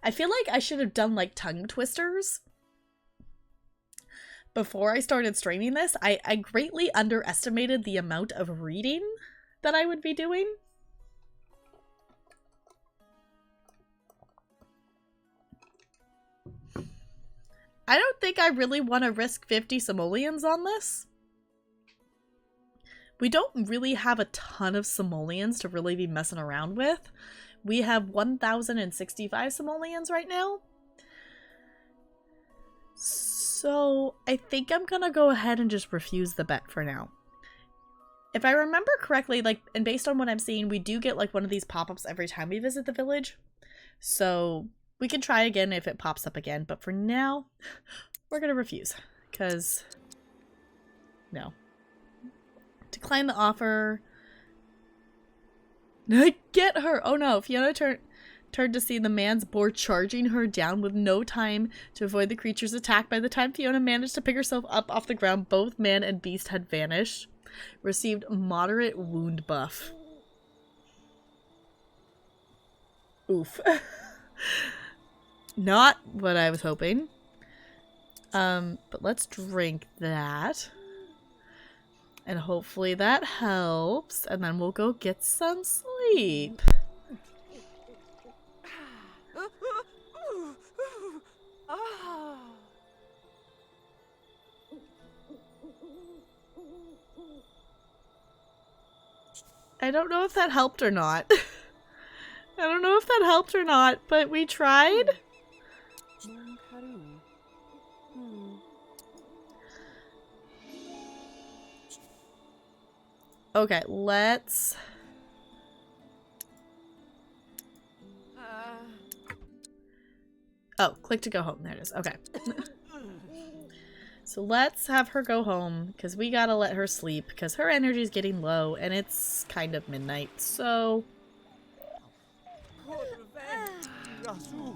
I feel like I should have done like tongue twisters before I started streaming this. I greatly underestimated the amount of reading that I would be doing. I don't think I really want to risk 50 simoleons on this. We don't really have a ton of simoleons to really be messing around with. We have 1,065 simoleons right now. So I think I'm gonna go ahead and just refuse the bet for now. If I remember correctly, like, and based on what I'm seeing, we do get like one of these pop-ups every time we visit the village. So we can try again if it pops up again, but for now, we're gonna refuse, because no. Decline the offer. Get her! Oh no, Fiona turned to see the man's boar charging her down with no time to avoid the creature's attack. By the time Fiona managed to pick herself up off the ground, both man and beast had vanished. Received moderate wound buff. Oof. Not what I was hoping. But let's drink that. And hopefully that helps. And then we'll go get some sleep. I don't know if that helped or not. I don't know if that helped or not, but we tried. Okay, let's... Oh, click to go home. There it is. Okay. So let's have her go home, because we gotta let her sleep, because her energy is getting low, and it's kind of midnight, so...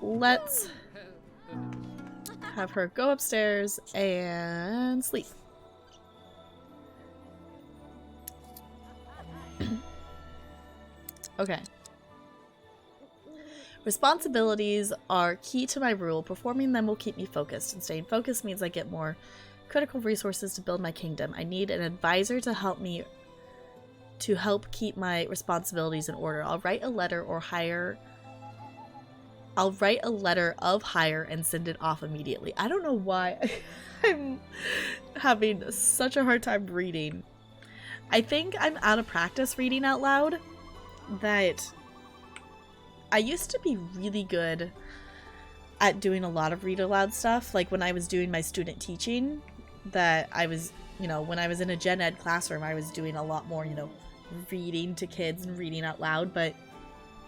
Let's have her go upstairs and sleep. Okay. Responsibilities are key to my rule. Performing them will keep me focused, and staying focused means I get more critical resources to build my kingdom. I need an advisor to help keep my responsibilities in order. I'll write a letter of hire and send it off immediately. I don't know why I'm having such a hard time reading. I think I'm out of practice reading out loud. That I used to be really good at doing a lot of read aloud stuff, like when I was doing my student teaching, that I was you know, when I was in a gen ed classroom, I was doing a lot more, you know, reading to kids and reading out loud, but,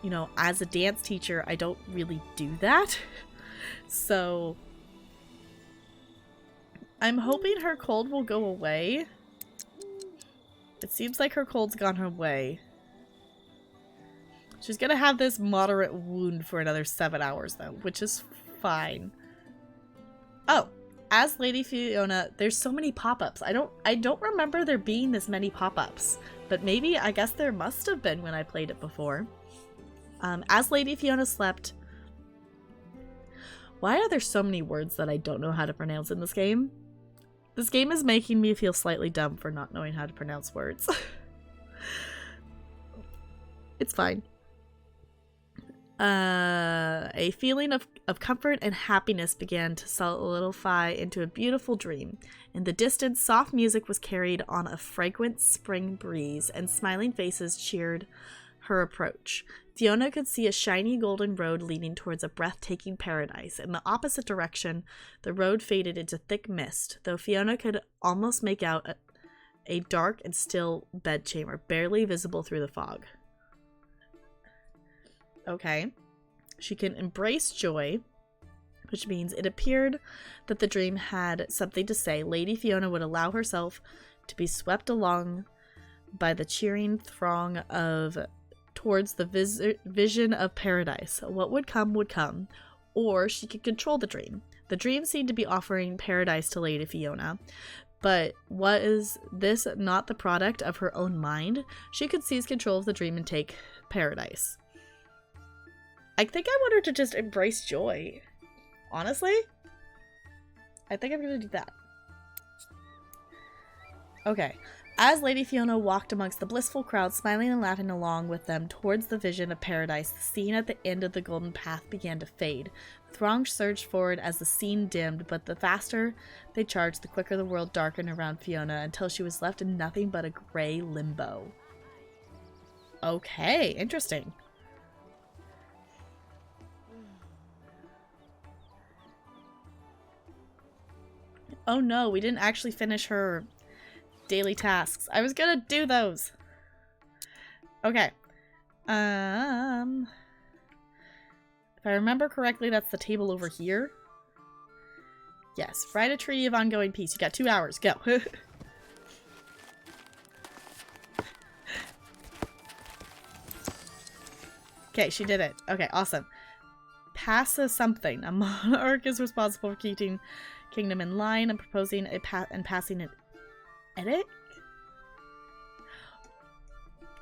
you know, as a dance teacher, I don't really do that. So I'm hoping her cold will go away. It seems like her cold's gone away. She's gonna have this moderate wound for another 7 hours though, which is fine. Oh, as Lady Fiona, there's so many pop-ups. I don't remember there being this many pop-ups, but maybe, I guess there must have been when I played it before. As Lady Fiona slept. Why are there so many words that I don't know how to pronounce in this game? This game is making me feel slightly dumb for not knowing how to pronounce words. It's fine. A feeling of comfort and happiness began to solidify into a beautiful dream. In the distance, soft music was carried on a fragrant spring breeze, and smiling faces cheered her approach. Fiona could see a shiny golden road leading towards a breathtaking paradise. In the opposite direction, the road faded into thick mist, though Fiona could almost make out a dark and still bedchamber, barely visible through the fog. Okay. She can embrace joy, which means it appeared that the dream had something to say. Lady Fiona would allow herself to be swept along by the cheering throng of towards the vision of paradise. What would come, or she could control the dream. The dream seemed to be offering paradise to Lady Fiona, but was this not the product of her own mind? She could seize control of the dream and take paradise. I think I want her to just embrace joy. Honestly, I think I'm gonna do that. Okay. As Lady Fiona walked amongst the blissful crowd, smiling and laughing along with them towards the vision of paradise, the scene at the end of the golden path began to fade. The throng surged forward as the scene dimmed, but the faster they charged, the quicker the world darkened around Fiona until she was left in nothing but a gray limbo. Okay, interesting. Oh no, we didn't actually finish her daily tasks. I was gonna do those. Okay. If I remember correctly, that's the table over here. Yes, write a treaty of ongoing peace. You got 2 hours. Go. Okay, she did it. Okay, awesome. Pass a something. A monarch is responsible for keeping kingdom in line and proposing a passing an edict?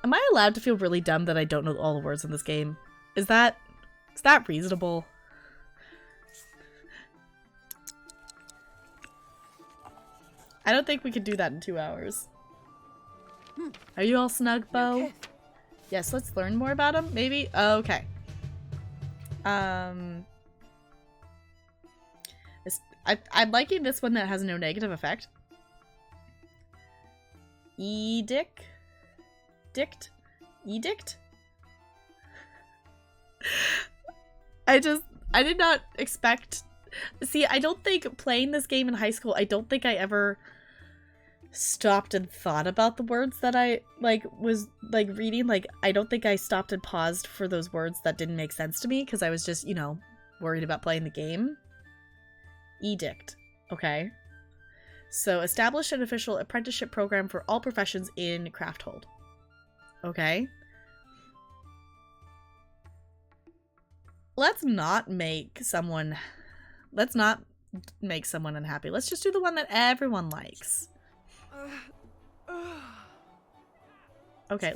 Am I allowed to feel really dumb that I don't know all the words in this game? Is that reasonable? I don't think we could do that in 2 hours. Are you all snug, Bo? Okay. Yes, let's learn more about him, maybe? Okay. I'm liking this one that has no negative effect. Edict? I did not expect... See, I don't think playing this game in high school, I don't think I ever stopped and thought about the words that I, was, reading. I don't think I stopped and paused for those words that didn't make sense to me, because I was just, worried about playing the game. Edict. Okay. So, establish an official apprenticeship program for all professions in Crafthold. Okay. Let's not make someone unhappy. Let's just do the one that everyone likes. Okay,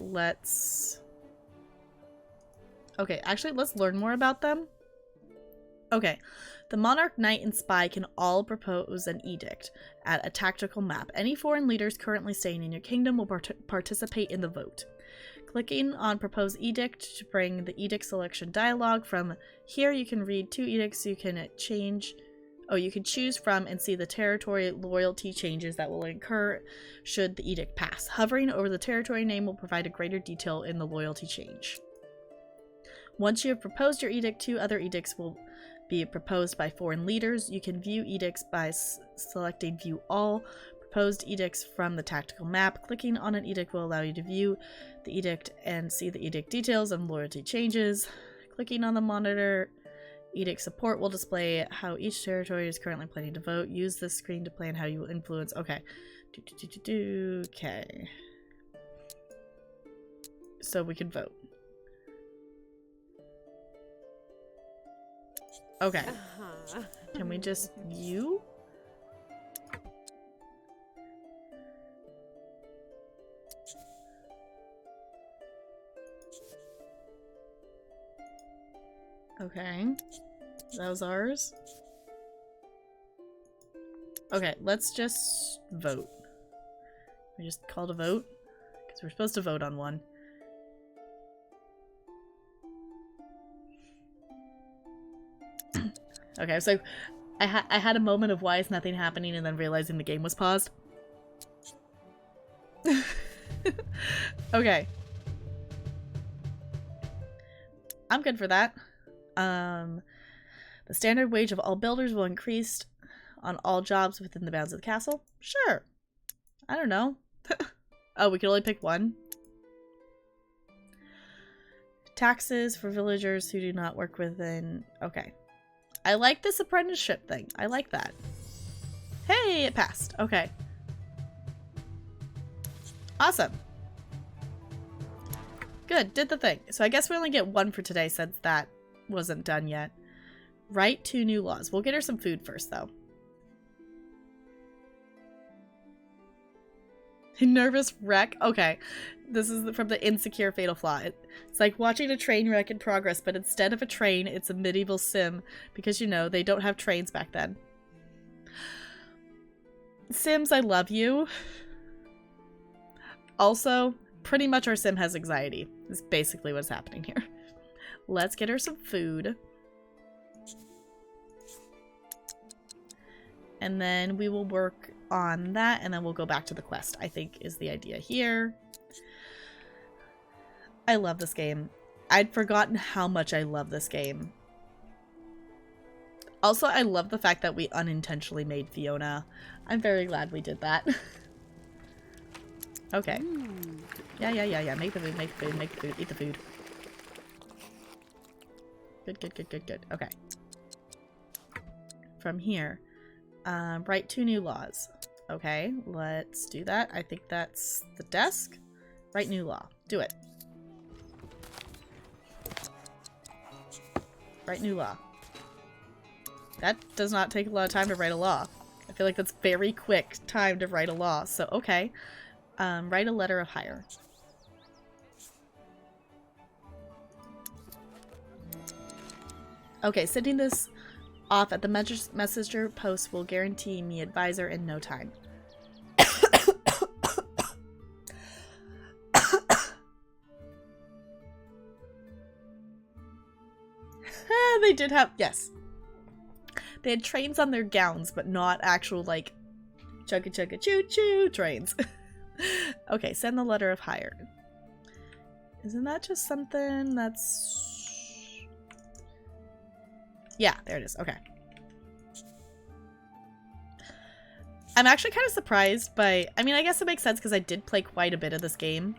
actually, let's learn more about them. Okay. The monarch, knight, and spy can all propose an edict at a tactical map. Any foreign leaders currently staying in your kingdom will participate in the vote. Clicking on Propose Edict to bring the edict selection dialog. From here, you can read 2 edicts you can choose from and see the territory loyalty changes that will occur should the edict pass. Hovering over the territory name will provide a greater detail in the loyalty change. Once you have proposed your edict, 2 other edicts will be proposed by foreign leaders. You can view edicts by selecting View All. proposed edicts from the tactical map. Clicking on an edict will allow you to view the edict and see the edict details and loyalty changes. Clicking on the monitor edict support will display how each territory is currently planning to vote. Use this screen to plan how you will influence. Okay. Okay. So we can vote. Okay. Can we just view? Okay. That was ours. Okay, let's just vote. We just called a vote? Because we're supposed to vote on one. Okay, so I had a moment of why is nothing happening and then realizing the game was paused. Okay. I'm good for that. The standard wage of all builders will increase on all jobs within the bounds of the castle. Sure. I don't know. Oh, we can only pick one. Taxes for villagers who do not work within... Okay. I like this apprenticeship thing. I like that. Hey, it passed. Okay. Awesome. Good, did the thing. So I guess we only get one for today since that wasn't done yet. Write 2 new laws. We'll get her some food first, though. Nervous wreck? Okay. This is from the Insecure Fatal Flaw. It's like watching a train wreck in progress, but instead of a train, it's a medieval sim. Because, you know, they don't have trains back then. Sims, I love you. Also, pretty much our sim has anxiety. Is basically what's happening here. Let's get her some food. And then we will work on that, and then we'll go back to the quest, I think is the idea here. I love this game. I'd forgotten how much I love this game. Also, I love the fact that we unintentionally made Fiona. I'm very glad we did that. Okay. Yeah. Make the food, make the food, make the food. Eat the food. Good. Okay. From here. Write 2 new laws. Okay, let's do that. I think that's the desk. Write new law. Do it. Write new law. That does not take a lot of time to write a law. I feel like that's very quick time to write a law. So, okay. Write a letter of hire. Okay, sending this off at the messenger post will guarantee me advisor in no time. They did have, yes. They had trains on their gowns, but not actual, like, chugga chugga choo choo trains. Okay, send the letter of hire. Isn't that just something that's... Yeah, there it is. Okay. I'm actually kind of surprised by... I mean, I guess it makes sense because I did play quite a bit of this game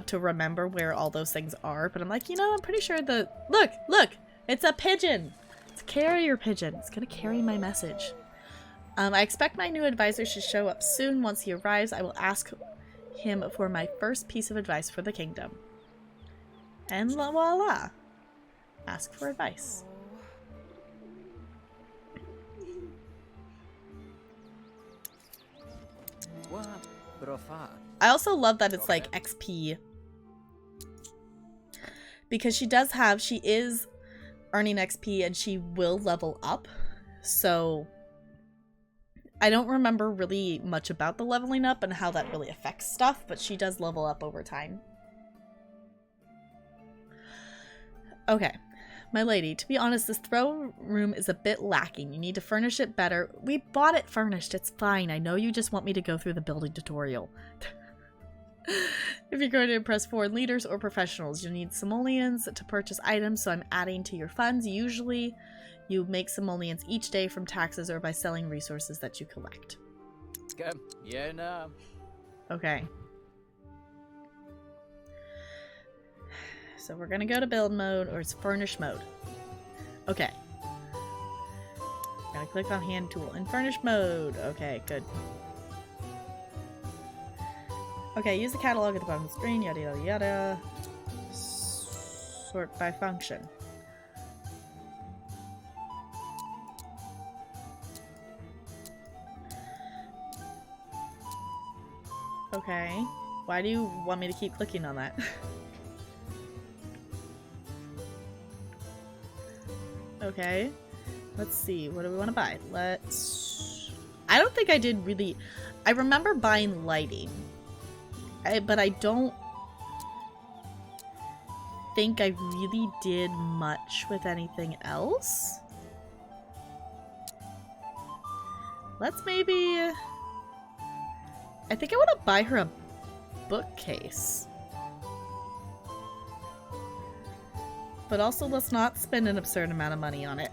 to remember where all those things are. But I'm like, you know, I'm pretty sure the... Look! It's a pigeon! It's a carrier pigeon. It's going to carry my message. I expect my new advisor should show up soon. Once he arrives, I will ask him for my first piece of advice for the kingdom. And voila! Ask for advice. I also love that it's like XP. Because she is earning XP and she will level up. So I don't remember really much about the leveling up and how that really affects stuff, but she does level up over time. Okay. My lady, to be honest, this throne room is a bit lacking. You need to furnish it better. We bought it furnished. It's fine. I know you just want me to go through the building tutorial. If you're going to impress foreign leaders or professionals, you'll need simoleons to purchase items, so I'm adding to your funds. Usually, you make simoleons each day from taxes or by selling resources that you collect. Matka, you know. Okay. So we're gonna go to build mode, or it's furnish mode. Okay. Gonna click on hand tool in furnish mode. Okay, good. Okay, use the catalog at the bottom of the screen, yada yada yada. Sort by function. Okay. Why do you want me to keep clicking on that? Okay. Let's see. What do we want to buy? Let's... I don't think I did really... I remember buying lighting. But I don't think I really did much with anything else. Let's maybe... I think I want to buy her a bookcase. But also, let's not spend an absurd amount of money on it.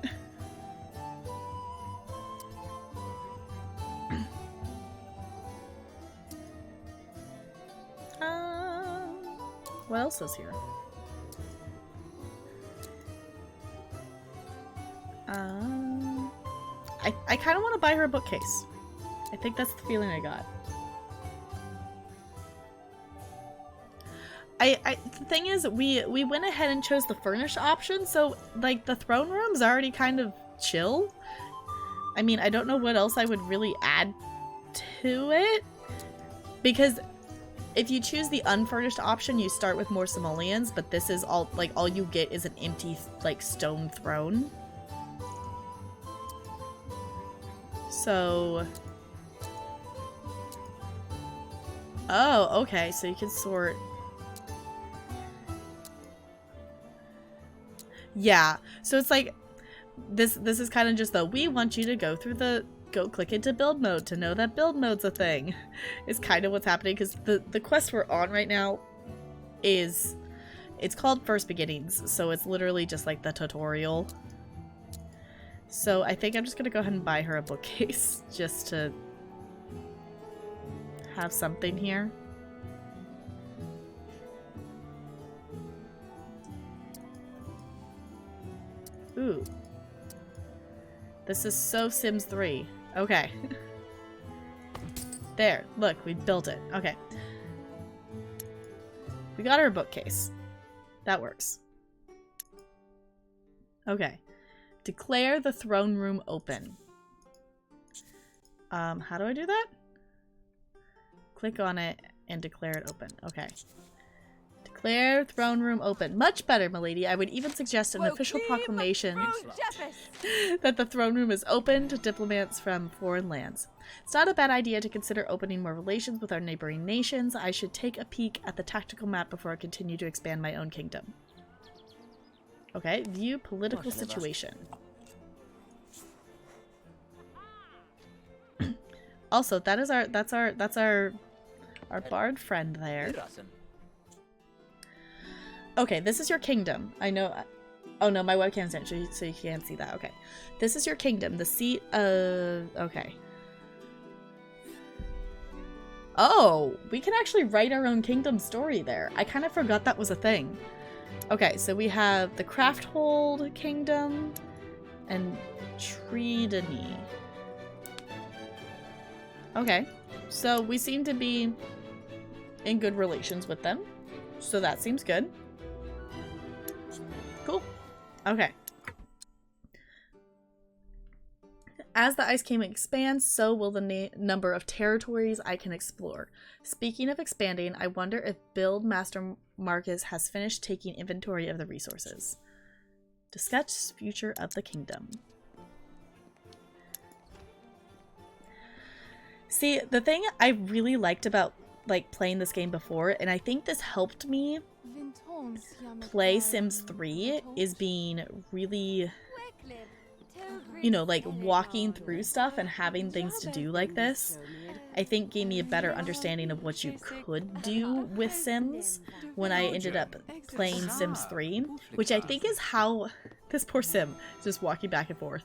What else is here? I kind of want to buy her a bookcase. I think that's the feeling I got. The thing is, we went ahead and chose the furnish option, so like the throne room's already kind of chill. I mean, I don't know what else I would really add to it, because if you choose the unfurnished option, you start with more simoleons, but this is all you get is an empty like stone throne. So, oh, okay, so you can sort. Yeah, so it's like this is kind of just we want you to go click into build mode to know that build mode's a thing. Is kind of what's happening, because the quest we're on right now it's called First Beginnings, so it's literally just like the tutorial. So I think I'm just gonna go ahead and buy her a bookcase just to have something here. Ooh. This is so Sims 3. Okay. There. Look, we built it. Okay. We got her a bookcase. That works. Okay. Declare the throne room open. How do I do that? Click on it and declare it open. Okay. Declare throne room open. Much better, milady. I would even suggest an official proclamation that the throne room is open to diplomats from foreign lands. It's not a bad idea to consider opening more relations with our neighboring nations. I should take a peek at the tactical map before I continue to expand my own kingdom. Okay, view political situation. Also, that's our bard friend there. Okay, this is your kingdom. I know. Oh no, my webcam's in, so you can't see that. Okay, this is your kingdom. The seat of. Okay. Oh, we can actually write our own kingdom story there. I kind of forgot that was a thing. Okay, so we have the Crafthold Kingdom and Tridany. Okay, so we seem to be in good relations with them, so that seems good. Cool. Okay. As the Ice Kingdom expands, so will the number of territories I can explore. Speaking of expanding, I wonder if Build Master Marcus has finished taking inventory of the resources. Discuss future of the kingdom. See, the thing I really liked about playing this game before, and I think this helped me play Sims 3, is being really, you know, walking through stuff and having things to do like this. I think gave me a better understanding of what you could do with Sims when I ended up playing Sims 3, which I think is how This poor sim just walking back and forth.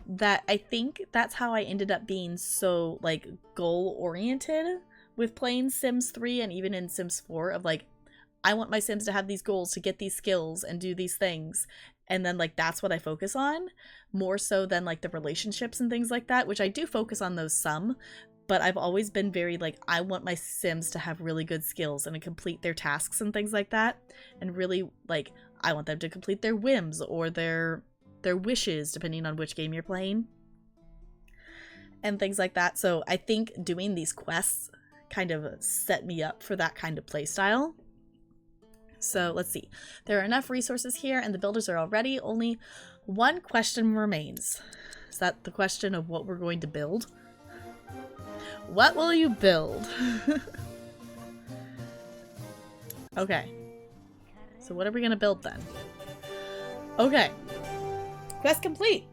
That I think that's how I ended up being so like goal oriented with playing Sims 3 and even in Sims 4 of like, I want my Sims to have these goals, to get these skills and do these things. And then like that's what I focus on more so than like the relationships and things like that, which I do focus on those some, but I've always been very like, I want my Sims to have really good skills and to complete their tasks and things like that. And really like, I want them to complete their whims or their wishes, depending on which game you're playing. And things like that. So I think doing these quests kind of set me up for that kind of play style. So let's see. There are enough resources here and the builders are all ready. Only one question remains. Is that the question of what we're going to build? What will you build? Okay. So what are we going to build then? Okay. Quest complete.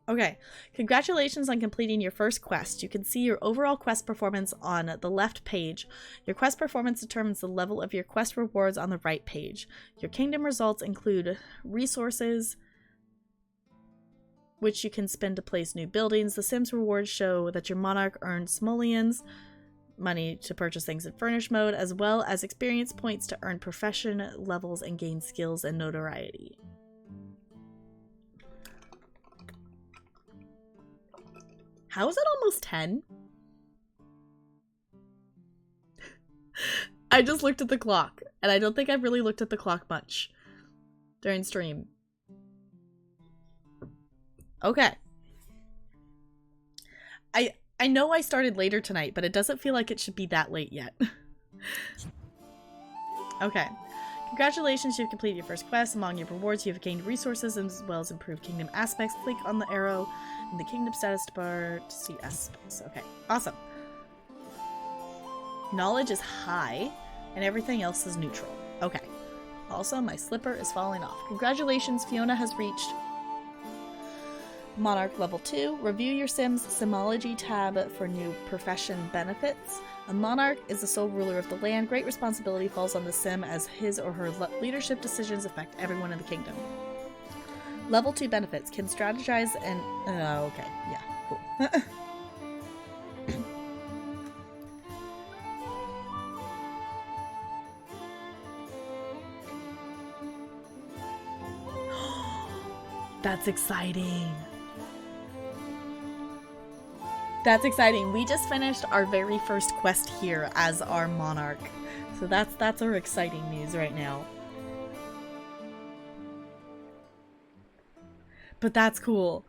Okay. Congratulations on completing your first quest. You can see your overall quest performance on the left page. Your quest performance determines the level of your quest rewards on the right page. Your kingdom results include resources, which you can spend to place new buildings. The Sims rewards show that your monarch earned simoleons, money to purchase things in furnish mode, as well as experience points to earn profession levels and gain skills and notoriety. How is it almost 10? I just looked at the clock, and I don't think I've really looked at the clock much during stream. Okay. I know I started later tonight, but it doesn't feel like it should be that late yet. Okay. Congratulations, you've completed your first quest. Among your rewards, you have gained resources as well as improved kingdom aspects. Click on the arrow in the kingdom status bar to see aspects. Okay, awesome. Knowledge is high, and everything else is neutral. Okay. Also, my slipper is falling off. Congratulations, Fiona has reached Monarch level 2. Review your Sims Simology tab for new profession benefits. A monarch is the sole ruler of the land. Great responsibility falls on the Sim as his or her leadership decisions affect everyone in the kingdom. Level 2 benefits. Can strategize and... okay. Yeah, cool. That's exciting. That's exciting. We just finished our very first quest here as our monarch. So that's our exciting news right now. But that's cool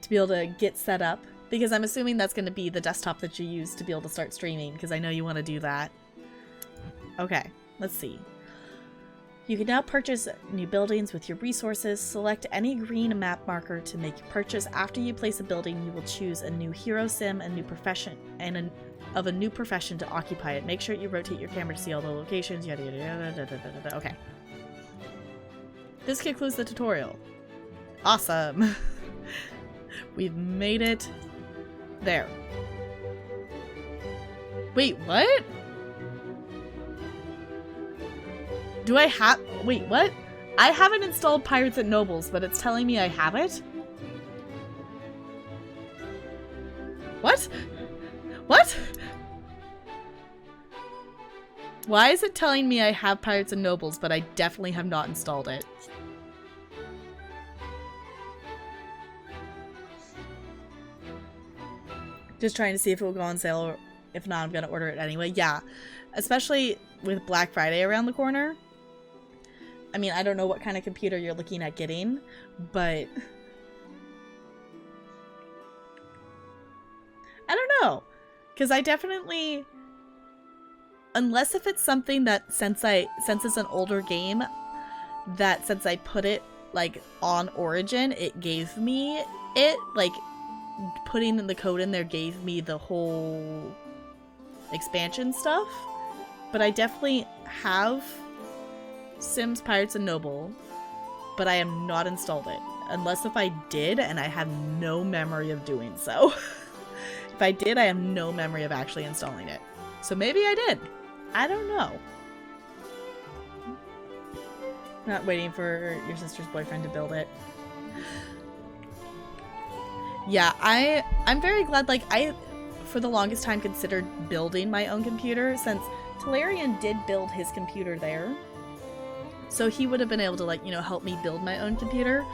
to be able to get set up, because I'm assuming that's going to be the desktop that you use to be able to start streaming, because I know you want to do that. Okay, let's see. You can now purchase new buildings with your resources. Select any green map marker to make your purchase. After you place a building, you will choose a new hero sim, a new profession, and of a new profession to occupy it. Make sure you rotate your camera to see all the locations. Yada yada yada yada yada. Okay. This concludes the tutorial. Awesome. We've made it there. Wait, what? Do I have... Wait, what? I haven't installed Pirates and Nobles, but it's telling me I have it? What? What? Why is it telling me I have Pirates and Nobles, but I definitely have not installed it? Just trying to see if it will go on sale, or if not, I'm gonna order it anyway. Yeah, especially with Black Friday around the corner. I mean, I don't know what kind of computer you're looking at getting, but I don't know. Because I definitely, unless if it's something that since it's an older game, that since I put it like on Origin, it gave me it, like putting the code in there gave me the whole expansion stuff. But I definitely have Sims Pirates and Noble, but I have not installed it. Unless if I did, and I have no memory of doing so. If I did, I have no memory of actually installing it. So maybe I did. I don't know. Not waiting for your sister's boyfriend to build it. Yeah, I'm very glad, like, I, for the longest time, considered building my own computer, since Talarian did build his computer there. So he would have been able to, like, you know, help me build my own computer.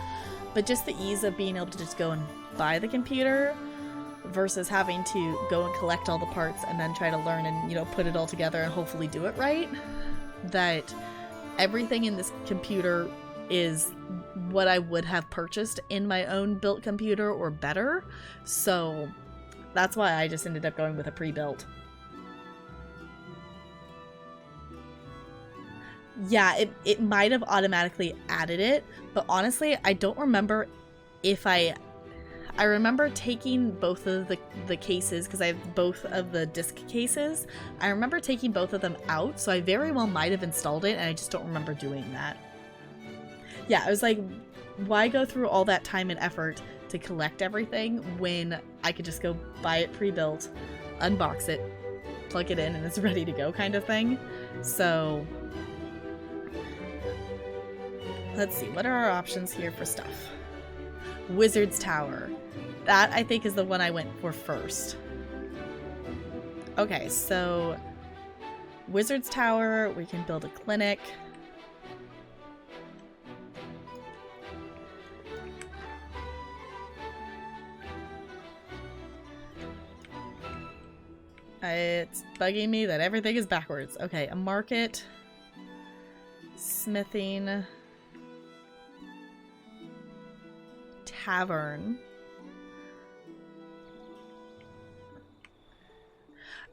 But just the ease of being able to just go and buy the computer versus having to go and collect all the parts and then try to learn and, you know, put it all together and hopefully do it right. That everything in this computer is what I would have purchased in my own built computer or better. So that's why I just ended up going with a pre-built. Yeah, it might have automatically added it, but honestly, I don't remember if I remember taking both of the cases, because I have both of the disc cases. I remember taking both of them out, so I very well might have installed it, and I just don't remember doing that. Yeah, I was like, why go through all that time and effort to collect everything when I could just go buy it pre-built, unbox it, plug it in, and it's ready to go kind of thing. So let's see, what are our options here for stuff? Wizard's Tower. That, I think, is the one I went for first. Okay, so Wizard's Tower, we can build a clinic. It's bugging me that everything is backwards. Okay, a market. Smithing. Tavern.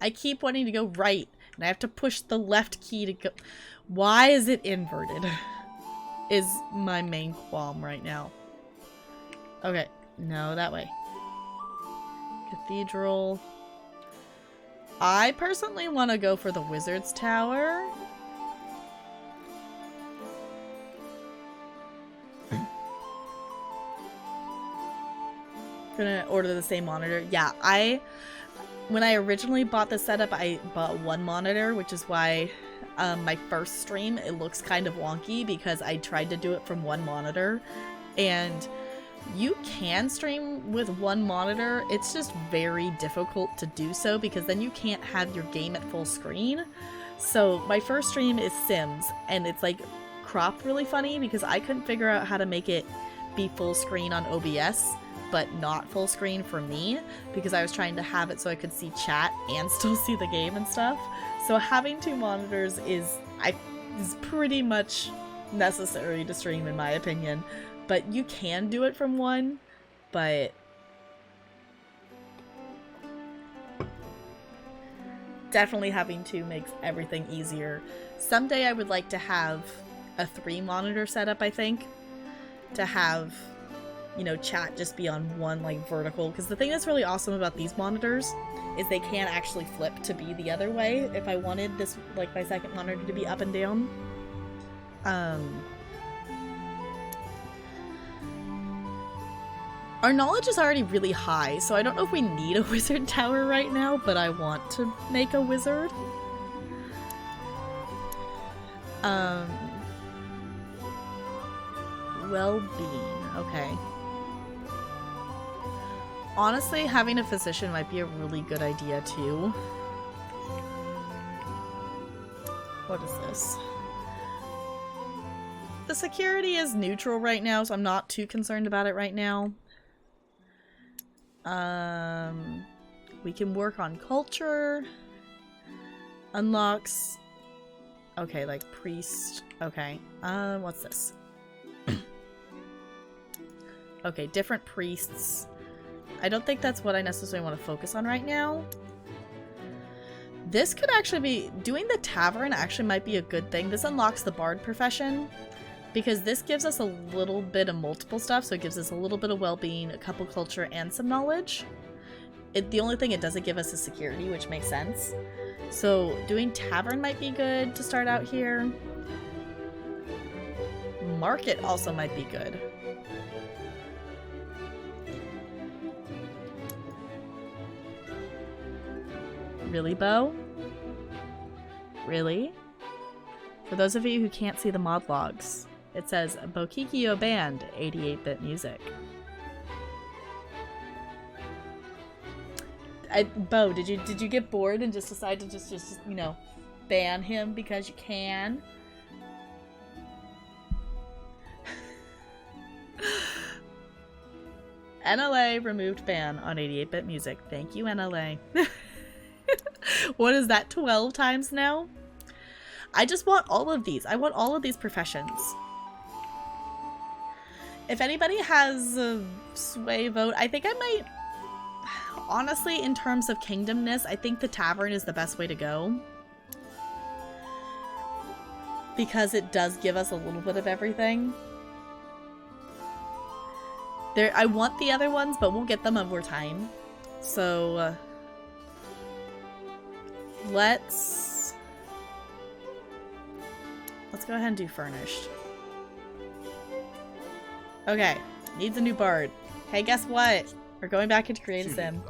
I keep wanting to go right, and I have to push the left key to go. Why is it inverted? Is my main qualm right now. Okay, no, that way. Cathedral. I personally want to go for the Wizard's Tower. Gonna order the same monitor. Yeah, when I originally bought the setup, I bought one monitor, which is why my first stream, it looks kind of wonky because I tried to do it from one monitor, and you can stream with one monitor. It's just very difficult to do so because then you can't have your game at full screen. So my first stream is Sims, and it's like cropped really funny because I couldn't figure out how to make it be full screen on OBS, but not full screen for me, because I was trying to have it so I could see chat and still see the game and stuff. So having two monitors is pretty much necessary to stream, in my opinion. But you can do it from one, but definitely having two makes everything easier. Someday I would like to have a 3-monitor setup, I think, to have, you know, chat just be on one, like, vertical. Because the thing that's really awesome about these monitors is they can actually flip to be the other way if I wanted this, like, my second monitor to be up and down. Our knowledge is already really high, so I don't know if we need a wizard tower right now, but I want to make a wizard. Well-being, okay. Honestly, having a physician might be a really good idea, too. What is this? The security is neutral right now, so I'm not too concerned about it right now. We can work on culture. Unlocks. Okay, like priest. Okay. What's this? Okay, different priests. I don't think that's what I necessarily want to focus on right now. This could actually be... Doing the tavern actually might be a good thing. This unlocks the bard profession, because this gives us a little bit of multiple stuff. So it gives us a little bit of well-being, a couple culture, and some knowledge. The only thing it doesn't give us is security, which makes sense. So doing tavern might be good to start out here. Market also might be good. Really, Bo? Really? For those of you who can't see the mod logs, It says Bokikyo Band 88-bit music. Bo, did you get bored and just decide to just you know, ban him because you can? NLA removed ban on 88-bit music. Thank you, NLA. What is that, 12 times now? I just want all of these. I want all of these professions. If anybody has a sway vote, I think I might... Honestly, in terms of kingdomness, I think the tavern is the best way to go. Because it does give us a little bit of everything. I want the other ones, but we'll get them over time. So, let's go ahead and do furnished. Okay, needs a new bard. Hey, guess what? We're going back into Create a Sim.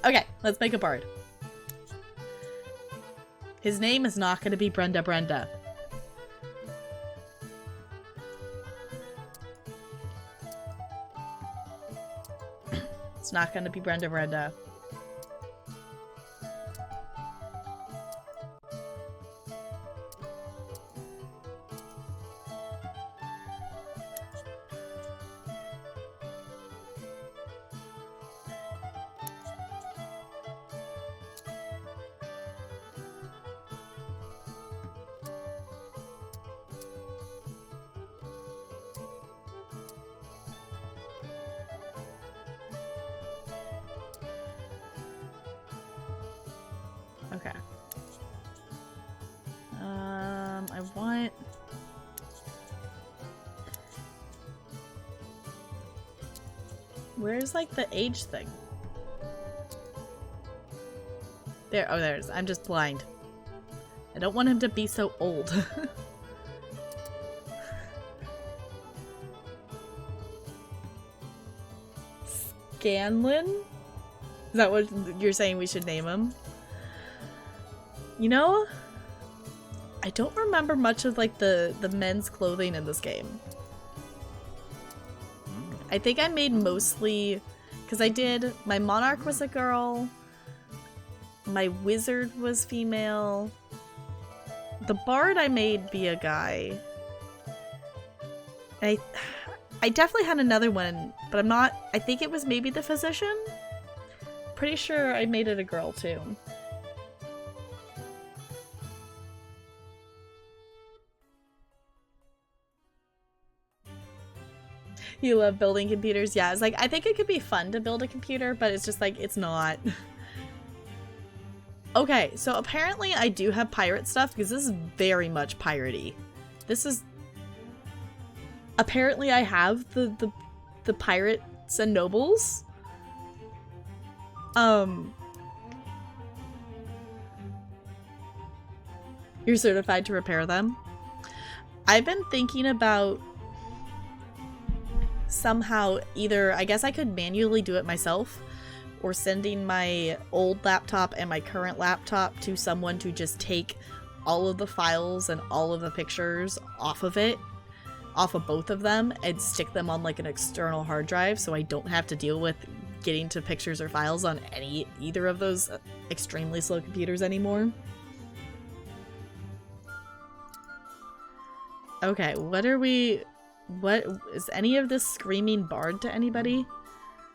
Okay, let's make a bard. His name is not going to be Brenda. It's not going to be Brenda. Okay. I want... Where's, like, the age thing? There. Oh, there it is. I'm just blind. I don't want him to be so old. Scanlan? Is that what you're saying we should name him? You know, I don't remember much of like the men's clothing in this game. I think I made mostly, because I did, my monarch was a girl, my wizard was female, the bard I made be a guy. I definitely had another one, but I'm not, I think it was maybe the physician? Pretty sure I made it a girl too. You love building computers? Yeah, it's like, I think it could be fun to build a computer, but it's just like, it's not. Okay, so apparently I do have pirate stuff, because this is very much piratey. This is... Apparently I have the pirates and nobles. You're certified to repair them? I've been thinking about somehow either, I guess I could manually do it myself, or sending my old laptop and my current laptop to someone to just take all of the files and all of the pictures off of both of them, and stick them on like an external hard drive, so I don't have to deal with getting to pictures or files on either of those extremely slow computers anymore. Okay, what is any of this screaming bard to anybody?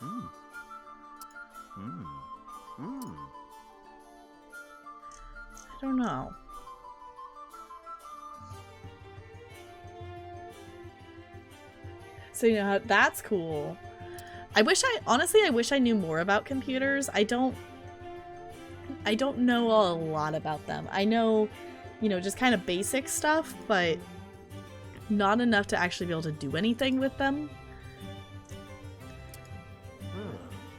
I don't know. So, you know, that's cool. Honestly, I wish I knew more about computers. I don't know a lot about them. I know, you know, just kind of basic stuff, but not enough to actually be able to do anything with them.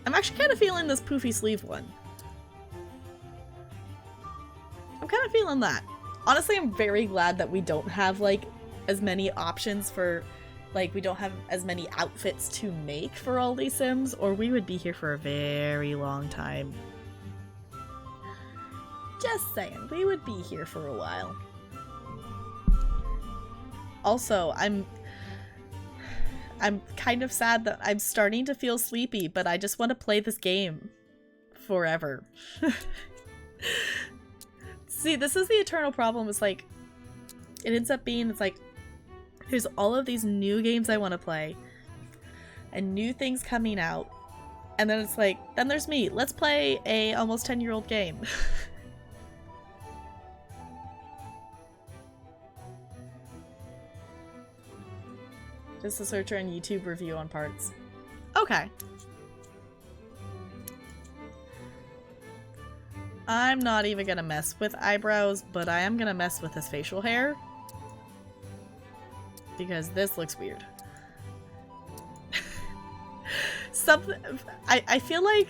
I'm actually kind of feeling this poofy sleeve one. I'm kind of feeling that. Honestly, I'm very glad that we don't have, like, as many options for like we don't have as many outfits to make for all these Sims, or we would be here for a very long time. Just saying, we would be here for a while. Also, I'm kind of sad that I'm starting to feel sleepy, but I just want to play this game forever. See, this is the eternal problem. It's like, it ends up being, it's like, there's all of these new games I want to play, and new things coming out, and then it's like, then there's me. Let's play a almost 10-year-old game. Just a searcher and YouTube review on parts. Okay. I'm not even gonna mess with eyebrows, but I am gonna mess with his facial hair. Because this looks weird. Something I feel like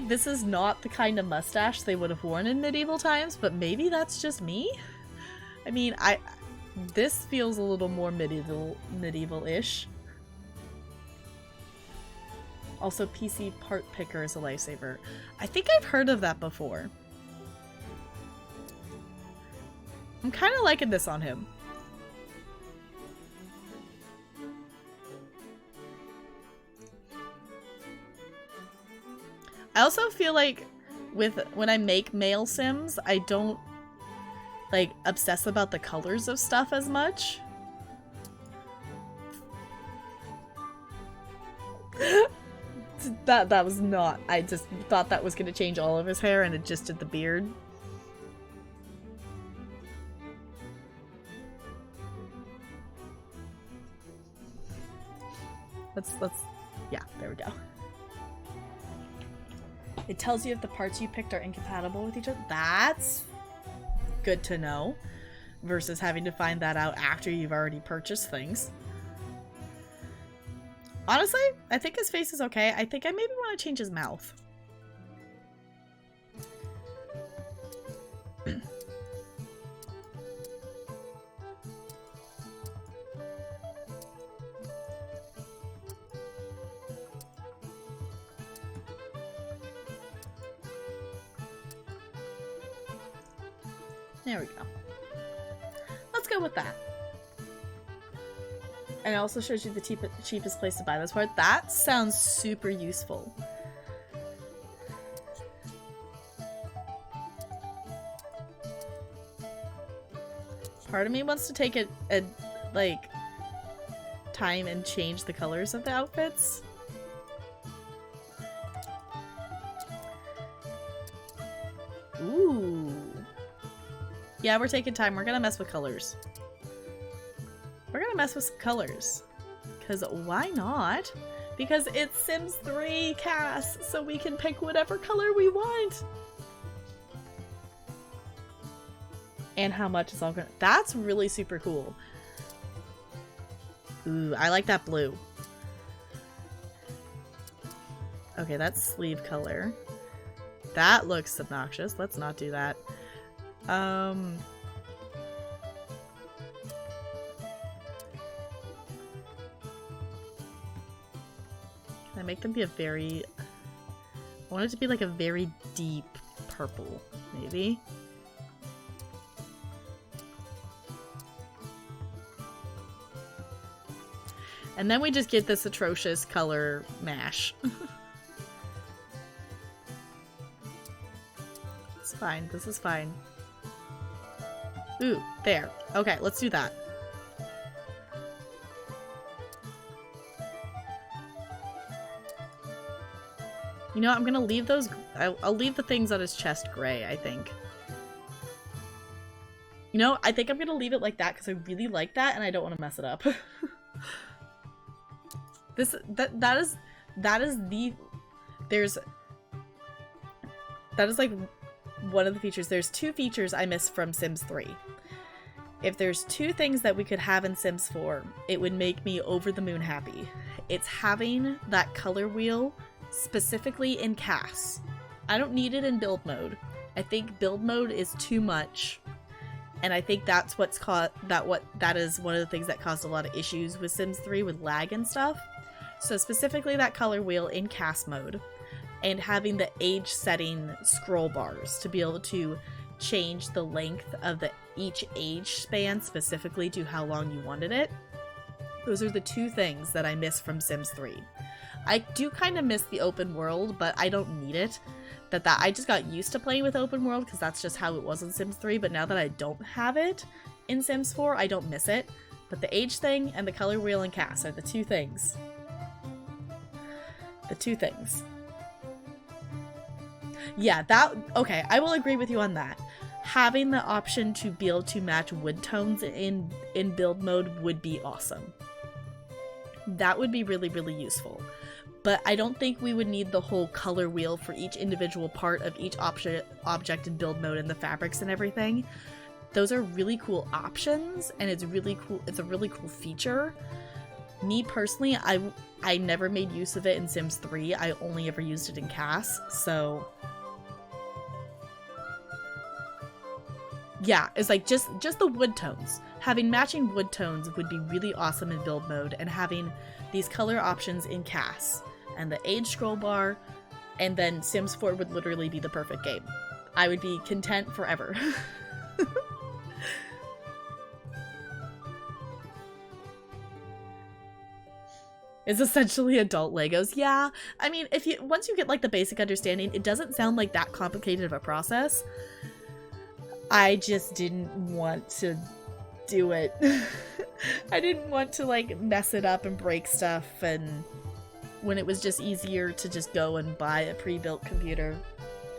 this is not the kind of mustache they would have worn in medieval times, but maybe that's just me? I mean, this feels a little more medieval-ish. Also, PC part picker is a lifesaver. I think I've heard of that before. I'm kind of liking this on him. I also feel like when I make male Sims, I don't like obsess about the colors of stuff as much. That was not. I just thought that was gonna change all of his hair, and it just did the beard. Let's yeah, there we go. It tells you if the parts you picked are incompatible with each other. That's good to know, versus having to find that out after you've already purchased things. Honestly, I think his face is okay. I think I maybe want to change his mouth. There we go. Let's go with that. And it also shows you the cheapest place to buy this part. That sounds super useful. Part of me wants to take a like time and change the colors of the outfits. Ooh. Yeah, we're taking time. We're gonna mess with colors. We're gonna mess with some colors. Because why not? Because it's Sims 3, Cass, so we can pick whatever color we want. And how much is all gonna... That's really super cool. Ooh, I like that blue. Okay, that's sleeve color. That looks obnoxious. Let's not do that. Can I make them be a very... I want it to be like a very deep purple, maybe? And then we just get this atrocious color mash. It's fine. This is fine. Ooh, there. Okay, let's do that. You know what, I'm gonna leave those... I'll leave the things on his chest gray, I think. You know, I think I'm gonna leave it like that because I really like that and I don't want to mess it up. That is like one of the features. There's two features I miss from Sims 3. If there's two things that we could have in Sims 4, it would make me over the moon happy. It's having that color wheel specifically in CAS. I don't need it in build mode. I think build mode is too much. And I think that's that is one of the things that caused a lot of issues with Sims 3 with lag and stuff. So specifically that color wheel in cast mode, and having the age setting scroll bars to be able to change the length of each age span specifically to how long you wanted it. Those are the two things that I miss from Sims 3. I do kind of miss the open world, but I don't need it. I just got used to playing with open world because that's just how it was in Sims 3, but now that I don't have it in Sims 4, I don't miss it. But the age thing and the color wheel and cast are the two things. The two things. Yeah, okay, I will agree with you on that. Having the option to be able to match wood tones in build mode would be awesome. That would be really, really useful. But I don't think we would need the whole color wheel for each individual part of each object in build mode and the fabrics and everything. Those are really cool options, and it's really cool. It's a really cool feature. Me personally, I never made use of it in Sims 3. I only ever used it in CAS, so yeah, it's like just the wood tones. Having matching wood tones would be really awesome in build mode, and having these color options in CAS and the age scroll bar, and then Sims 4 would literally be the perfect game. I would be content forever. It's essentially adult Legos. Yeah, I mean, once you get like the basic understanding, it doesn't sound like that complicated of a process. I just didn't want to do it. I didn't want to like mess it up and break stuff, and when it was just easier to just go and buy a pre-built computer.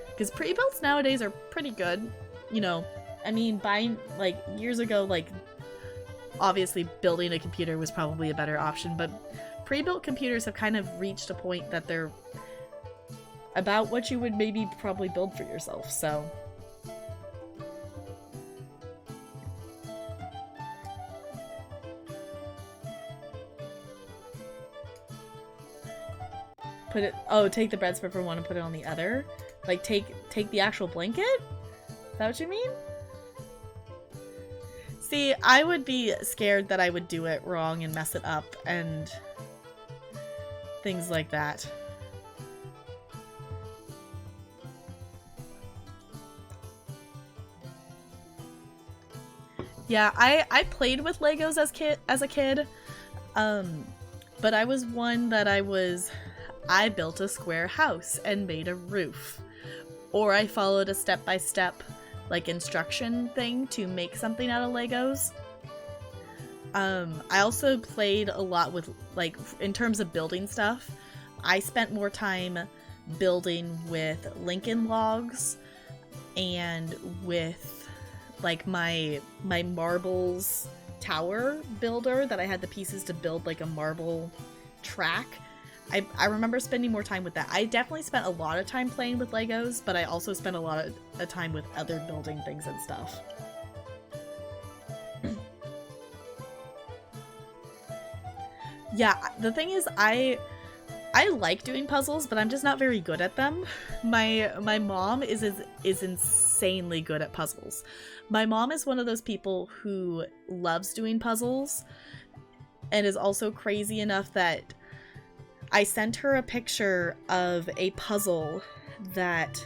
Because pre-builts nowadays are pretty good. You know, I mean, buying, like, years ago, like, obviously building a computer was probably a better option, but pre-built computers have kind of reached a point that they're about what you would maybe probably build for yourself, so take the bread spread from one and put it on the other? Like, take the actual blanket? Is that what you mean? See, I would be scared that I would do it wrong and mess it up and things like that. Yeah, I played with Legos as a kid, but I was one that I built a square house and made a roof. Or I followed a step-by-step, like, instruction thing to make something out of Legos. I also played a lot with, like, in terms of building stuff, I spent more time building with Lincoln Logs and with, like, my marbles tower builder that I had the pieces to build, like, a marble track. I remember spending more time with that. I definitely spent a lot of time playing with Legos, but I also spent a lot of time with other building things and stuff. Yeah, the thing is, I like doing puzzles, but I'm just not very good at them. My mom is insanely good at puzzles. My mom is one of those people who loves doing puzzles and is also crazy enough that I sent her a picture of a puzzle that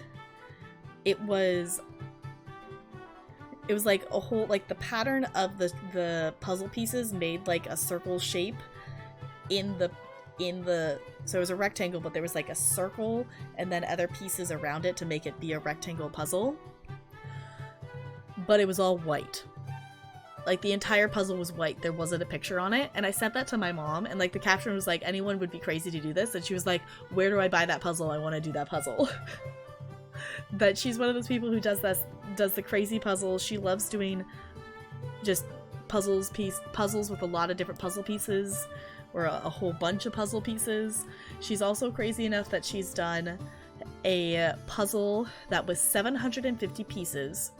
it was like a whole, like, the pattern of the puzzle pieces made like a circle shape in the so it was a rectangle, but there was like a circle and then other pieces around it to make it be a rectangle puzzle, but it was all white. Like, the entire puzzle was white. There wasn't a picture on it. And I sent that to my mom, and, like, the caption was like, anyone would be crazy to do this. And she was like, where do I buy that puzzle? I want to do that puzzle. But she's one of those people who does the crazy puzzles. She loves doing just puzzles with a lot of different puzzle pieces, or a whole bunch of puzzle pieces. She's also crazy enough that she's done a puzzle that was 750 pieces.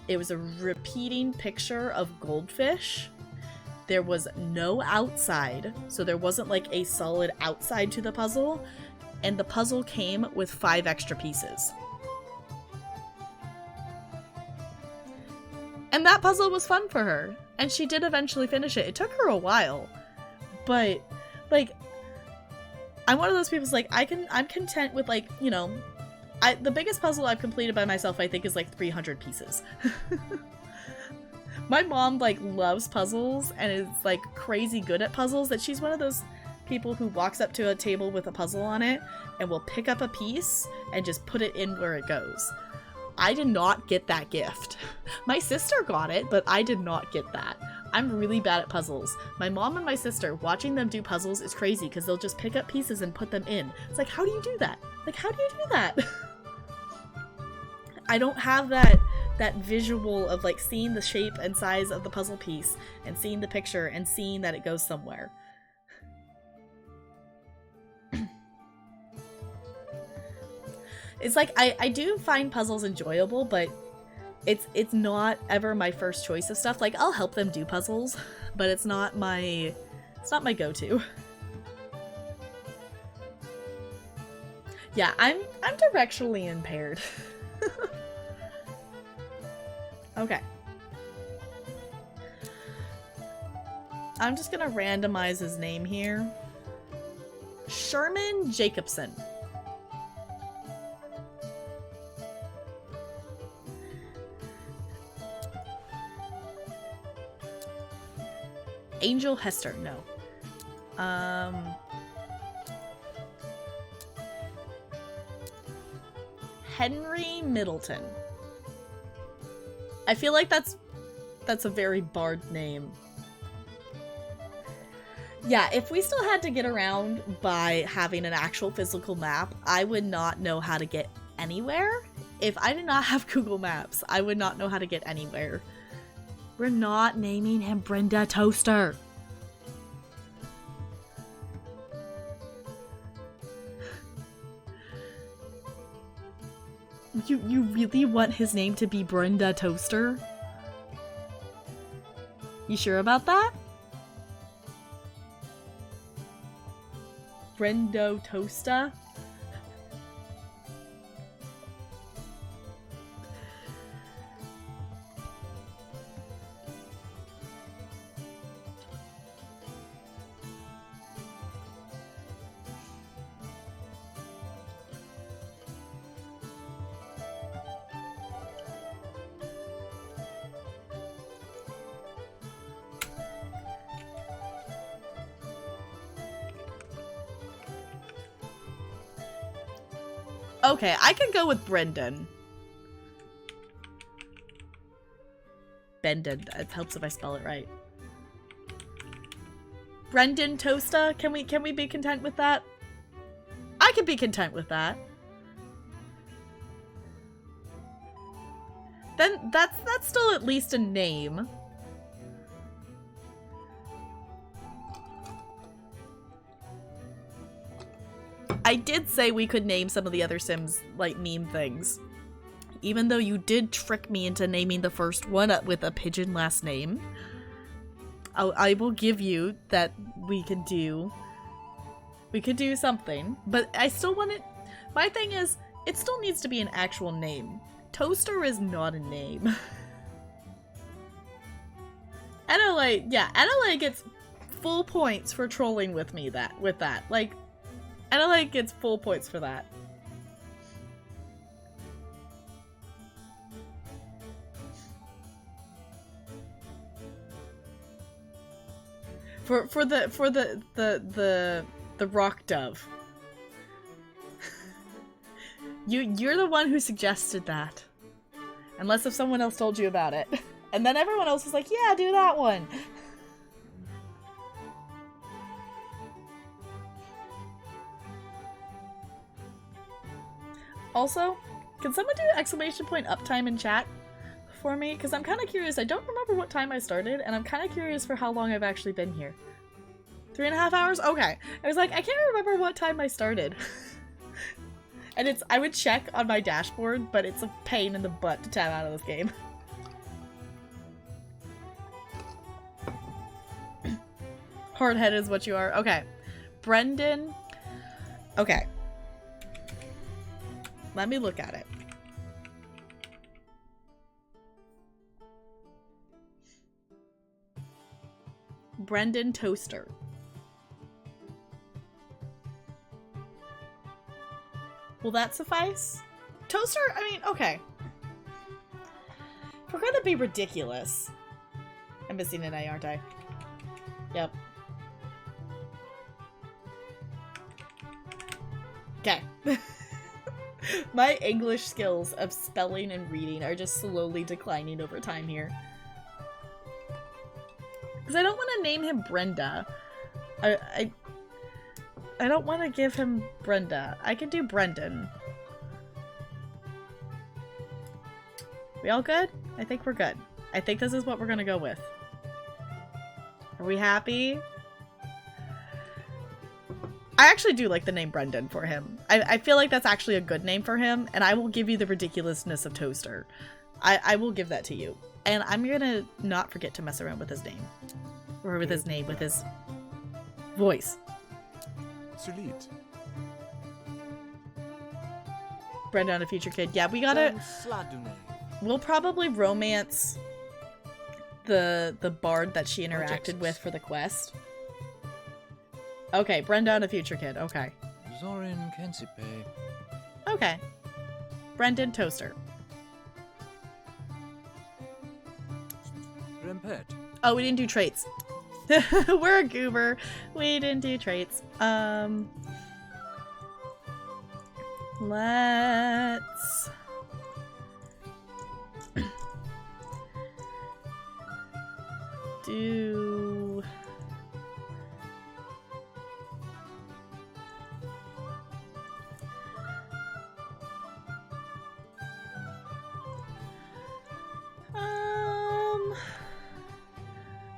It was a repeating picture of goldfish. There was no outside, so there wasn't like a solid outside to the puzzle, and the puzzle came with 5 extra pieces. And that puzzle was fun for her. And she did eventually finish it. It took her a while. But, like, I'm one of those people who's like, I'm content with, like, you know, the biggest puzzle I've completed by myself, I think, is like 300 pieces. My mom, like, loves puzzles and is, like, crazy good at puzzles, that she's one of those people who walks up to a table with a puzzle on it and will pick up a piece and just put it in where it goes. I did not get that gift. My sister got it, but I did not get that. I'm really bad at puzzles. My mom and my sister, watching them do puzzles is crazy because they'll just pick up pieces and put them in. It's like, how do you do that? Like, how do you do that? I don't have that visual of, like, seeing the shape and size of the puzzle piece and seeing the picture and seeing that it goes somewhere. It's like, I do find puzzles enjoyable, but it's not ever my first choice of stuff. Like, I'll help them do puzzles, but it's not my go-to. Yeah, I'm directionally impaired. Okay. I'm just gonna randomize his name here. Sherman Jacobson. Angel Hester, no. Henry Middleton. I feel like that's a very barred name. Yeah, if we still had to get around by having an actual physical map, I would not know how to get anywhere. If I did not have Google Maps, I would not know how to get anywhere. We're not naming him Brenda Toaster. You really want his name to be Brenda Toaster? You sure about that? Brendo Toaster? Okay, I can go with Brendan. Brendan. It helps if I spell it right. Brendan Toaster? Can we be content with that? I can be content with that. Then that's still at least a name. I did say we could name some of the other Sims, like, meme things. Even though you did trick me into naming the first one with a pigeon last name. I will give you that we could do something. But I still want it... My thing is, it still needs to be an actual name. Toaster is not a name. NLA gets full points for trolling with me with that. Like, NLA gets full points for that. For the rock dove. You're the one who suggested that. Unless if someone else told you about it. And then everyone else was like, yeah, do that one. Also, can someone do exclamation point uptime in chat for me? Because I'm kind of curious. I don't remember what time I started, and I'm kind of curious for how long I've actually been here. 3.5 hours? Okay. I was like, I can't remember what time I started. And I would check on my dashboard, but it's a pain in the butt to tab out of this game. Hard-headed is what you are. Okay. Brendan. Okay. Let me look at it. Brendan Toaster. Will that suffice? Toaster? I mean, okay. If we're gonna be ridiculous. I'm missing an A, aren't I? Yep. Okay. My English skills of spelling and reading are just slowly declining over time here. Because I don't want to name him Brenda. I don't want to give him Brenda. I can do Brendan. We all good? I think we're good. I think this is what we're gonna go with. Are we happy? I actually do like the name Brendan for him. I feel like that's actually a good name for him, and I will give you the ridiculousness of Toaster. I will give that to you. And I'm gonna not forget to mess around with his name. Or with his name, with his voice. Solid. Brendan, a future kid. Yeah, we gotta... We'll probably romance the bard that she interacted with for the quest. Okay, Brendan, a future kid. Okay. Zorin Kensipe. Okay. Brendan Toaster. Rempet. Oh, we didn't do traits. We're a goober. We didn't do traits. Let's... do...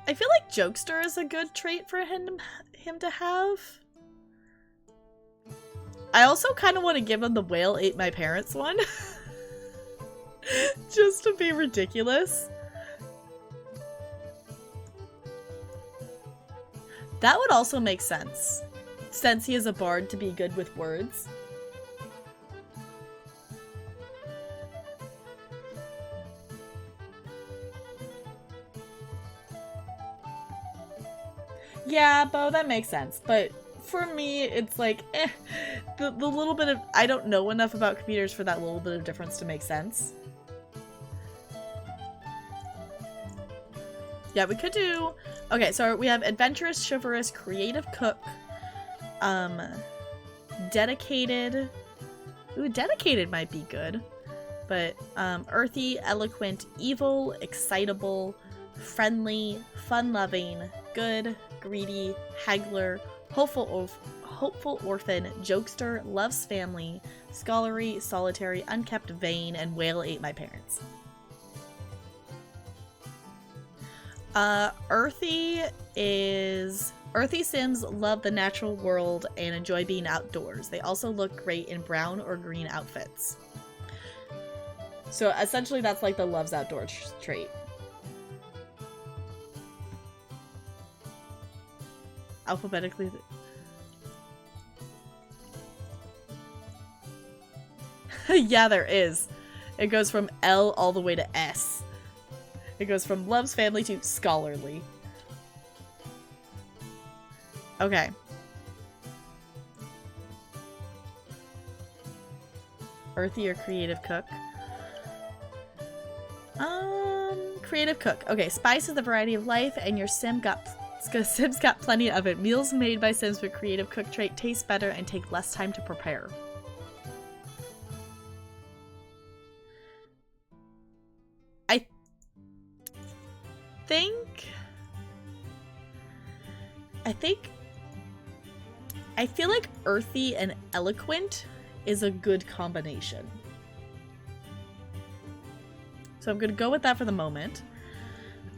I feel like Jokester is a good trait for him to have. I also kind of want to give him the whale ate my parents one. Just to be ridiculous. That would also make sense, since he is a bard to be good with words. Yeah, Bo, that makes sense. But for me, it's like, the little bit of... I don't know enough about computers for that little bit of difference to make sense. Yeah, we could do... Okay, so we have Adventurous, Chivalrous, Creative Cook, Dedicated... Ooh, Dedicated might be good. But, Earthy, Eloquent, Evil, Excitable, Friendly, Fun-Loving, Good, Greedy, Haggler, Hopeful Orphan, Jokester, Loves Family, Scholarly, Solitary, Unkept, Vain, and Whale Ate My Parents. Earthy Sims love the natural world and enjoy being outdoors. They also look great in brown or green outfits. So essentially that's like the loves outdoors trait. Alphabetically. Yeah, there is. It goes from L all the way to S. It goes from Loves Family to Scholarly. Okay. Earthy or Creative Cook? Creative Cook. Okay, spice is the variety of life, and your Sims got plenty of it. Meals made by Sims with Creative Cook trait taste better and take less time to prepare. I feel like Earthy and Eloquent is a good combination. So I'm gonna go with that for the moment.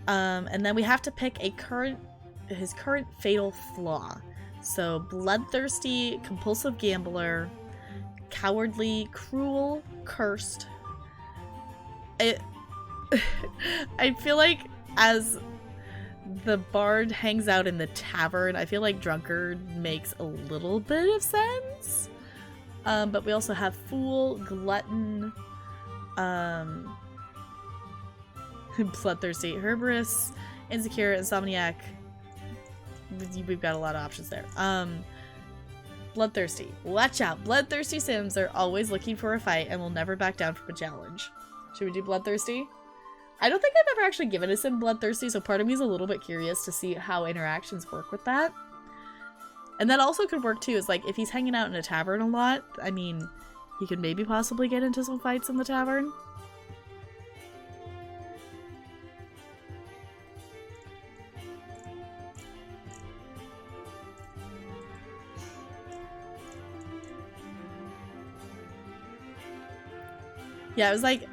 And then we have to pick his current fatal flaw. So bloodthirsty, compulsive gambler, cowardly, cruel, cursed. I feel like as the bard hangs out in the tavern, I feel like drunkard makes a little bit of sense. But we also have fool, glutton, bloodthirsty, herberous, insecure, insomniac, we've got a lot of options there. Bloodthirsty. Watch out. Bloodthirsty Sims are always looking for a fight and will never back down from a challenge. Should we do Bloodthirsty? I don't think I've ever actually given a Sim Bloodthirsty, so part of me is a little bit curious to see how interactions work with that. And that also could work too, is like if he's hanging out in a tavern a lot, I mean, he could maybe possibly get into some fights in the tavern. Yeah, it was like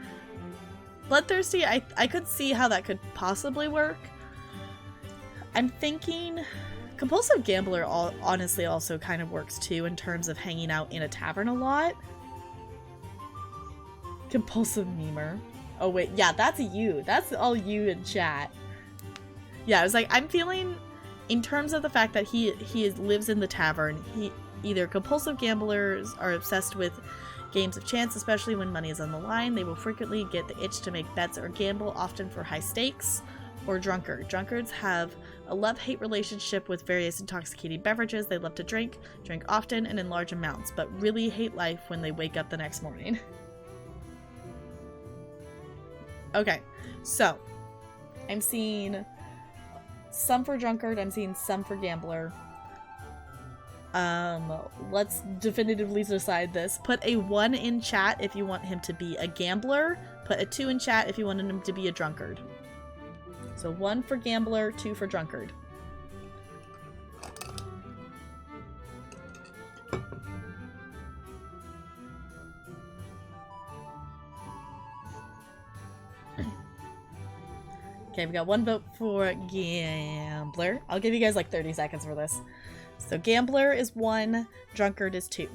Bloodthirsty, I could see how that could possibly work. I'm thinking Compulsive Gambler honestly also kind of works too in terms of hanging out in a tavern a lot. Compulsive Memer. Oh wait, yeah, that's you. That's all you in chat. Yeah, I was like, I'm feeling in terms of the fact that he lives in the tavern, either compulsive gamblers are obsessed with games of chance, especially when money is on the line. They will frequently get the itch to make bets or gamble, often for high stakes. Or drunkard. Drunkards have a love-hate relationship with various intoxicating beverages. They love to drink often and in large amounts, but really hate life when they wake up the next morning. Okay, so I'm seeing some for drunkard, I'm seeing some for gambler. Let's definitively decide this. Put a 1 in chat if you want him to be a gambler. Put a 2 in chat if you want him to be a drunkard. So 1 for gambler, 2 for drunkard. Okay, we got 1 vote for gambler. I'll give you guys like 30 seconds for this. So gambler is 1, drunkard is 2.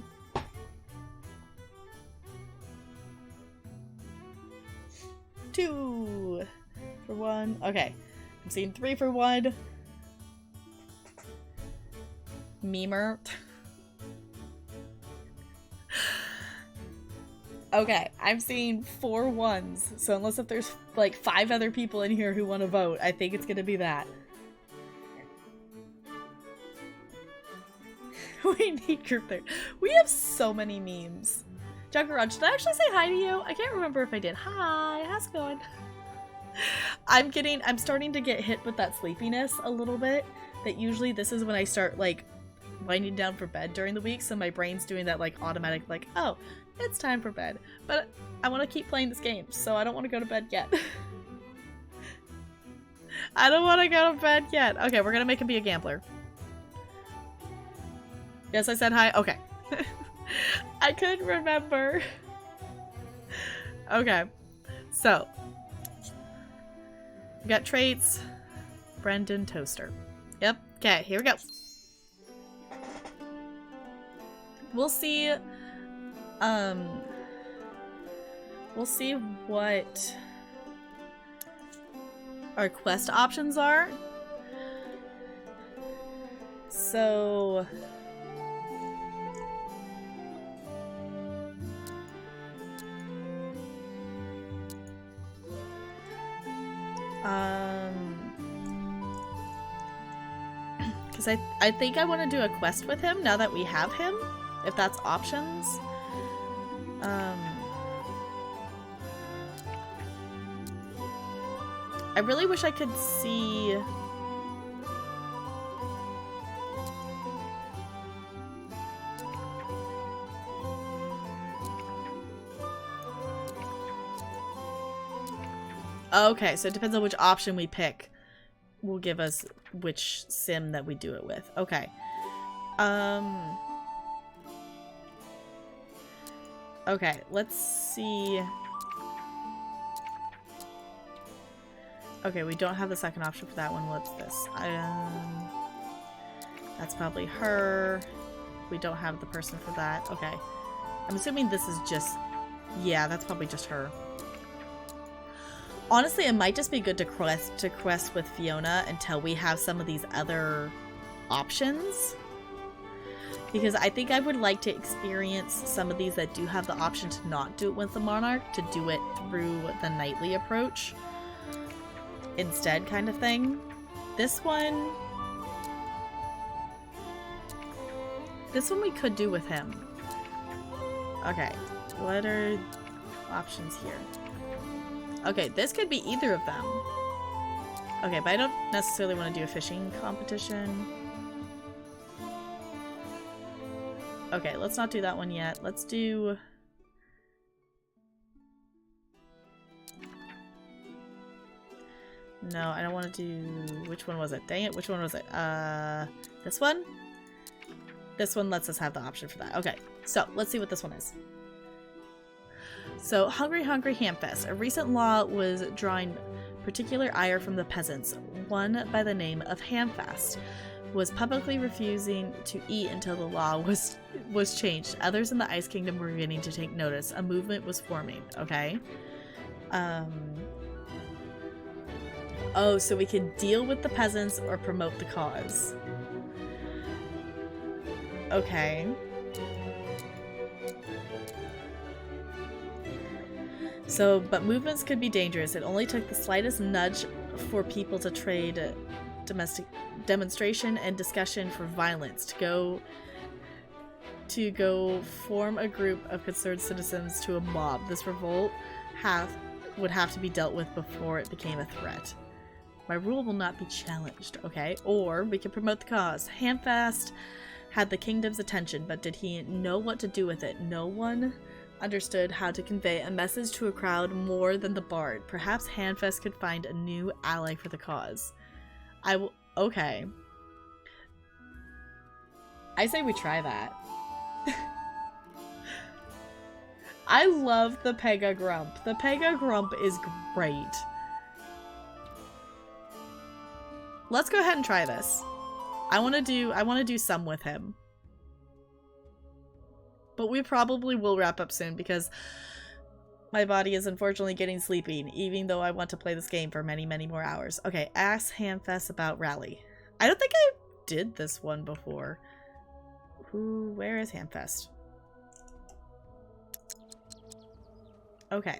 Two for 1. Okay, I'm seeing 3 for 1. Memer. Okay, I'm seeing 4 1s. So unless if there's like 5 other people in here who want to vote, I think it's gonna be that. We need group 3. We have so many memes. Junkerod, should I actually say hi to you? I can't remember if I did. Hi, how's it going? I'm starting to get hit with that sleepiness a little bit. That usually this is when I start like winding down for bed during the week, so my brain's doing that like automatic like, oh, it's time for bed. But I want to keep playing this game, so I don't want to go to bed yet. I don't want to go to bed yet. Okay, we're gonna make him be a gambler. Yes, I said hi. Okay. I couldn't remember. Okay. So. We got traits. Brendan Toaster. Yep. Okay, here we go. We'll see. We'll see what our quest options are. So. Because I think I want to do a quest with him now that we have him, if that's options. I really wish I could see... Okay, so it depends on which option we pick. Will give us which sim that we do it with. Okay. Okay, let's see. Okay, we don't have the second option for that one. What's this? That's probably her. We don't have the person for that. Okay. I'm assuming this is just... Yeah, that's probably just her. Honestly, it might just be good to quest with Fiona until we have some of these other options. Because I think I would like to experience some of these that do have the option to not do it with the Monarch, to do it through the nightly approach instead, kind of thing. This one... This one we could do with him. Okay, what are options here? Okay, this could be either of them. Okay, but I don't necessarily want to do a fishing competition. Okay, let's not do that one yet. Let's do... No, I don't want to do... Which one was it? Dang it, which one was it? This one? This one lets us have the option for that. Okay, so let's see what this one is. So, Hungry Hungry Hamfest. A recent law was drawing particular ire from the peasants. One by the name of Hamfast was publicly refusing to eat until the law was changed. Others in the Ice Kingdom were beginning to take notice. A movement was forming, okay? Oh, so we can deal with the peasants or promote the cause. Okay. So, but movements could be dangerous. It only took the slightest nudge for people to trade demonstration and discussion for violence to go form a group of concerned citizens to a mob. This revolt would have to be dealt with before it became a threat. My rule will not be challenged, okay? Or we can promote the cause. Hamfast had the kingdom's attention, but did he know what to do with it? No one understood how to convey a message to a crowd more than the bard. Perhaps Hamfast could find a new ally for the cause. Okay. I say we try that. I love the Pega Grump. The Pega Grump is great. Let's go ahead and try this. I want to do some with him. But we probably will wrap up soon because my body is unfortunately getting sleepy, even though I want to play this game for many, many more hours. Okay, ask Hamfest about Rally. I don't think I did this one before. Where is Hamfest? Okay.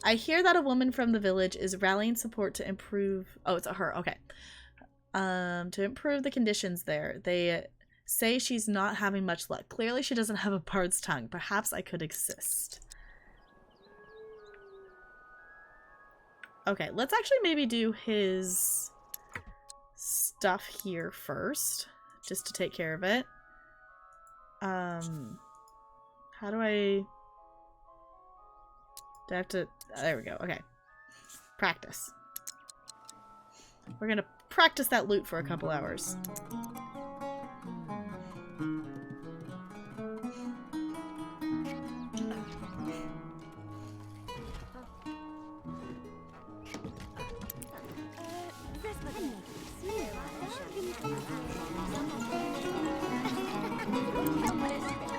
I hear that a woman from the village is rallying support to improve... Oh, it's a her. Okay. To improve the conditions there. They say she's not having much luck. Clearly she doesn't have a bard's tongue. Perhaps I could assist. Okay, let's actually maybe do his stuff here first. Just to take care of it. How do I have to... There we go. Okay. Practice. We're gonna practice that loot for a couple hours.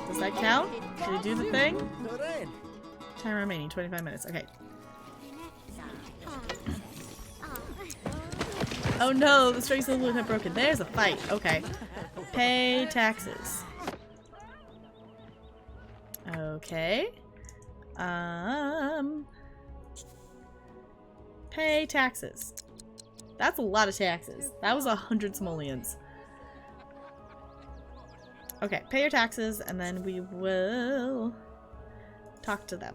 Does that count? Did he do the thing? Time remaining, 25 minutes. Okay. Oh no, the strings of the loot have broken. There's a fight. Okay. Pay taxes. Okay. Pay taxes. That's a lot of taxes. That was 100 simoleons. Okay, pay your taxes and then we will talk to them.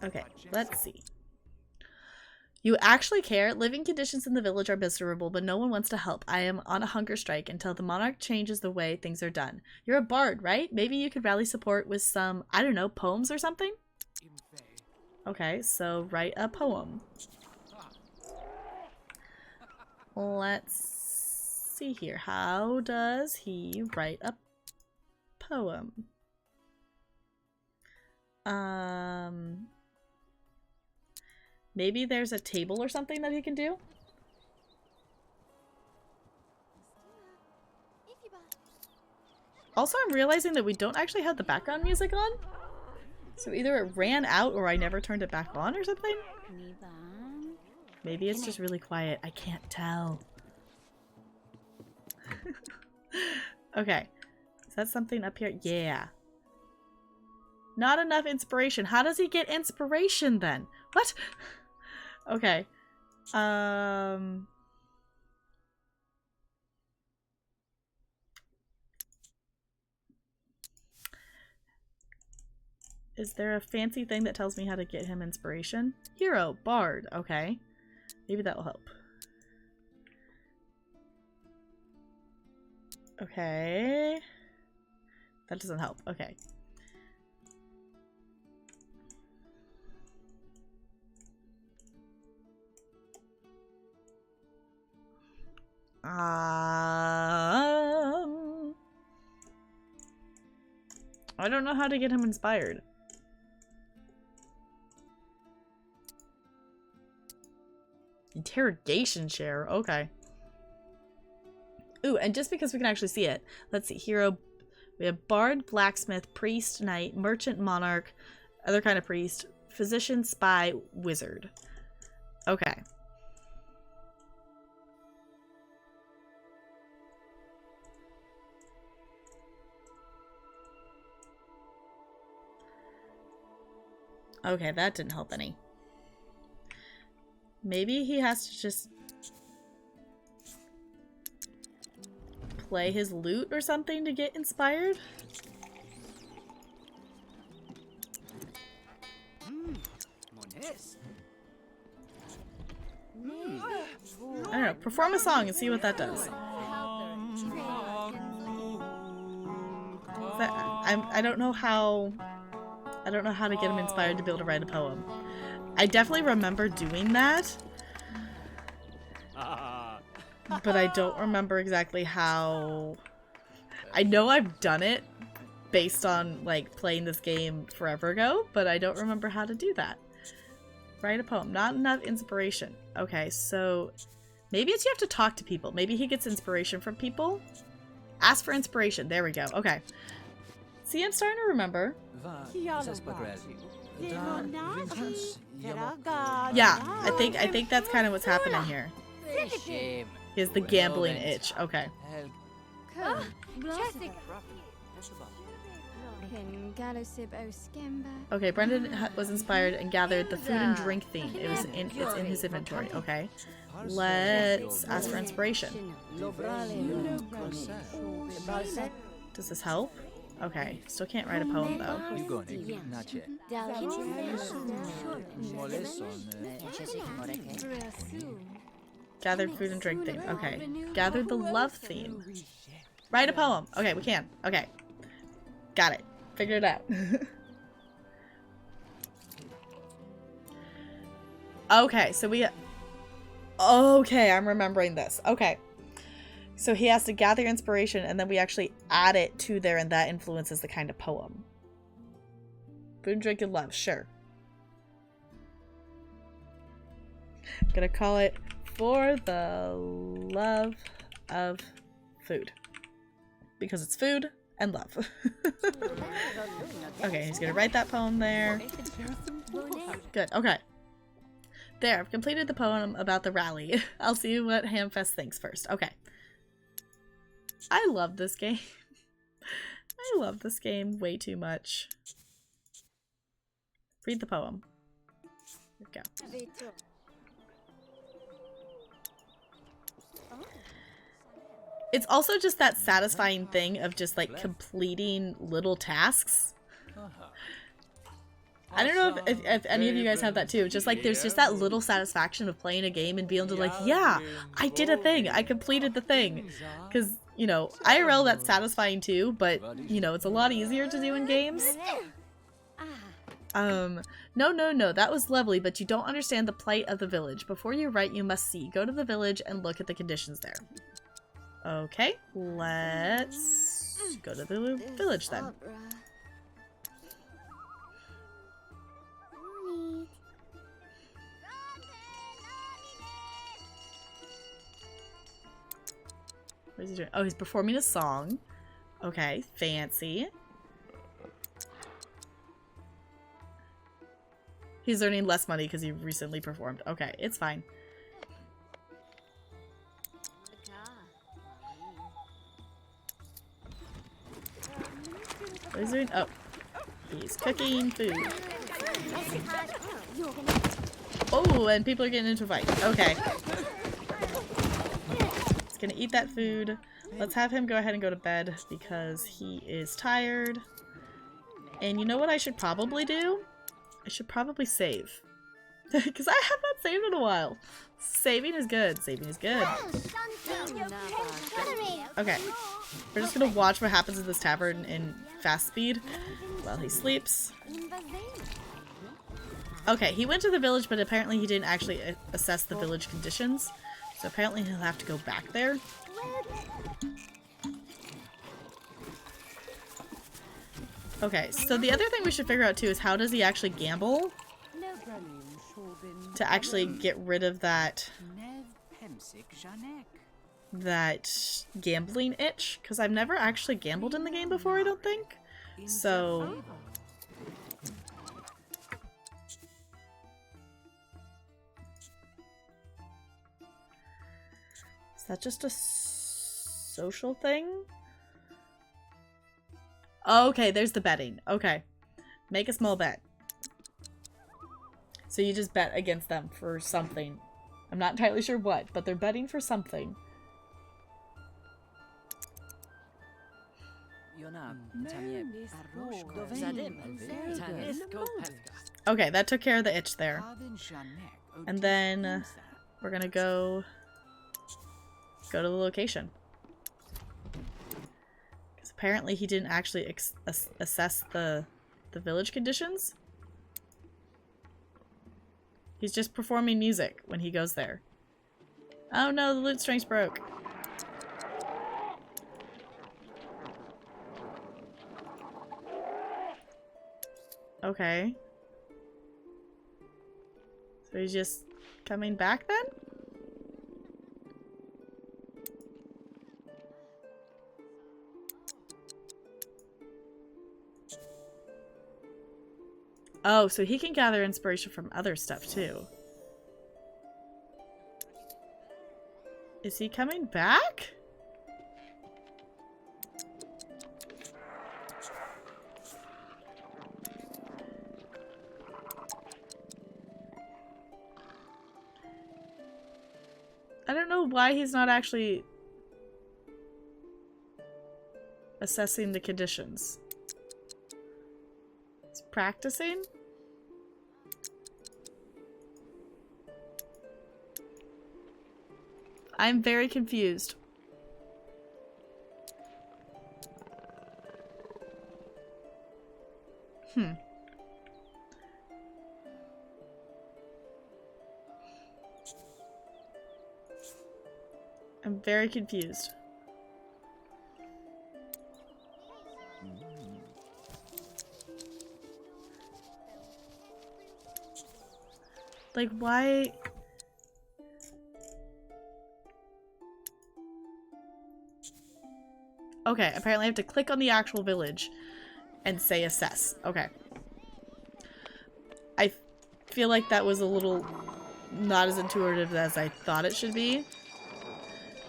Okay, let's see. You actually care? Living conditions in the village are miserable, but no one wants to help. I am on a hunger strike until the monarch changes the way things are done. You're a bard, right? Maybe you could rally support with some, I don't know, poems or something? Okay, so write a poem. Let's see here. How does he write a poem? Maybe there's a table or something that he can do? Also, I'm realizing that we don't actually have the background music on. So either it ran out or I never turned it back on or something? Maybe it's just really quiet. I can't tell. Okay. Is that something up here? Yeah. Not enough inspiration. How does he get inspiration then? What? Okay. Is there a fancy thing that tells me how to get him inspiration? Hero, bard. Okay. Maybe that will help. Okay. That doesn't help. Okay. I don't know how to get him inspired. Interrogation share. Okay. Ooh, and just because we can actually see it, let's see. Hero. We have bard, blacksmith, priest, knight, merchant, monarch, other kind of priest, physician, spy, wizard. Okay. Okay, that didn't help any. Maybe he has to just play his lute or something to get inspired? I don't know. Perform a song and see what that does. I don't know how... I don't know how to get him inspired to be able to write a poem. I definitely remember doing that. But I don't remember exactly how... I know I've done it based on, like, playing this game forever ago, but I don't remember how to do that. Write a poem. Not enough inspiration. Okay, so... maybe it's you have to talk to people. Maybe he gets inspiration from people. Ask for inspiration. There we go. Okay. See, I'm starting to remember. Yeah, I think that's kind of what's happening here. He has the gambling itch. Okay. Okay, Brendan was inspired and gathered the food and drink theme. It's in his inventory. Okay. Let's ask for inspiration. Does this help? Okay, still can't write a poem though. Gathered food and drink theme. Okay. Gathered the love theme. Write a poem. Okay, we can. Okay. Got it. Figured it out. Okay, so we... okay, I'm remembering this. Okay. So he has to gather inspiration, and then we actually add it to there, and that influences the kind of poem. Food, drink, and love. Sure. Gonna call it For the Love of Food. Because it's food and love. Okay, he's gonna write that poem there. Good, okay. There, I've completed the poem about the rally. I'll see what Hamfest thinks first. Okay. I love this game. I love this game way too much. Read the poem. There we go. It's also just that satisfying thing of just like completing little tasks. I don't know if any of you guys have that too. Just like there's just that little satisfaction of playing a game and being able to like, yeah, I did a thing. I completed the thing. Because, you know, IRL that's satisfying too, but, you know, it's a lot easier to do in games. No, that was lovely, but you don't understand the plight of the village. Before you write, you must see. Go to the village and look at the conditions there. Okay, let's go to the village then. What is he doing? Oh, he's performing a song. Okay, fancy. He's earning less money because he recently performed. Okay, it's fine. What is he doing? Oh, he's cooking food. Oh, and people are getting into a fight. Okay. He's gonna eat that food. Let's have him go ahead and go to bed because he is tired. And you know what I should probably do? I should probably save. Because I have not saved in a while. Saving is good. Saving is good. Okay. We're just gonna watch what happens in this tavern in fast speed while he sleeps. Okay, he went to the village, but apparently he didn't actually assess the village conditions. So apparently he'll have to go back there. Okay, so the other thing we should figure out too is how does he actually gamble to actually get rid of that gambling itch? Because I've never actually gambled in the game before, I don't think. So is that just a social thing? Okay, there's the betting. Okay. Make a small bet. So you just bet against them for something. I'm not entirely sure what, but they're betting for something. Okay, that took care of the itch there. And then we're gonna go to the location. Because apparently he didn't actually assess the village conditions. He's just performing music when he goes there. Oh no, the lute strings broke. Okay. So he's just coming back then? Oh, so he can gather inspiration from other stuff too. Is he coming back? I don't know why he's not actually assessing the conditions. He's practicing? I'm very confused. I'm very confused. Like, why? Okay, apparently I have to click on the actual village and say assess. Okay. I feel like that was a little not as intuitive as I thought it should be.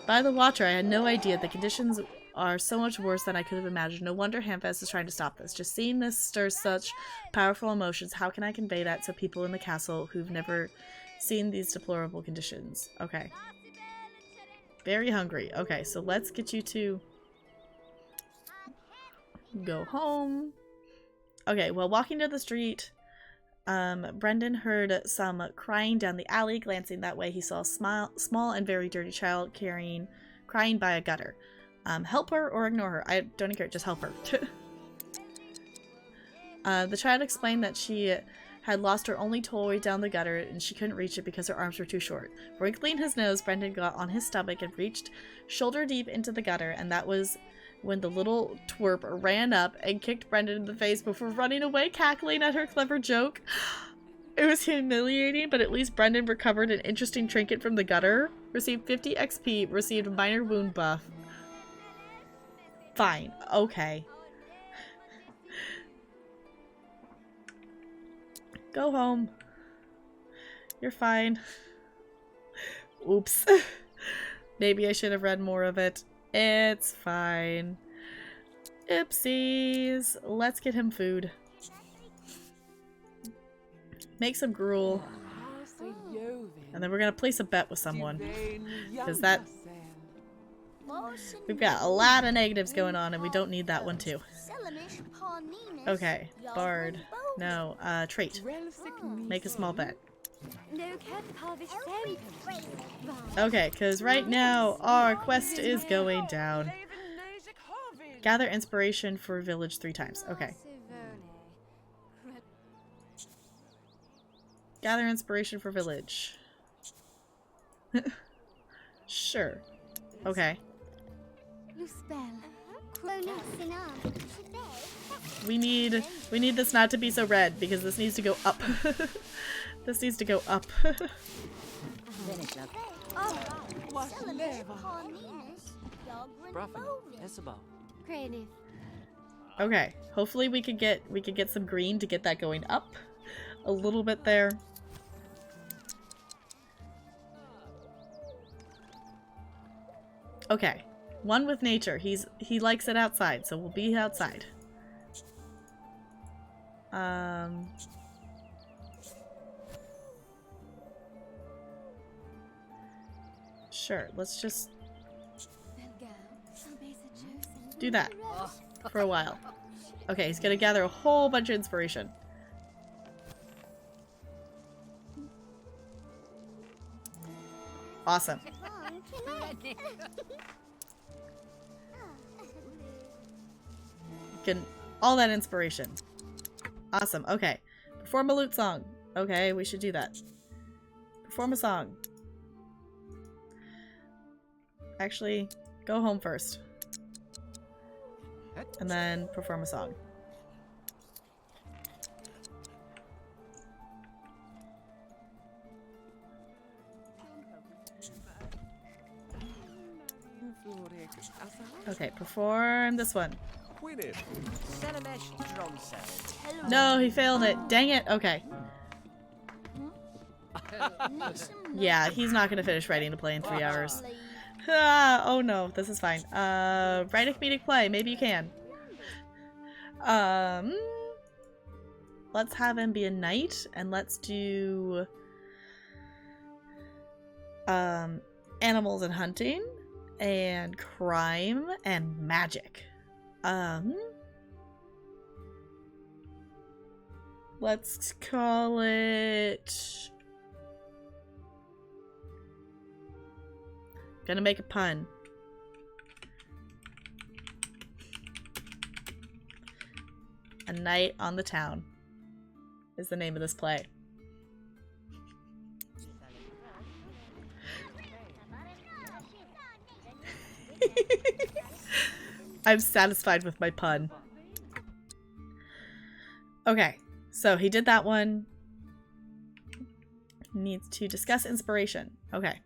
By the Watcher, I had no idea the conditions are so much worse than I could have imagined. No wonder Hamfest is trying to stop this. Just seeing this stirs such powerful emotions. How can I convey that to people in the castle who've never seen these deplorable conditions? Okay. Very hungry. Okay, so let's get you to go home. Okay, well, walking down the street, Brendan heard some crying down the alley. Glancing that way, he saw a small and very dirty child crying by a gutter. Help her or ignore her. I don't care, just help her. The child explained that she had lost her only toy down the gutter and she couldn't reach it because her arms were too short. Wrinkling his nose, Brendan got on his stomach and reached shoulder deep into the gutter, and that was when the little twerp ran up and kicked Brendan in the face before running away, cackling at her clever joke. It was humiliating, but at least Brendan recovered an interesting trinket from the gutter. Received 50 XP, received a minor wound buff. Fine. Okay. Go home. You're fine. Oops. Maybe I should have read more of it. It's fine. Oopsies. Let's get him food. Make some gruel. And then we're gonna place a bet with someone. Because that We've got a lot of negatives going on, and we don't need that one too. Okay, Bard. No, trait. Make a small bet. Okay, because right now our quest is going down. Gather inspiration for village 3 times. Okay. Gather inspiration for village. Sure. Okay. We need this not to be so red because this needs to go up. This needs to go up. Okay. Hopefully we could get some green to get that going up a little bit there. Okay. One with nature. He likes it outside, so we'll be outside. Sure, let's just do that for a while. Okay, he's gonna gather a whole bunch of inspiration. Awesome. Get all that inspiration. Awesome. Okay. Perform a lute song. Okay, we should do that. Perform a song. Actually, go home first. And then perform a song. Okay, perform this one. No, he failed it. Dang it. Okay. Yeah, he's not gonna finish writing a play in 3 hours. Ah, oh no, this is fine. Write a comedic play. Maybe you can. Let's have him be a knight, and let's do animals and hunting, and crime, and magic. Let's call it... Gonna make a pun. A Night on the Town is the name of this play. I'm satisfied with my pun. Okay, so he did that one. Needs to discuss inspiration. Okay.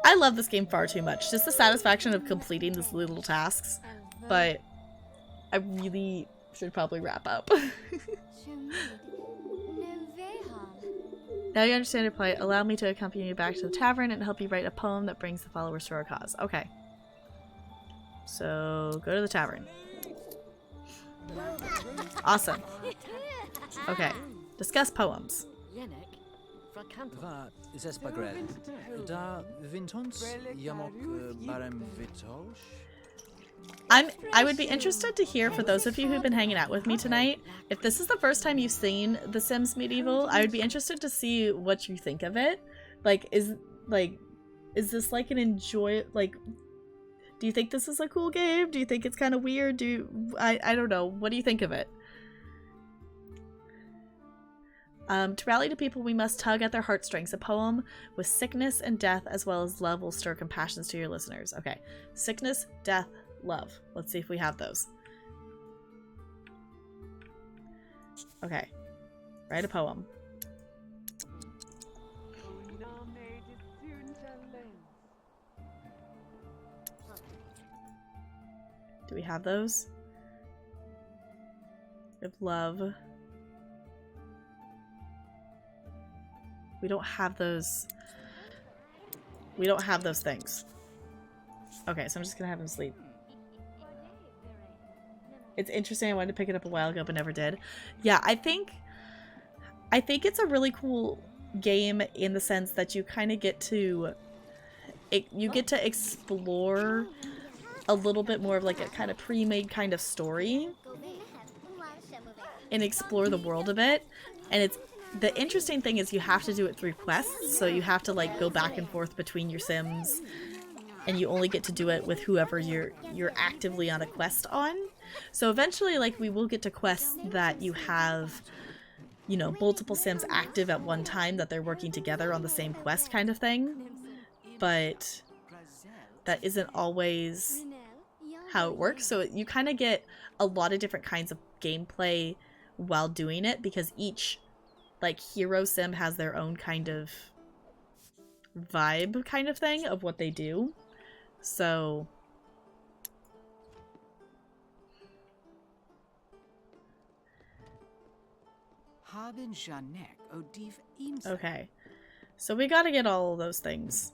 I love this game far too much. Just the satisfaction of completing these little tasks. But I really should probably wrap up. Now you understand your plight. Allow me to accompany you back to the tavern and help you write a poem that brings the followers to our cause. Okay. So, go to the tavern. Awesome. Okay. Discuss poems. I would be interested to hear, for those of you who've been hanging out with me tonight, if this is the first time you've seen The Sims Medieval, I would be interested to see what you think of it. Like, is this like an do you think this is a cool game? Do you think it's kind of weird? I don't know. What do you think of it? To rally to people, we must tug at their heartstrings. A poem with sickness and death as well as love will stir compassions to your listeners. Okay. Sickness, death, love. Let's see if we have those. Okay. Write a poem. Do we have those? We have love. We don't have those. We don't have those things. Okay, so I'm just gonna have him sleep. It's interesting. I wanted to pick it up a while ago, but never did. Yeah, I think I think it's a really cool game in the sense that you kind of get to explore a little bit more of like a kind of pre-made kind of story and explore the world a bit. And it's the interesting thing is you have to do it through quests, so you have to like go back and forth between your sims, and you only get to do it with whoever you're actively on a quest on. So eventually, like, we will get to quests that you have, you know, multiple sims active at one time that they're working together on the same quest kind of thing. But that isn't always how it works. So you kind of get a lot of different kinds of gameplay while doing it, because each, like, hero sim has their own kind of vibe kind of thing of what they do. So okay, so we gotta get all of those things.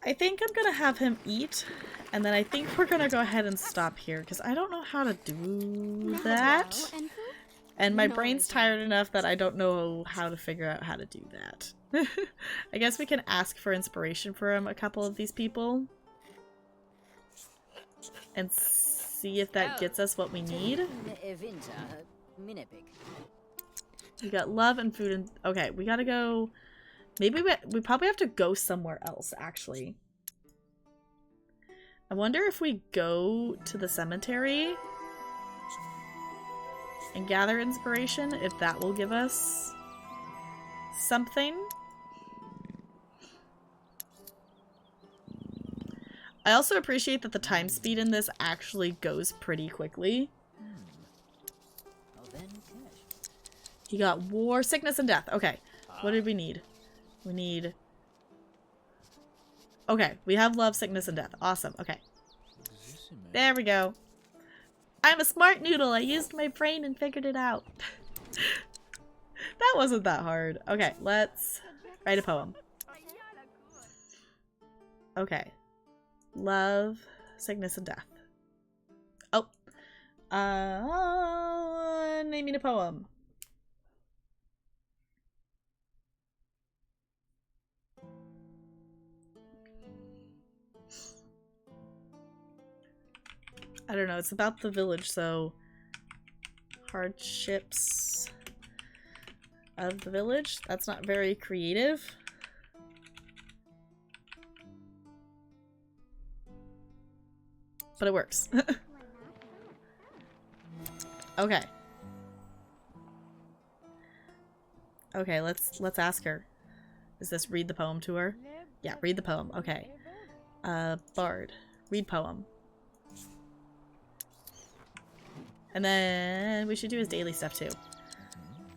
I think I'm gonna have him eat, and then I think we're gonna go ahead and stop here, because I don't know how to do that. And my brain's tired enough that I don't know how to figure out how to do that. I guess we can ask for inspiration from a couple of these people and see if that gets us what we need. We got love and food and... Okay, we gotta go... Maybe we probably have to go somewhere else, actually. I wonder if we go to the cemetery and gather inspiration, if that will give us something. I also appreciate that the time speed in this actually goes pretty quickly. You got war, sickness, and death. Okay, what did we need? We need... Okay, we have love, sickness, and death. Awesome, okay. There we go. I'm a smart noodle. I used my brain and figured it out. That wasn't that hard. Okay, let's write a poem. Okay. Love, sickness, and death. Oh. Naming a poem. I don't know, it's about the village, so hardships of the village. That's not very creative. But it works. Okay. Okay, let's ask her. Is this read the poem to her? Yeah, read the poem. Okay. Bard. Read poem. And then we should do his daily stuff too.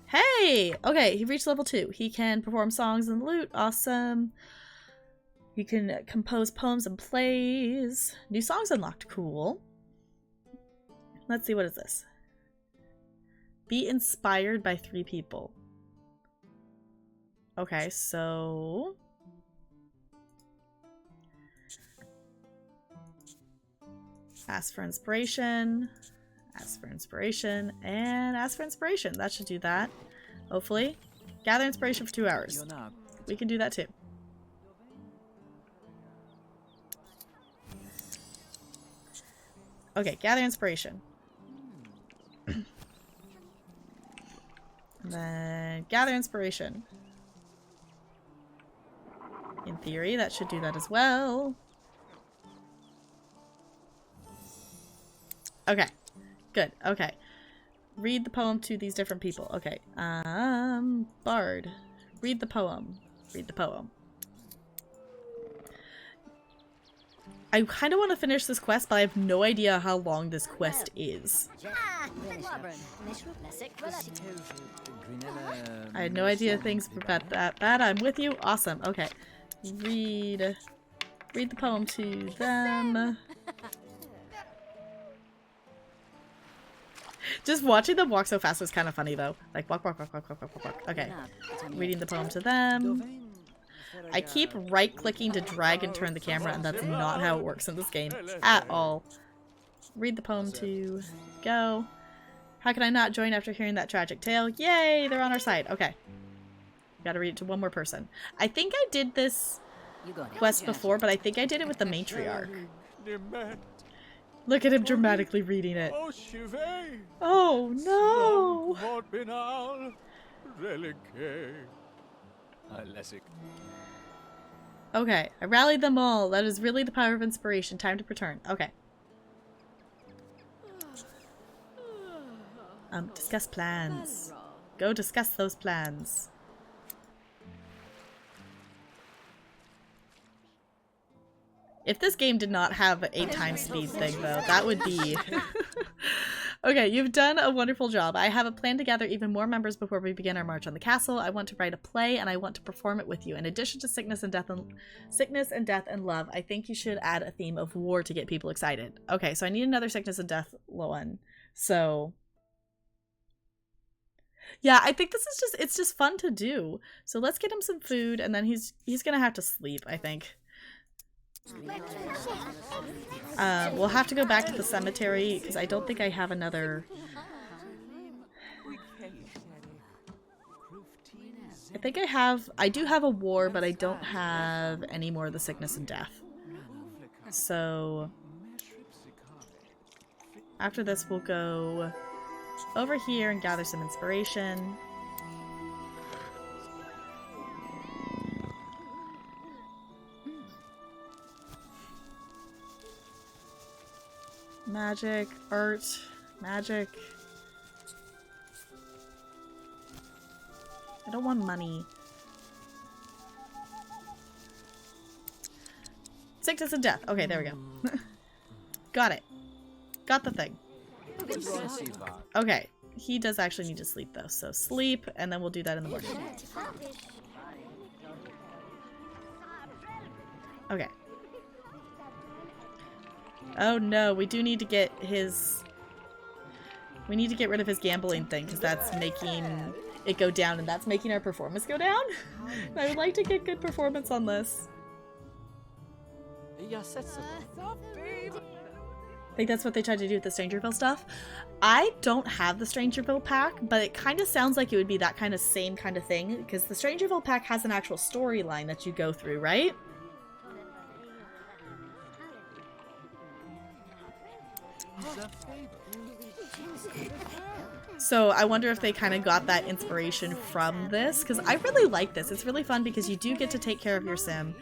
Hey! Okay, he reached level 2. He can perform songs and lute. Awesome. He can compose poems and plays. New songs unlocked. Cool. Let's see, what is this? Be inspired by 3 people. Okay, so... ask for inspiration. Ask for inspiration, and ask for inspiration. That should do that. Hopefully. Gather inspiration for 2 hours. We can do that too. Okay, gather inspiration. And then gather inspiration. In theory, that should do that as well. Okay. Good. Okay. Read the poem to these different people. Okay. Bard. Read the poem. Read the poem. I kind of want to finish this quest, but I have no idea how long this quest is. I had no idea things were that bad. I'm with you. Awesome. Okay. Read the poem to them. Just watching them walk so fast was kind of funny, though. Like, walk, walk, walk, walk, walk, walk, walk. Okay. Reading the poem to them. I keep right-clicking to drag and turn the camera, and that's not how it works in this game at all. Read the poem to go. How can I not join after hearing that tragic tale? Yay, they're on our side. Okay. Gotta read it to one more person. I think I did this quest before, but I think I did it with the matriarch. Look at him dramatically reading it. Oh no! Okay, I rallied them all. That is really the power of inspiration. Time to return. Okay. Discuss plans. Go discuss those plans. If this game did not have an 8 times speed thing, though, that would be... Okay, you've done a wonderful job. I have a plan to gather even more members before we begin our march on the castle. I want to write a play, and I want to perform it with you. In addition to sickness and death and love, I think you should add a theme of war to get people excited. Okay, so I need another sickness and death one. So... yeah, I think this is just... it's just fun to do. So let's get him some food, and then he's gonna have to sleep, I think. We'll have to go back to the cemetery because I don't think I have another. I think I do have a war, but I don't have any more of the sickness and death. So after this we'll go over here and gather some inspiration. Magic, art, magic. I don't want money. Sickness and death. Okay, there we go. Got it. Got the thing. Okay. He does actually need to sleep though, so sleep, and then we'll do that in the morning. Okay. Oh no, we do need to get his... we need to get rid of his gambling thing, because that's making it go down, and that's making our performance go down. I would like to get good performance on this. I think that's what they tried to do with the Strangerville stuff. I don't have the Strangerville pack, but it kind of sounds like it would be that kind of same kind of thing, because the Strangerville pack has an actual storyline that you go through, right? So I wonder if they kind of got that inspiration from this, because I really like this. It's really fun because you do get to take care of your sim.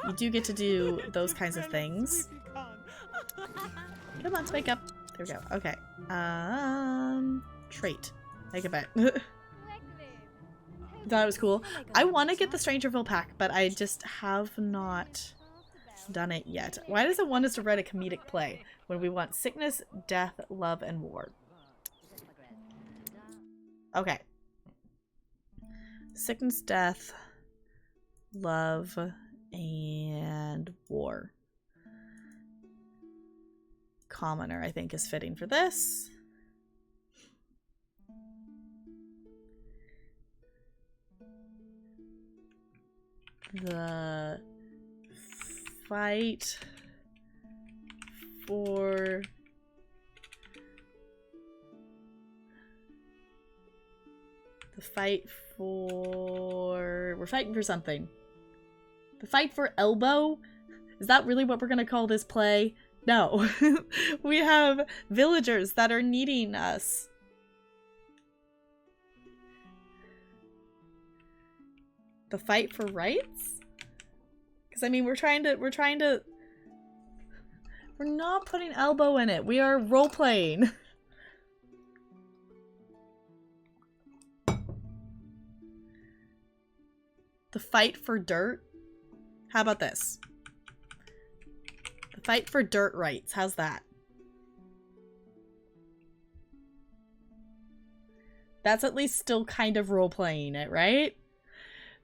You do get to do those kinds of things. Come on, wake up. There we go. Okay. Trait. Take it back. Thought it was cool. I want to get the Strangerville pack, but I just have not done it yet. Why does it want us to write a comedic play when we want sickness, death, love, and war? Okay. Sickness, death, love, and war. Commoner, I think, is fitting for this. The fight for we're fighting for something. The fight for elbow? Is that really what we're gonna call this play? No. We have villagers that are needing us. The fight for rights? Because I mean, we're not putting elbow in it. We are role playing. The fight for dirt? How about this? The fight for dirt rights. How's that? That's at least still kind of role playing it, right?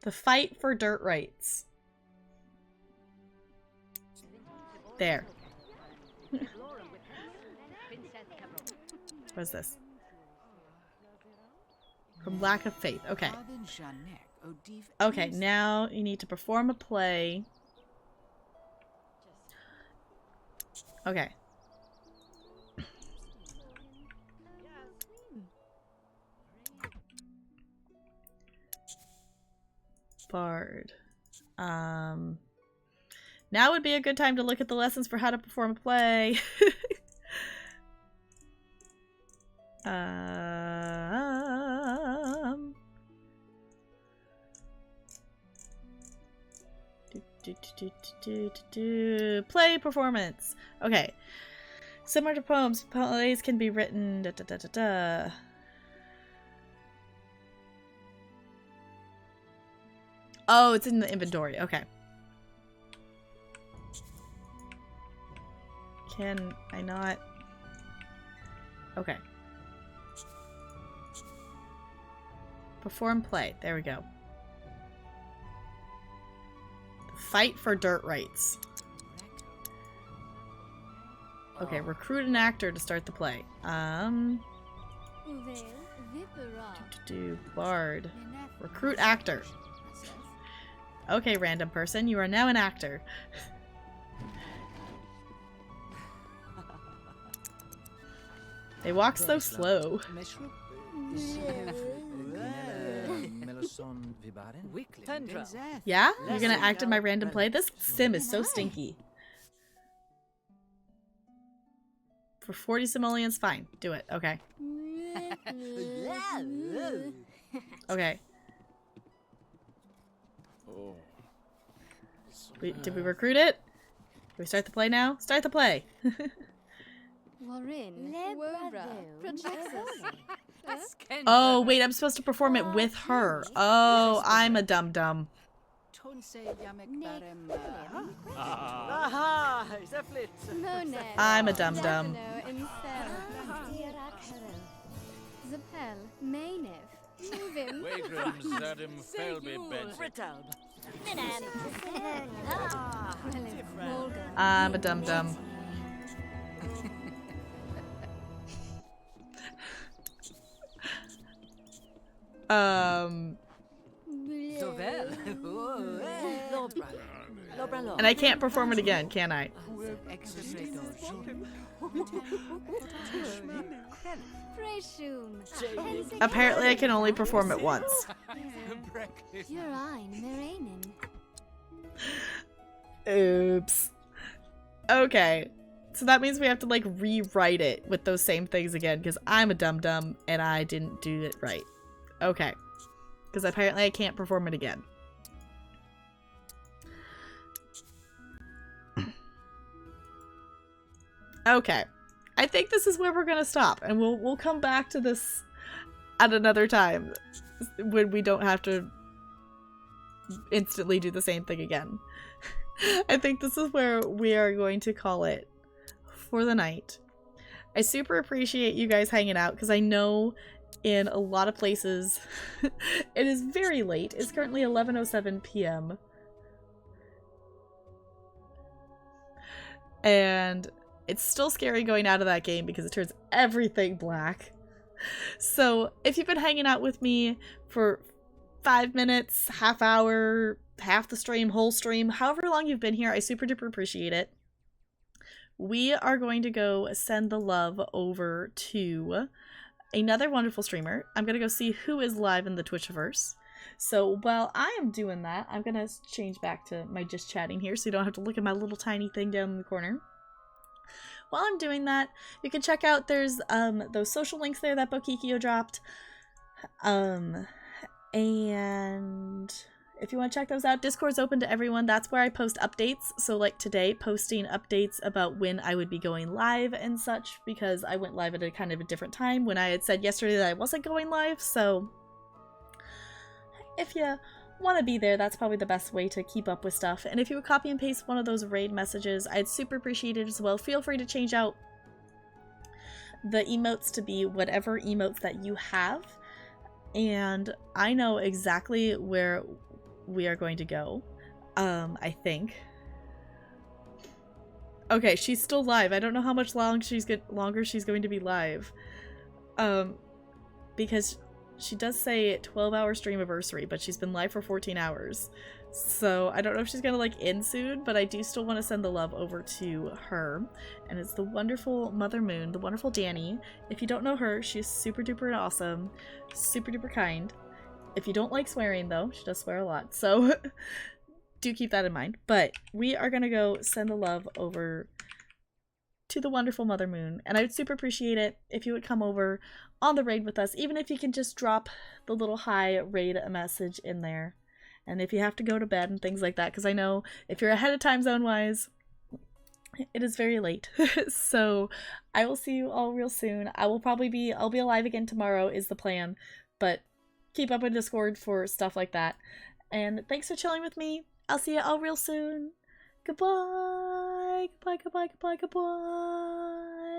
The fight for dirt rights. There. What is this? From lack of faith. Okay. Okay, now you need to perform a play. Okay. Bard. Now would be a good time to look at the lessons for how to perform a play. Play performance. Okay. Similar to poems, plays can be written. Oh, it's in the inventory. Okay. Can I not? Okay. Perform play. There we go. Fight for dirt rights. Okay, recruit an actor to start the play. Bard. Recruit actor. Okay, random person, you are now an actor. They walk so slow. Yeah? You're gonna act in my random play? This sim is so stinky. For 40 simoleons, fine. Do it. Okay. Okay. Did we recruit it? Can we start the play now? Start the play! Oh, wait, I'm supposed to perform it with her. Oh, I'm a dum-dum. I'm a dum-dum. I'm a dum-dum. And I can't perform it again, can I? Apparently I can only perform it once. Oops. Okay. So that means we have to like rewrite it with those same things again because I'm a dum-dum and I didn't do it right. Okay. Because apparently I can't perform it again. Okay. I think this is where we're gonna stop, and we'll come back to this at another time when we don't have to instantly do the same thing again. I think this is where we are going to call it for the night. I super appreciate you guys hanging out because I know in a lot of places it is very late. It's currently 11:07 p.m. And it's still scary going out of that game because it turns everything black. So if you've been hanging out with me for 5 minutes, half hour, half the stream, whole stream, however long you've been here, I super duper appreciate it. We are going to go send the love over to another wonderful streamer. I'm going to go see who is live in the Twitchiverse. So while I am doing that, I'm going to change back to my just chatting here so you don't have to look at my little tiny thing down in the corner. While I'm doing that, you can check out, there's those social links there that Bokikio dropped. And if you want to check those out, Discord's open to everyone. That's where I post updates. So like today, posting updates about when I would be going live and such, because I went live at a kind of a different time when I had said yesterday that I wasn't going live. So if you want to be there, that's probably the best way to keep up with stuff. And if you would copy and paste one of those raid messages, I'd super appreciate it as well. Feel free to change out the emotes to be whatever emotes that you have. And I know exactly where we are going to go. I think. Okay, she's still live. I don't know how much longer she's going to be live. Because she does say 12-hour streamiversary, but she's been live for 14 hours. So I don't know if she's gonna like end soon, but I do still want to send the love over to her. And it's the wonderful Mother Moon, the wonderful Danny. If you don't know her, she's super duper awesome, super duper kind. If you don't like swearing, though, she does swear a lot, so do keep that in mind. But we are gonna go send the love over to the wonderful Mother Moon, and I would super appreciate it if you would come over on the raid with us, even if you can just drop the little hi raid a message in there. And if you have to go to bed and things like that, because I know if you're ahead of time zone wise, it is very late. So I will see you all real soon. I'll be alive again tomorrow is the plan, but keep up in Discord for stuff like that. And thanks for chilling with me. I'll see you all real soon. Goodbye. Goodbye, goodbye, goodbye, goodbye.